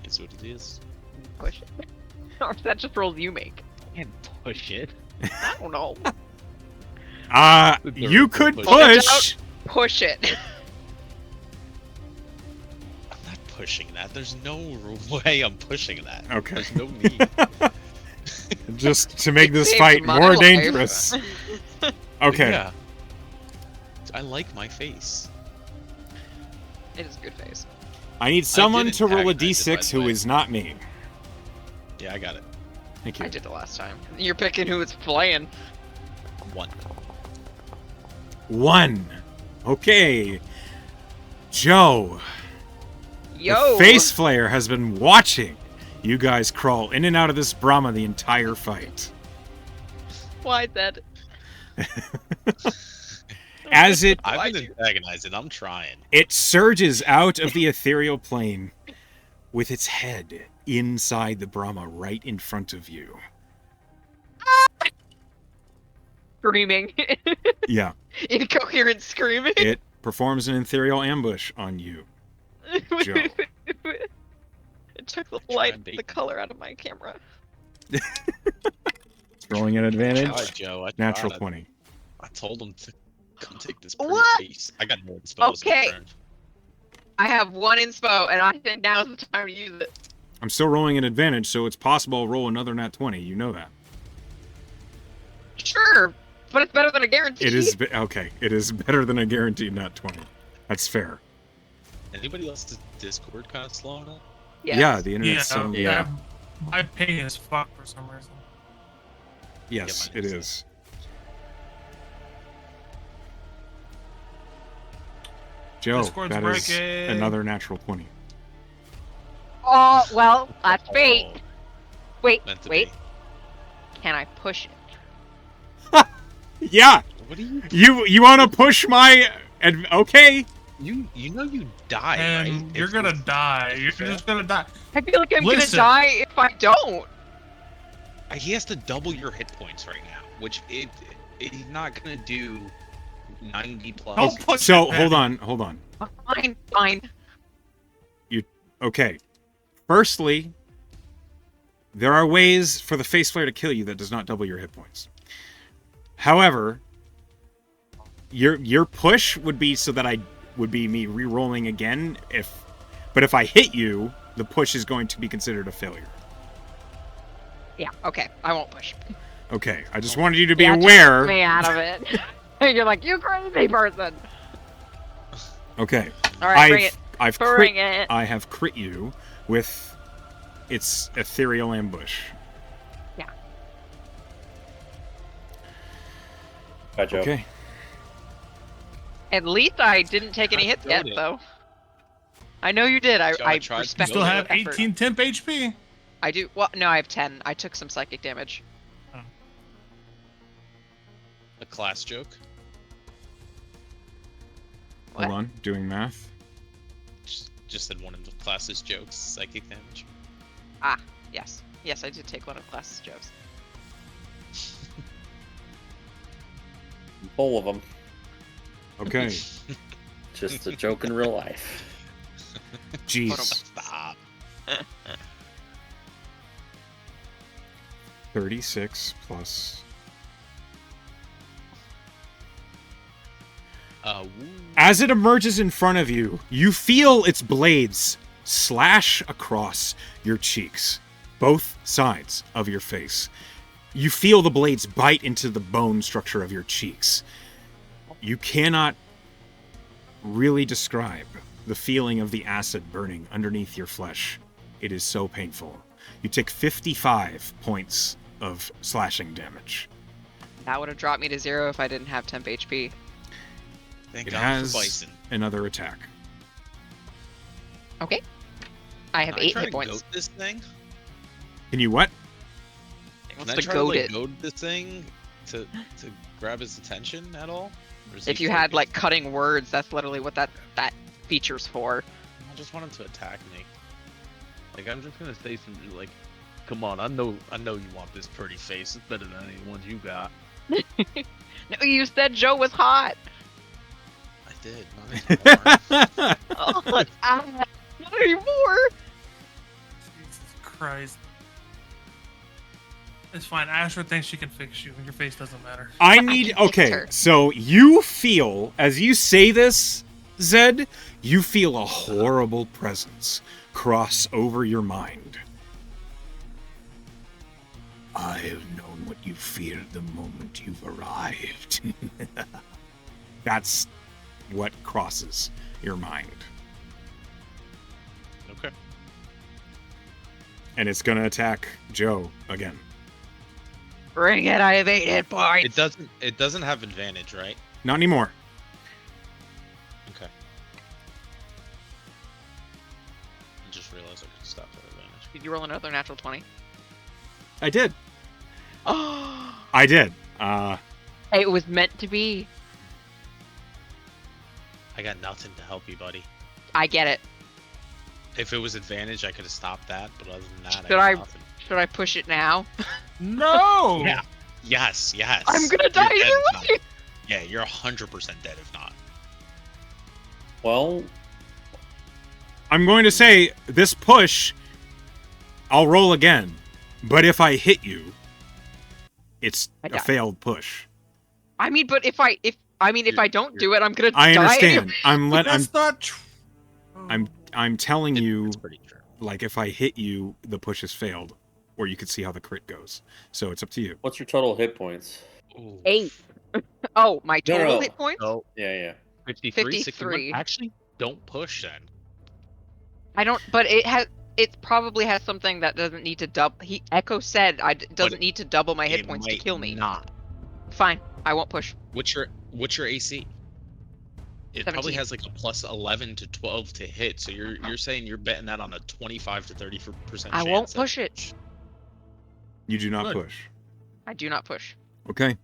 It's what it is. Push it. Or is that just rolls you make? Can't push it. I don't know. You could Push. push. Push it. I'm not pushing that. There's no way I'm pushing that. Okay. There's no need. Just to make It this saved fight my more life. dangerous. Okay. Yeah. I like my face. It is a good face. I need someone did to roll a antagonize it, by d6 the who way. is not me. Yeah, I got it. Thank you. I did it last time. You're picking who it's playing. 1. 1. Okay. Joe, Yo. the face flare has been watching you guys crawl in and out of this Brahma the entire fight. Why that? As it I've been antagonizing. I'm trying. surges out of the ethereal plane with its head inside the Brahma right in front of you. Screaming. Yeah. Incoherent screaming. It performs an ethereal ambush on you. Joe. It took the Try light, and bait the me. color out of my camera. It's rolling an advantage. Tried, Joe. I Natural tried. 20. I told him to come take this pretty What? face. I got more spells. Okay. I have one inspo, and I think now's the time to use it. I'm still rolling an advantage, so it's possible I'll roll another nat 20. You know that. Sure, but it's better than a guarantee. It is okay. It is better than a guaranteed nat 20. That's fair. Anybody else's Discord kind of slow enough? Yes. Yeah, the Yeah. internet's so Yeah. My ping is fucked for some reason. yes, Yeah, it mine is. is. Joe, Discord's that is breaking. another natural 20. Oh well, that's fate. Wait, Meant to wait. be. Can I push it? Yeah, What do you? you want to push my? Okay. You know you die, And right? you're If gonna this- die. You're fail? just gonna die. I feel like I'm Listen. gonna die if I don't. He has to double your hit points right now, which he's not gonna do 90 plus. Don't push So it, hold Patty. on. Fine. Okay. Firstly, there are ways for the face flare to kill you that does not double your hit points. However, your push would be so that I would be me re-rolling again but if I hit you, the push is going to be considered a failure. Yeah. Okay. I won't push. Okay, I just wanted you to be Yeah, just aware. get me out of it. You're like, you crazy person. Okay. All right, bring it. I've Bring crit, it. I have crit you with its ethereal ambush. Yeah. Bad joke. Okay. At least I didn't take any I hits killed yet, it. though. I know you did. I Joe, I tried to You respect still your have effort. 18 temp HP. I do. Well, no, I have 10. I took some psychic damage. A class joke. What? Hold on, doing math. Just said one of the class's jokes, psychic damage. Yes. Yes, I did take one of Class's jokes. Full of them. Okay. Just a joke in real life. Jeez. Stop. 36 plus. Woo. As it emerges in front of you, you feel its blades slash across your cheeks, both sides of your face. You feel the blades bite into the bone structure of your cheeks. You cannot really describe the feeling of the acid burning underneath your flesh. It is so painful. You take 55 points of slashing damage. That would have dropped me to 0 if I didn't have temp HP. Thank It God has for Bison. another attack. Okay. I have Can I 8 try hit to points. goad this thing? Can you what? He Can wants I to try goad to it. goad this thing to grab his attention at all? Or is If he you had focused? like cutting words, that's literally what that feature's for. I just want him to attack me. Like I'm just gonna say something like, "Come on, I know you want this pretty face. It's better than any ones you got." No, you said Joe was hot. I did. Not anymore. Oh, not anymore. Jesus Christ. It's fine. Asher thinks she can fix you. Your face doesn't matter. I can need. fix Okay, her. so you feel, as you say this, Zed, you feel a horrible presence cross over your mind. I've known what you feared the moment you've arrived. That's what crosses your mind. Okay. And it's gonna attack Joe again. Bring it. I have 8 hit points. It doesn't have advantage, right? Not anymore. Okay. I just realized I could stop that advantage. Did you roll another natural 20? I did. Oh, I did. it was meant to be. I got nothing to help you, buddy. I get it. If it was advantage, I could have stopped that. But other than that, Should I- got nothing. Should I push it now? No! Yeah. Yes. I'm gonna You're die dead either if not. way. Yeah, you're 100% dead if not. Well, I'm going to say this push, I'll roll again. But if I hit you, it's I a die. failed push. I mean, but if I don't do it, I'm gonna I die. understand. anyway. That's not true. I'm telling you, It's pretty true. like if I hit you, the push has failed, or you could see how the crit goes. So it's up to you. what's your total hit points? Ooh. 8. Oh, my No, total no. hit points? No, Yeah, yeah. 53, 53. 61. Actually, don't push then. I don't. But it probably has something that doesn't need to double. Echo said doesn't need to double my hit It points to might kill me. Not. Fine, I won't push. What's your AC? It probably 17. has like a plus 11 to 12 to hit. So you're saying you're betting that on a 25 to 30% chance. I won't that- push it. You do not Good. push. I do not push. Okay.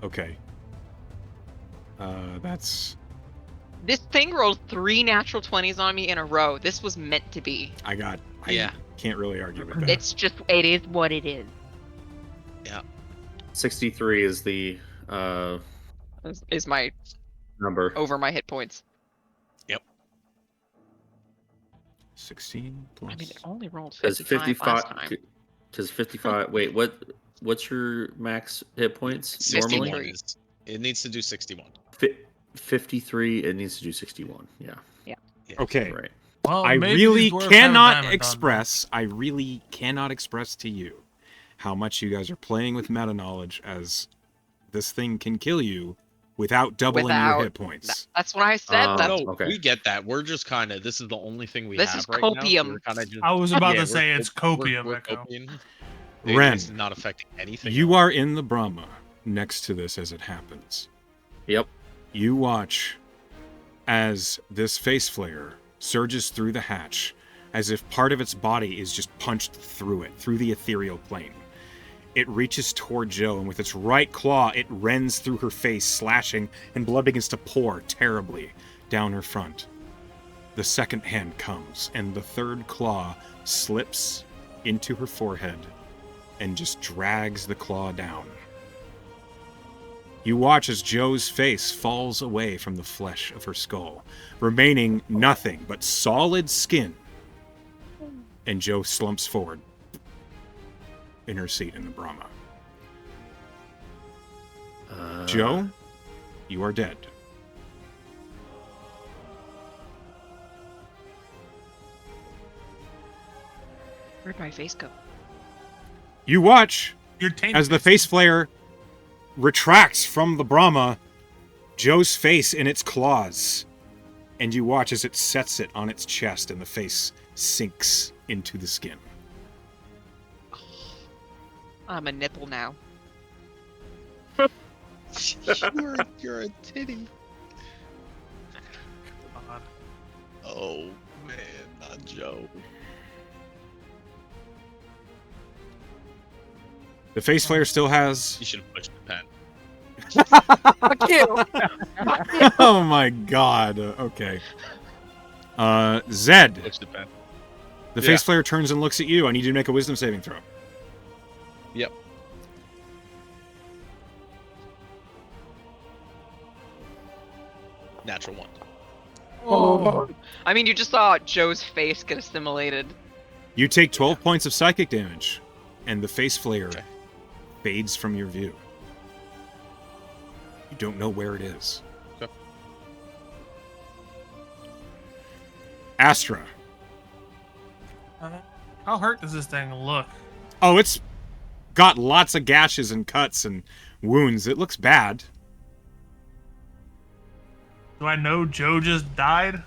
Okay. That's... This thing rolled 3 natural 20s on me in a row. This was meant to be. I Yeah. can't really argue with that. It is what it is. 63 is the Is my number. over my hit points. 16 plus... I mean, it only rolled Because 55 last time. Because 55. Wait, what's your max hit points 63. normally? It needs to do 61. 53. It needs to do 61. Yeah. Okay. Right. Well, I maybe really these dwarves have a cannot diamond on them. express to you how much you guys are playing with meta knowledge, as this thing can kill you without doubling your hit points. That's what I said. Oh, No, okay. we get that. We're just kind of, this is the only thing we This have is right copium. now. So we're kind of just, I was about to we're say it's copium, We're Echo. copying. Ren, It's not affecting anything. you else. are in the Brahma next to this as it happens. Yep. You watch as this face flare surges through the hatch, as if part of its body is just punched through it, through the ethereal plane. It reaches toward Joe, and with its right claw, it rends through her face, slashing, and blood begins to pour terribly down her front. The second hand comes, and the third claw slips into her forehead and just drags the claw down. You watch as Joe's face falls away from the flesh of her skull, remaining nothing but solid skin. And Joe slumps forward in her seat in the Brahma. Joe, you are dead. Where'd my face go? You watch You're tainted. as the face flare retracts from the Brahma, Joe's face in its claws, and you watch as it sets it on its chest and the face sinks into the skin. I'm a nipple now. You're a titty. God. Oh man, not Joe. The face flare still has... You should have pushed the pen. Fuck you! Oh my god. Okay. Zed. Push the pen. The Yeah. face flare turns and looks at you. I need you to make a wisdom saving throw. Yep. Natural 1. Oh. I mean, you just saw Joe's face get assimilated. You take 12 points of psychic damage, and the face flare Okay. fades from your view. You don't know where it is. Okay. Astra. How hurt does this thing look? Oh, it's got lots of gashes and cuts and wounds. It looks bad. Do I know Joe just died?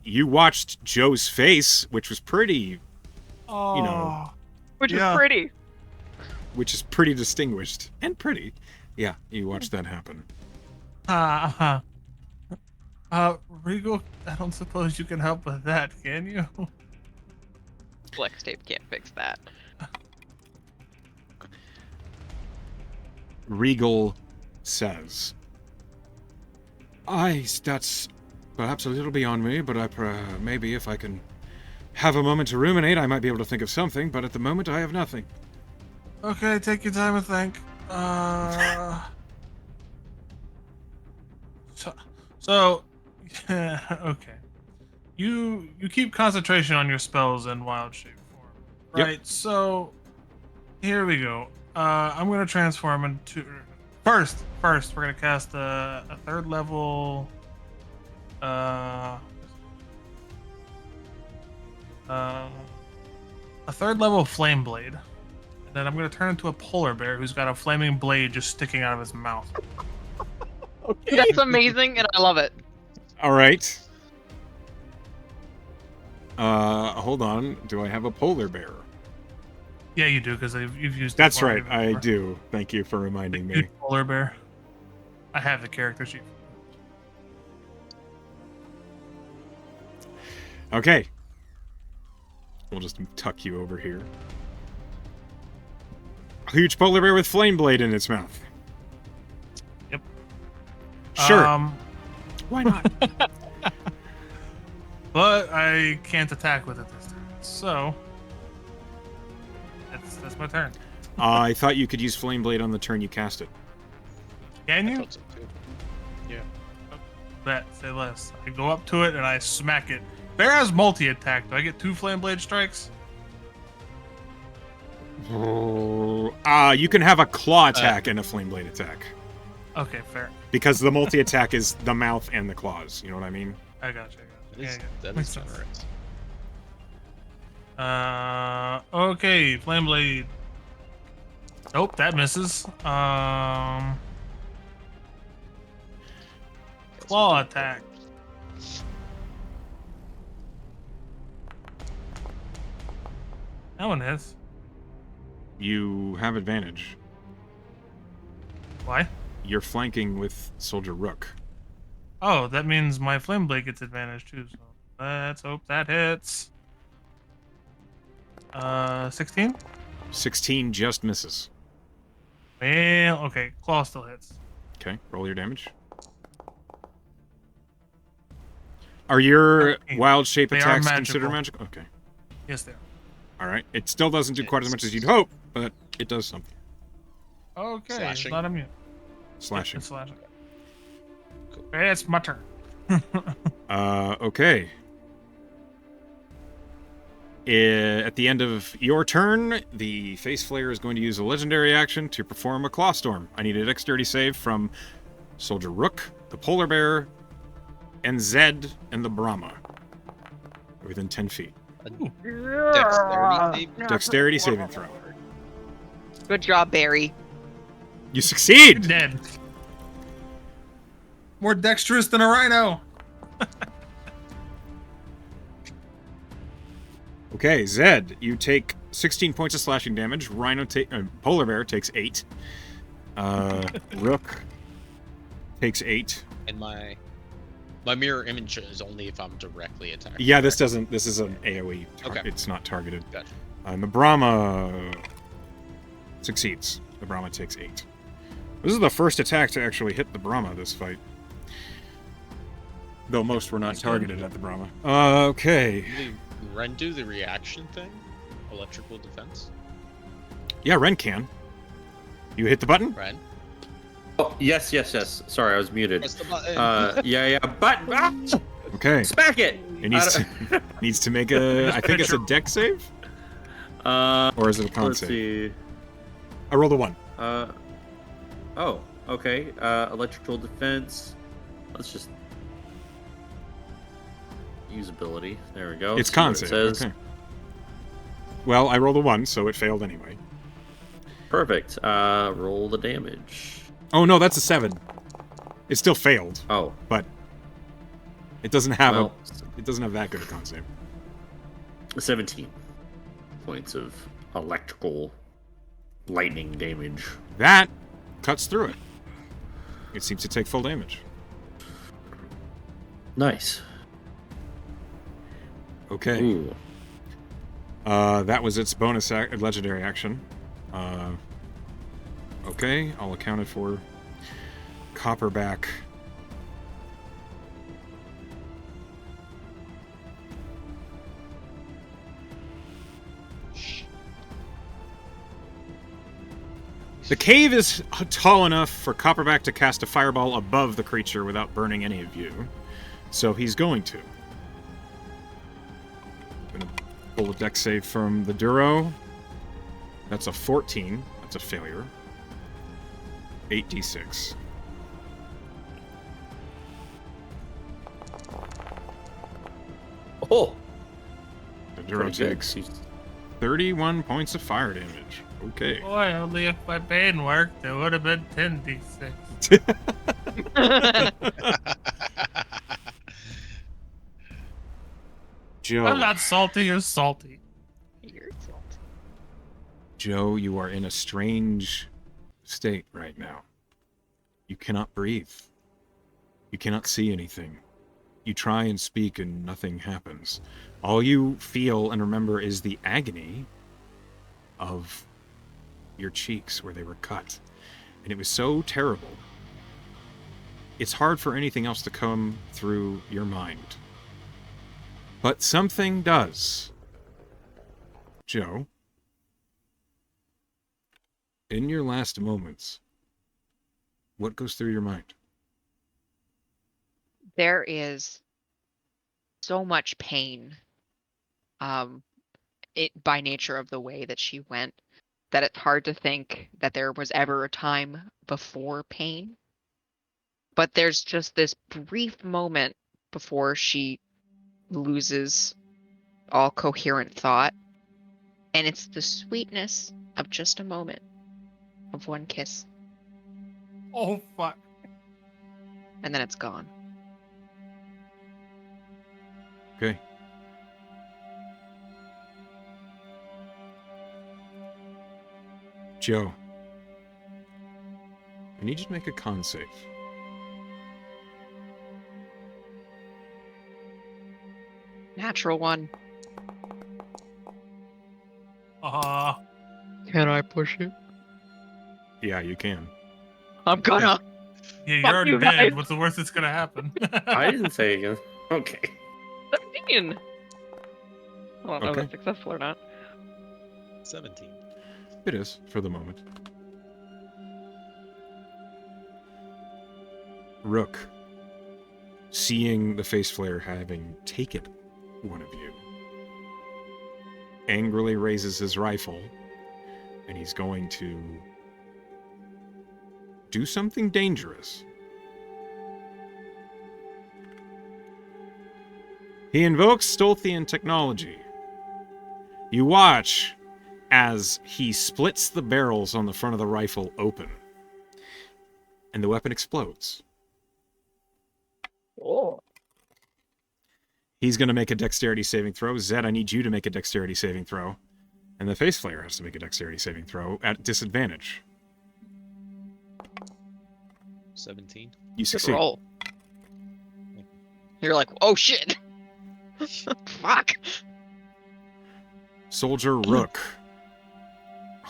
You watched Joe's face, which was pretty, Oh. know. Which Yeah. is pretty. which is pretty distinguished and pretty. Yeah, you watched that happen. Regal, I don't suppose you can help with that, can you? Flex tape can't fix that. Regal says, that's perhaps a little beyond me, but maybe if I can have a moment to ruminate, I might be able to think of something, but at the moment I have nothing. Okay, take your time and think. So, okay. You keep concentration on your spells in wild shape form, Yep. right? So, here we go. I'm gonna transform into. First, we're gonna cast a third level. A third level flame blade. And then I'm gonna turn into a polar bear who's got a flaming blade just sticking out of his mouth. That's amazing, and I love it. All right. Hold on. Do I have a polar bear? Yeah, you do, because you've used. That's it right. already I before. do. Thank you for reminding me. Huge polar bear. I have the character sheet. Okay. We'll just tuck you over here. A huge polar bear with flame blade in its mouth. Yep. Sure. Why not? But I can't attack with it this turn. So that's my turn. I thought you could use flame blade on the turn you cast it. Can I you? thought so too. Yeah. Bet, say less. I go up to it and I smack it. Bear has multi-attack. Do I get 2 flame blade strikes? You can have a claw attack and a flame blade attack. Okay, fair. Because the multi-attack is the mouth and the claws. You know what I mean? I got you. That Makes is sense. generous. Okay, flame blade. Nope, that misses. Claw attack. That one hits. You have advantage. Why? You're flanking with Soldier Rook. Oh, that means my flame blade gets advantage too. So let's hope that hits. 16. 16 just misses. Well, okay, claw still hits. Okay, roll your damage. Are your 13. wild shape They are attacks magical. considered magical? Okay. Yes, they are. All right. It still doesn't do quite as much as you'd hope, but it does something. Okay, Slashing. it's not immune. Slashing. It's slashing. It's my turn. Okay. At the end of your turn, the Face Flayer is going to use a legendary action to perform a Claw Storm. I need a dexterity save from Soldier Rook, the Polar Bear, and Zed and the Brahma. Within 10 feet. Dexterity save? Dexterity saving throw. Good job, Barry. You succeed! Dead. More dexterous than a rhino. Okay, Zed, you take 16 points of slashing damage. Polar Bear takes 8. Rook takes 8. And my mirror image is only if I'm directly attacked. Yeah, this is an AoE. Okay. It's not targeted. Gotcha. The Brahma succeeds. The Brahma takes 8. This is the first attack to actually hit the Brahma this fight. Though most were not targeted at the Brahma. Okay. Did Ren do the reaction thing? Electrical defense? Yeah, Ren can. You hit the button? Ren? Oh, yes. Sorry, I was muted. Press the button. Yeah. Button. Ah! Okay. Smack it. It needs to make a. I think it's a dex save? Or is it a con Let's save? see. I rolled a 1. Oh, okay. Electrical defense. Let's just usability. There we go. It's See con what save. it says. Okay. Well, I rolled a 1, so it failed anyway. Perfect. Roll the damage. Oh no, that's a 7. It still failed, Oh, but it doesn't have well, it doesn't have that good a con save. 17 points of electrical lightning damage. That cuts through it. It seems to take full damage. Nice. Okay. Ooh. That was its bonus legendary action. Okay, all accounted for. Copperback. The cave is tall enough for Copperback to cast a fireball above the creature without burning any of you. So he's going to. I'm gonna pull a dex save from the Durough. That's a 14. That's a failure. 8d6. Oh, The Durough pretty good. takes 31 points of fire damage. Okay. Boy, only if my bane worked, it would have been 10d6. Joe. I'm not salty, you're salty. You're salty. Joe, you are in a strange state right now. You cannot breathe. You cannot see anything. You try and speak and nothing happens. All you feel and remember is the agony of your cheeks where they were cut. And it was so terrible. It's hard for anything else to come through your mind. But something does. Joe, in your last moments, what goes through your mind? There is so much pain, it by nature of the way that she went, that it's hard to think that there was ever a time before pain. But there's just this brief moment before she loses all coherent thought, and it's the sweetness of just a moment of one kiss, Oh fuck. and then it's gone. Okay. Joe, I need you to make a con save. Natural one. Can I push it? Yeah, you can. I'm gonna. Yeah, you're Fuck already you dead. guys. What's the worst that's gonna happen? I didn't say again. Okay. 17. I don't know if Okay. that's successful or not. 17. It is, for the moment. Rook, seeing the face flare having taken one of you, angrily raises his rifle, and he's going to do something dangerous. He invokes Stolthian technology. You watch as he splits the barrels on the front of the rifle open, and the weapon explodes. Oh. He's going to make a dexterity saving throw. Zed, I need you to make a dexterity saving throw. And the face flare has to make a dexterity saving throw at disadvantage. 17. You Good succeed. roll. You're like, oh shit. Fuck. Soldier Rook.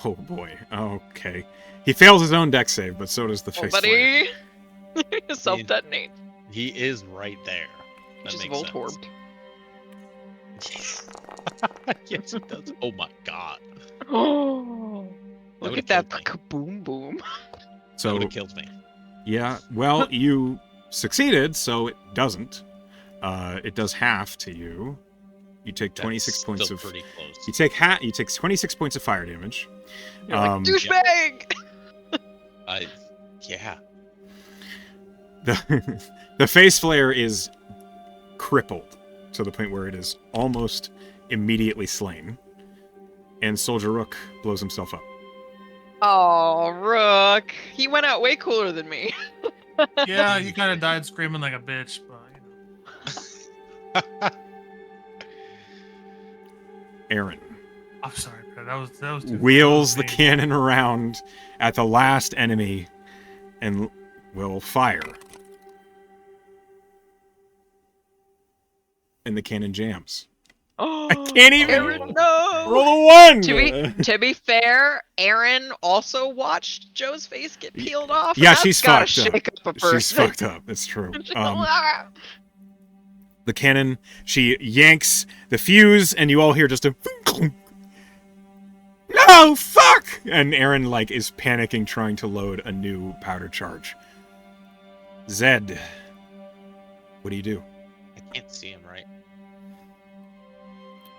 Oh boy. Okay. He fails his own dex save, but so does the face flare. Buddy. Self-detonate. He is right there. That Just makes Voltorbed. sense. Yes, he does. Oh my god. Oh. Look would've at that killed kaboom boom. That So, would have killed me. yeah. Well, you succeeded, so it doesn't. It does half to you. You take 26 That's points still of... pretty close. You take 26 points of fire damage. You're like, douchebag! Yeah. The face flare is crippled to the point where it is almost immediately slain. And Soldier Rook blows himself up. Oh, Rook. He went out way cooler than me. Yeah, you kind of died screaming like a bitch, but you know. Aaron I'm sorry, man. That was too wheels the mean. cannon around at the last enemy and will fire. And the cannon jams. Oh, I can't even Aaron, no. roll a 1! To be fair, Aaron also watched Joe's face get peeled off. Yeah, and she's that's gotta fucked up. shake up a person. She's fucked up. It's true. She's like, The cannon, she yanks the fuse, and you all hear just a... No, fuck! And Aaron, like, is panicking, trying to load a new powder charge. Zed, what do you do? I can't see him, right?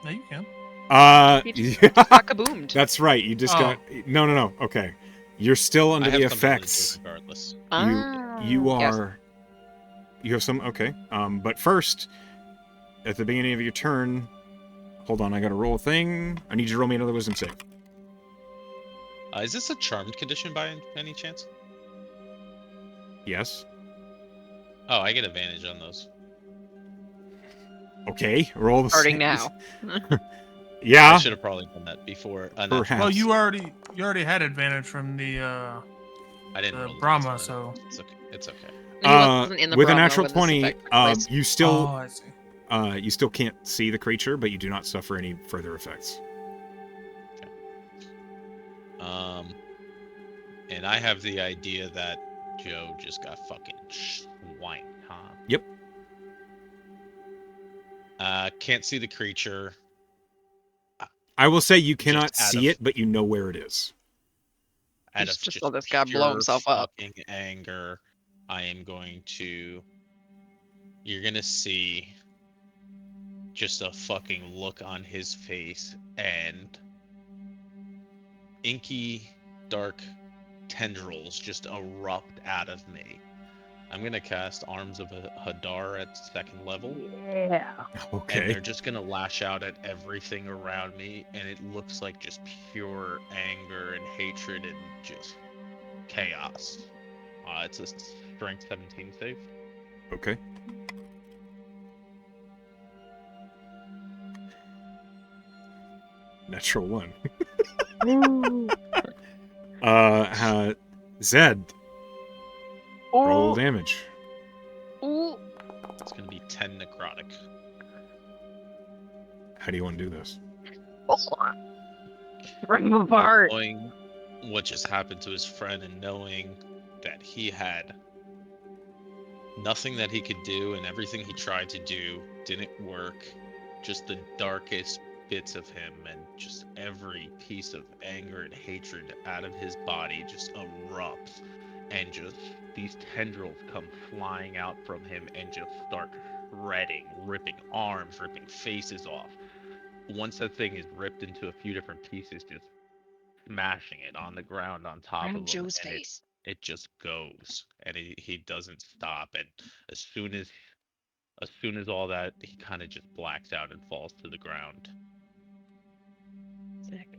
No, you can. He just got kaboomed. That's right. You just got... No. Okay. You're still under I have the something to do effects. regardless. You Yes. are... You have some... Okay. But first, at the beginning of your turn... Hold on, I gotta roll a thing. I need you to roll me another wisdom save. Is this a charmed condition by any chance? Yes. Oh, I get advantage on those. Okay, roll the Starting saves. now. I Yeah. should have probably done that before. Perhaps. Well, you already had advantage from the I didn't. the roll the Brahma, dice, but so- it's okay. It's okay. He wasn't in the With a Brahma natural when this 20, effect took place. you still Oh, I see. you still can't see the creature, but you do not suffer any further effects. And I have the idea that Joe just got fucking swanked, huh? Yep. Can't see the creature. I will say you Just cannot out see of- it, but you know where it is. Out Just of saw this guy blow pure himself up. fucking anger, I am going to. You're gonna see just a fucking look on his face and inky, dark tendrils just erupt out of me. I'm gonna cast Arms of Hadar at 2nd level. Yeah. And Okay. they're just gonna lash out at everything around me, and it looks like just pure anger and hatred and just chaos. It's a strength 17 save. Okay. Natural 1. Zed, roll damage. Ooh. It's gonna be 10 necrotic. How do you want to do this? Rip him apart. Knowing what just happened to his friend and knowing that he had nothing that he could do and everything he tried to do didn't work, just the darkest bits of him and just every piece of anger and hatred out of his body just erupts, and just these tendrils come flying out from him and just start shredding, ripping arms, ripping faces off. Once that thing is ripped into a few different pieces, just smashing it on the ground on top Right of in him, Joe's and face. it just goes, and he doesn't stop. And as soon as all that, he kind of just blacks out and falls to the ground, Sick.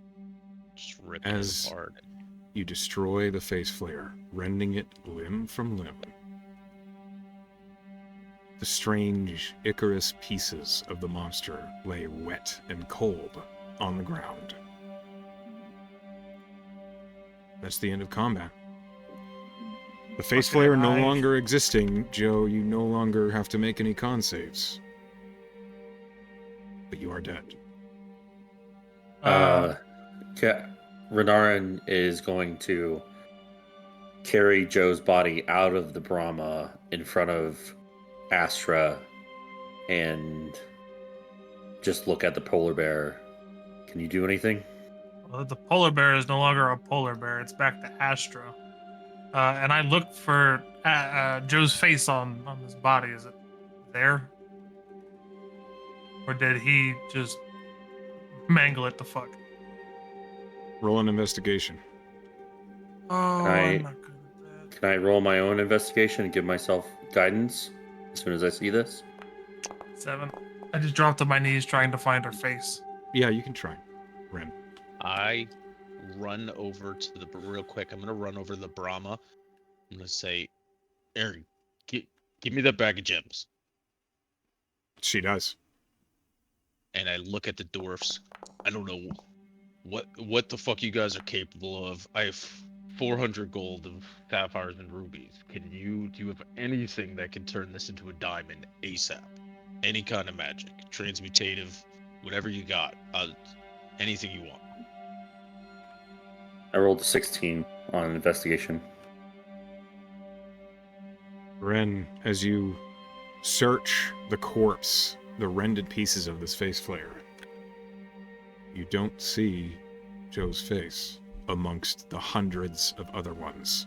just ripping As it apart. you destroy the face flare, rending it limb from limb, the strange Icarus pieces of the monster lay wet and cold on the ground. That's the end of combat. The face Fucking flare no alive. longer existing, Joe, you no longer have to make any con saves. But you are dead. Renarin is going to carry Joe's body out of the Brahma in front of Astra and just look at the polar bear. Can you do anything? Well, the polar bear is no longer a polar bear. It's back to Astra. And I looked for Joe's face on his body. Is it there? Or did he just mangle it the fuck? Roll an investigation. Oh, I- I'm not good at that. Can I roll my own investigation and give myself guidance as soon as I see this? 7. I just dropped to my knees trying to find her face. Yeah, you can try. Ren. I run over to the real quick. I'm gonna run over to the Brahma. I'm gonna say, Aaron, give me that bag of gems. She does. And I look at the dwarfs. I don't know what the fuck you guys are capable of. I have 400 gold of sapphires and rubies. Do you have anything that can turn this into a diamond ASAP? Any kind of magic, transmutative, whatever you got. Anything you want. I rolled a 16 on investigation. Ren, as you search the corpse, the rended pieces of this face flare, you don't see Joe's face amongst the hundreds of other ones.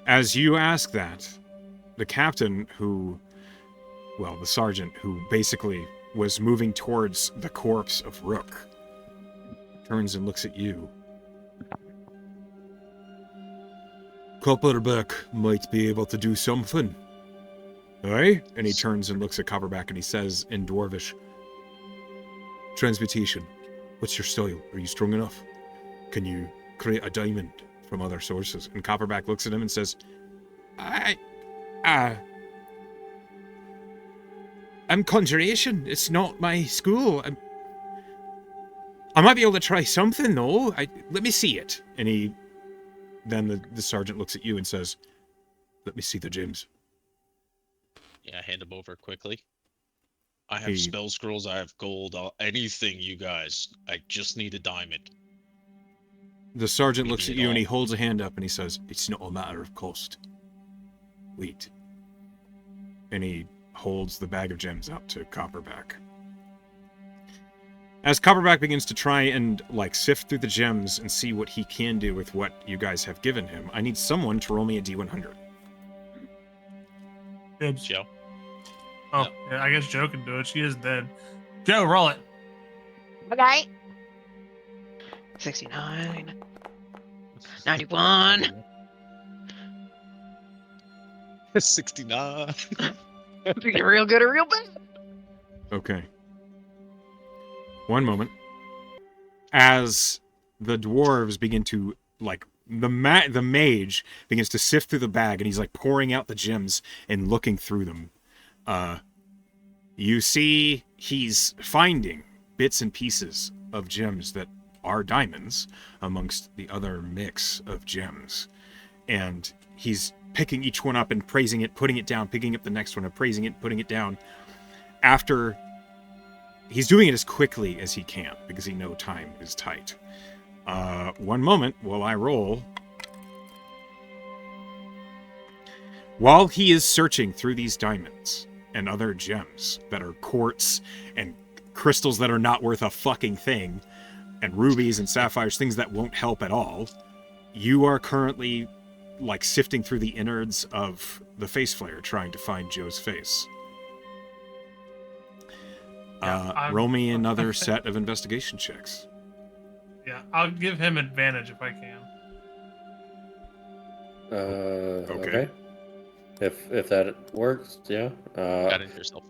As you ask that, the captain the sergeant who basically was moving towards the corpse of Rook, turns and looks at you. Copperback might be able to do something. Aye? And he turns and looks at Copperback and he says in Dwarvish, Transmutation. What's your style? Are you strong enough? Can you create a diamond from other sources? And Copperback looks at him and says, I'm conjuration. It's not my school. I might be able to try something, though. Let me see it. And he then the sergeant looks at you and says, "Let me see the gems." Yeah, I hand him over quickly. I have He- spell scrolls, I have gold, anything, you guys. I just need a diamond. The sergeant We looks need at it you and all. he holds a hand up and he says, "It's not a matter of cost. Wait." And he holds the bag of gems out to Copperback. As Copperback begins to try and, like, sift through the gems and see what he can do with what you guys have given him, I need someone to roll me a D100. Dibs. Joe? Oh, Yep. yeah, I guess Joe can do it. She is dead. Joe, roll it. Okay. 69. 91. 69. It's either real good or real bad. Okay. One moment. As the dwarves begin to, like, the mage begins to sift through the bag and he's, like, pouring out the gems and looking through them. You see he's finding bits and pieces of gems that are diamonds amongst the other mix of gems. And he's picking each one up and praising it, putting it down, picking up the next one and praising it, putting it down. After he's doing it as quickly as he can because he knows time is tight. One moment while I roll. While he is searching through these diamonds and other gems that are quartz and crystals that are not worth a fucking thing, and rubies and sapphires, things that won't help at all, you are currently, like, sifting through the innards of the face flare trying to find Joe's face. Roll me another set of investigation checks. Yeah, I'll give him advantage if I can. Okay. If that works, yeah. Guidance yourself.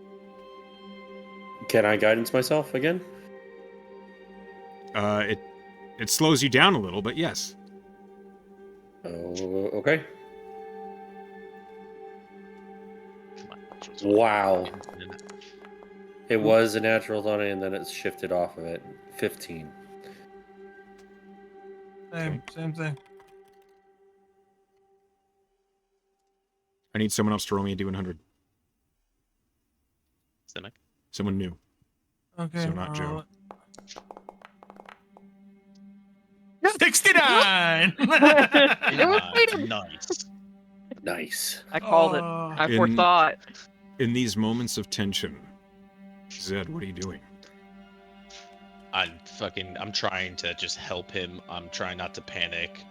Can I guidance myself again? It slows you down a little, but yes. Oh, okay. Come on. Wow. It was a natural 20, and then it's shifted off of it. 15. Same thing. I need someone else to roll me a D100. Simic. Someone new. Okay. So not I'll roll Joe. it. 69! It was waiting. Nice. Nice. I called it. Oh. I forethought. In these moments of tension, Zed, what are you doing? I'm trying to just help him. I'm trying not to panic.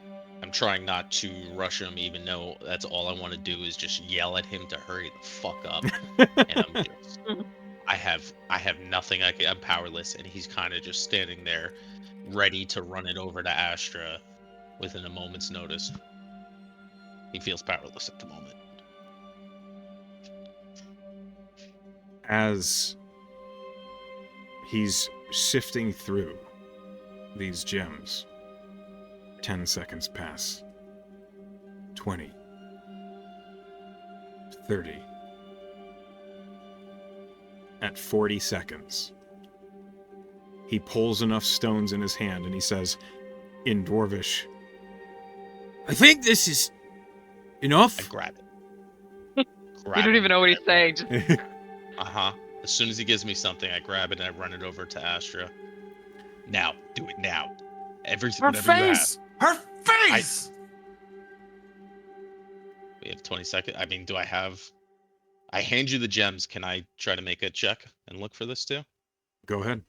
I'm trying not to rush him, even though that's all I want to do is just yell at him to hurry the fuck up. And I'm just, I have nothing. I'm powerless, and he's kind of just standing there, ready to run it over to Astra within a moment's notice. He feels powerless at the moment. As he's sifting through these gems, 10 seconds pass. 20. 30. At 40 seconds, he pulls enough stones in his hand and he says, in Dwarvish, "I think this is enough." I grab it. You don't even know what he's saying. Just Uh-huh. As soon as he gives me something, I grab it and I run it over to Astra. Now. Do it now. Everything, Her whatever you have. face! Her face! We have 20 seconds. I mean, I hand you the gems. Can I try to make a check and look for this too? Go ahead.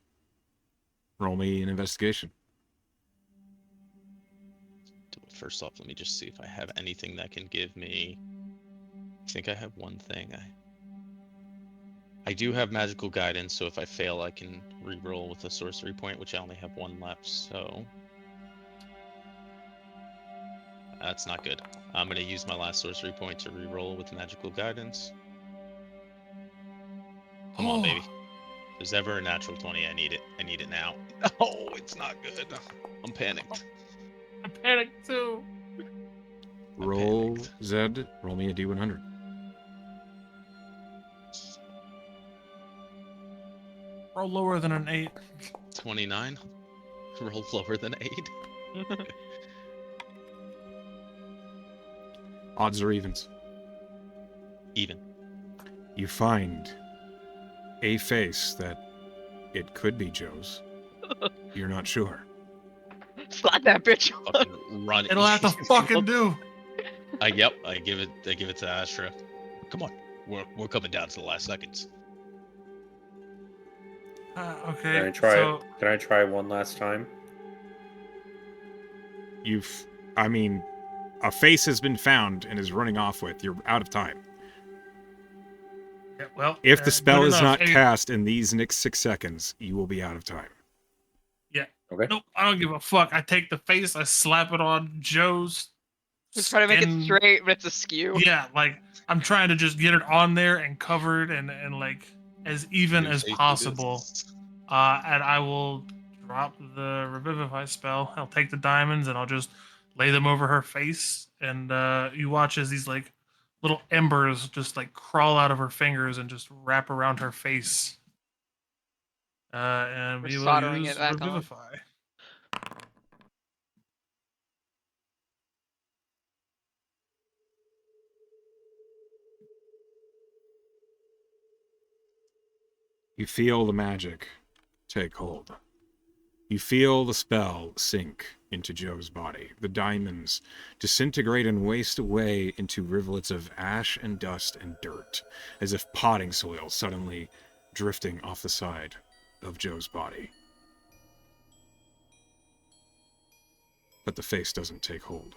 Roll me an investigation. First off, let me just see if I have anything that can give me... I think I have one thing. I do have magical guidance, so if I fail, I can re-roll with a sorcery point, which I only have one left, so... That's not good. I'm going to use my last sorcery point to re-roll with magical guidance. Come on, baby. If there's ever a natural 20, I need it. I need it now. Oh, it's not good. I'm panicked. I panicked too. Roll, Zed. Roll me a D100. Roll lower than an 8. 29. Roll lower than 8. Odds or evens? Even. You find a face that it could be Joe's. You're not sure. Slap that bitch. Fucking run. It'll have to fucking do. Yep. I give it to Astra. Come on. We're coming down to the last seconds. Okay. Can I try? So Can I try one last time? I mean, a face has been found and is running off with. You're out of time. yeah, well, If the spell good is enough. not cast in these next 6 seconds, you will be out of time. Okay. Nope, I don't give a fuck. I take the face, I slap it on Joe's. Just try to make it skin. straight, but it's askew. Yeah, like I'm trying to just get it on there and covered and like as even Your as safety possible. business. And I will drop the revivify spell. I'll take the diamonds and I'll just lay them over her face. And you watch as these like little embers just like crawl out of her fingers and just wrap around her face. And We're we will soldering use it back on. revivify. You feel the magic take hold. You feel the spell sink into Joe's body. The diamonds disintegrate and waste away into rivulets of ash and dust and dirt, as if potting soil suddenly drifting off the side of Joe's body. But the face doesn't take hold.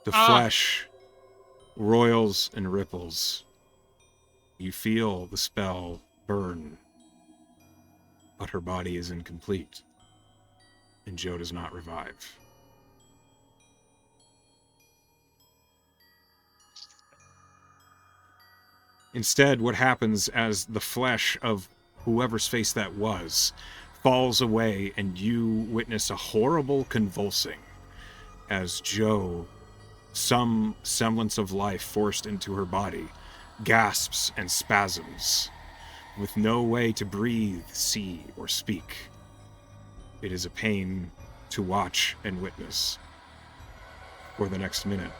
The flesh roils and ripples. You feel the spell burn, but her body is incomplete, and Joe does not revive. Instead, what happens as the flesh of whoever's face that was falls away and you witness a horrible convulsing as Joe, some semblance of life forced into her body, gasps and spasms, with no way to breathe, see, or speak. It is a pain to watch and witness. For the next minute,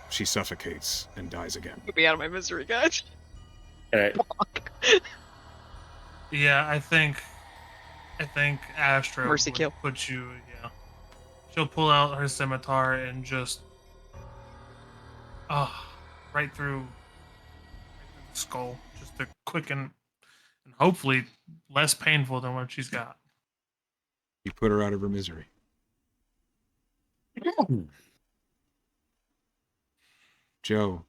she suffocates and dies again. Get me out of my misery, guys. Can I, Yeah, I think Astra Mercy would kill. put you. Yeah, she'll pull out her scimitar and just, right through the skull, just to quicken, and hopefully less painful than what she's got. You put her out of her misery. Joe,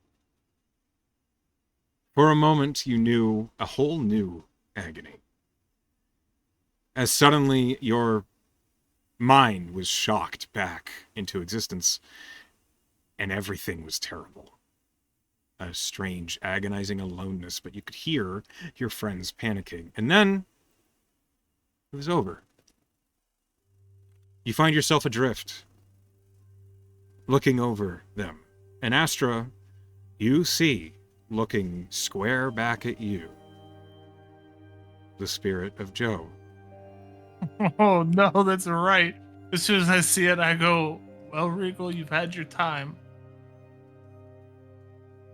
for a moment you knew a whole new agony. As suddenly your mind was shocked back into existence, and everything was terrible. A strange, agonizing aloneness, but you could hear your friends panicking. And then it was over. You find yourself adrift, looking over them. And Astra, you see, looking square back at you, the spirit of Joe. Oh no, that's right. As soon as I see it, I go, "Well, Regal, you've had your time."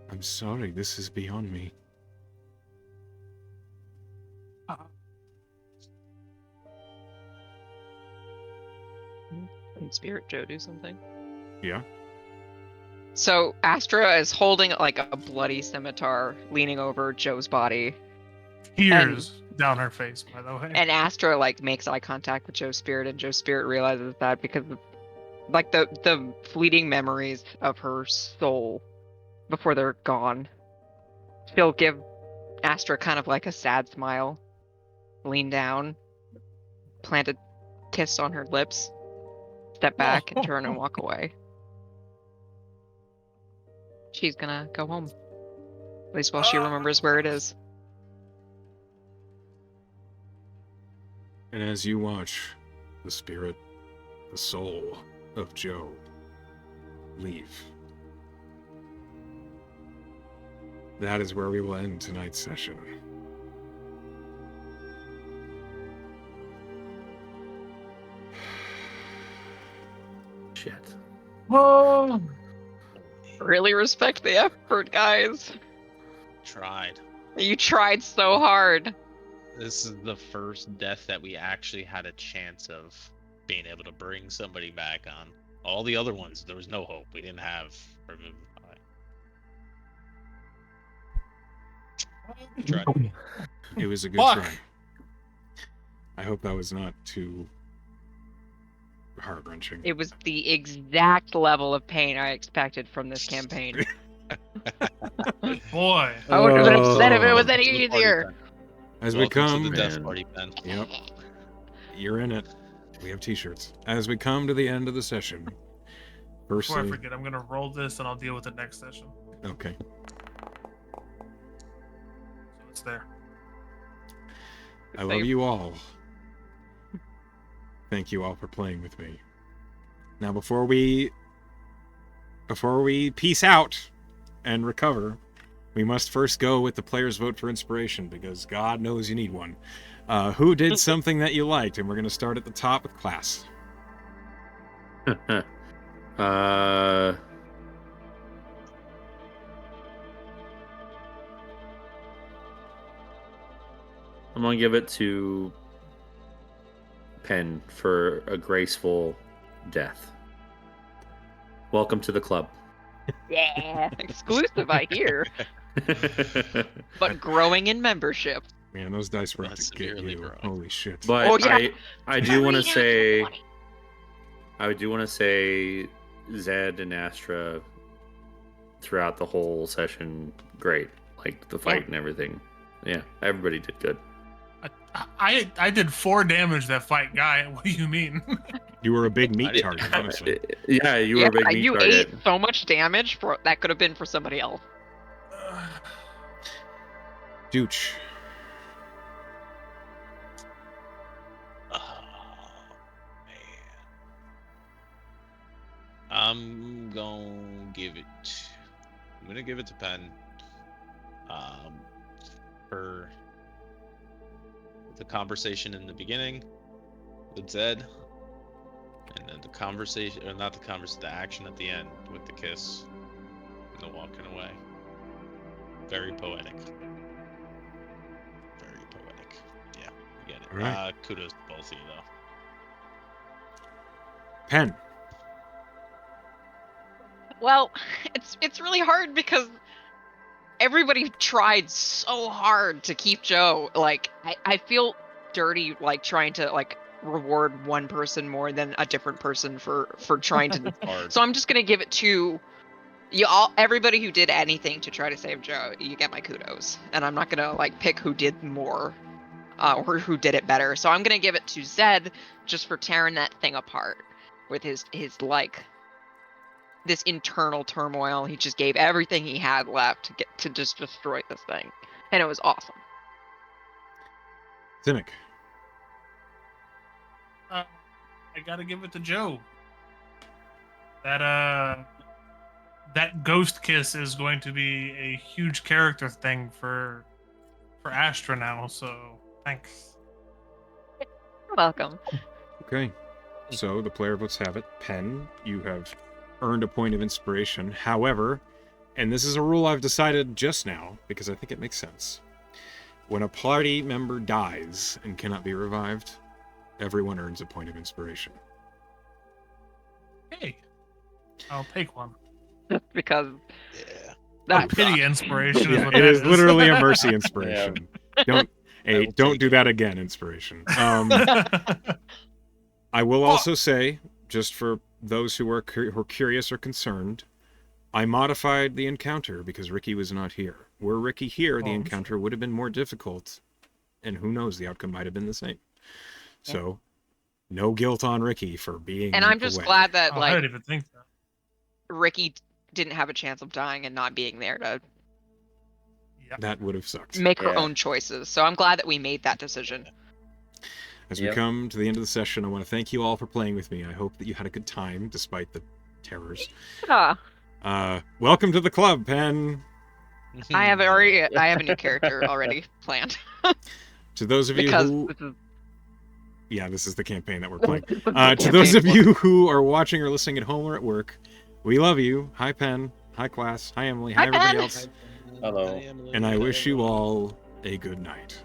I'm sorry, this is beyond me. Can Spirit Joe do something? Yeah? So Astra is holding like a bloody scimitar, leaning over Joe's body, Tears down her face, by the way. and Astra like makes eye contact with Joe's spirit, and Joe's spirit realizes that because of like the fleeting memories of her soul before they're gone, she'll give Astra kind of like a sad smile, lean down, plant a kiss on her lips, step back, and turn and walk away. She's gonna go home. At least while she remembers where it is. And as you watch the spirit, the soul of Joe leave, that is where we will end tonight's session. shit. Oh, Really respect the effort, guys. Tried. You tried so hard. This is the first death that we actually had a chance of being able to bring somebody back on. All the other ones, there was no hope. We didn't have Revivify. We tried. It was a good Fuck. try. I hope that was not too heart-wrenching. It was the exact level of pain I expected from this campaign. boy. I wouldn't have been upset if it Oh. was any To the party, easier. Pen. As we Welcome come, to the death Man. party, Pen. yep, you're in it. We have t-shirts. As we come to the end of the session, Before I firstly, forget, I'm gonna roll this and I'll deal with it next session. okay, So it's there. I love you all. Thank you all for playing with me. Now, before we peace out and recover, we must first go with the player's vote for inspiration, because God knows you need one. Who did something that you liked? And we're going to start at the top with class. I'm gonna give it to Penn for a graceful death. Welcome to the club. Yeah, exclusive, I hear. But growing in membership. Man, those dice were out That's to get severely you. growing. Holy shit. But Oh, yeah. I do want to say, Zed and Astra throughout the whole session, great. Like the fight and everything. Yeah, everybody did good. I did 4 damage that fight guy. What do you mean? You were a big I meat didn't- target, honestly. Yeah, you were a big meat you target. ate so much damage for that could have been for somebody else. Dooch. Oh, man. I'm gonna give it to Penn. For the conversation in the beginning with Zed, and then the action at the end with the kiss and the walking away. Very poetic. Very poetic. Yeah, you get it. All right. Kudos to both of you, though. Pen. Well, it's really hard because everybody tried so hard to keep Joe. Like, I feel dirty, like, trying to, like, reward one person more than a different person for trying to. Hard. So I'm just gonna give it to you all. Everybody who did anything to try to save Joe, you get my kudos. And I'm not gonna, like, pick who did more, or who did it better. So I'm gonna give it to Zed just for tearing that thing apart with his like, this internal turmoil. He just gave everything he had left to just destroy this thing, and it was awesome. Cynic. I gotta give it to Joe. That ghost kiss is going to be a huge character thing for Astra now. So thanks. You're welcome. Okay. So the player votes have it. Pen, you have earned a point of inspiration. However, and this is a rule I've decided just now because I think it makes sense. When a party member dies and cannot be revived, everyone earns a point of inspiration. Hey, I'll take one. Just because Yeah. A that pity inspiration is what It that is literally a mercy inspiration. Don't will don't take do it. that again, inspiration. I will also say, just for those who are curious or concerned, I modified the encounter because Ricky was not here. Were Ricky here, the Oh, encounter would have been more difficult, and who knows, the outcome might have been the same. So, no guilt on Ricky for being and I'm just away. glad that Oh, I like didn't even think that. Ricky didn't have a chance of dying and not being there to Yeah. That would have sucked. make her Yeah. own choices. So I'm glad that we made that decision. As we Yep. come to the end of the session, I want to thank you all for playing with me. I hope that you had a good time despite the terrors. Ah, Welcome to the club, Pen. I have a new character already planned To those of you because who this is Yeah, this is the campaign that we're playing. To those of you who are watching or listening at home or at work, we love you. Hi, Penn. Hi, class. Hi, Emily. Hi, Hi, everybody Penn. else. Hello. Emily. And I Hi, wish you everyone. all a good night.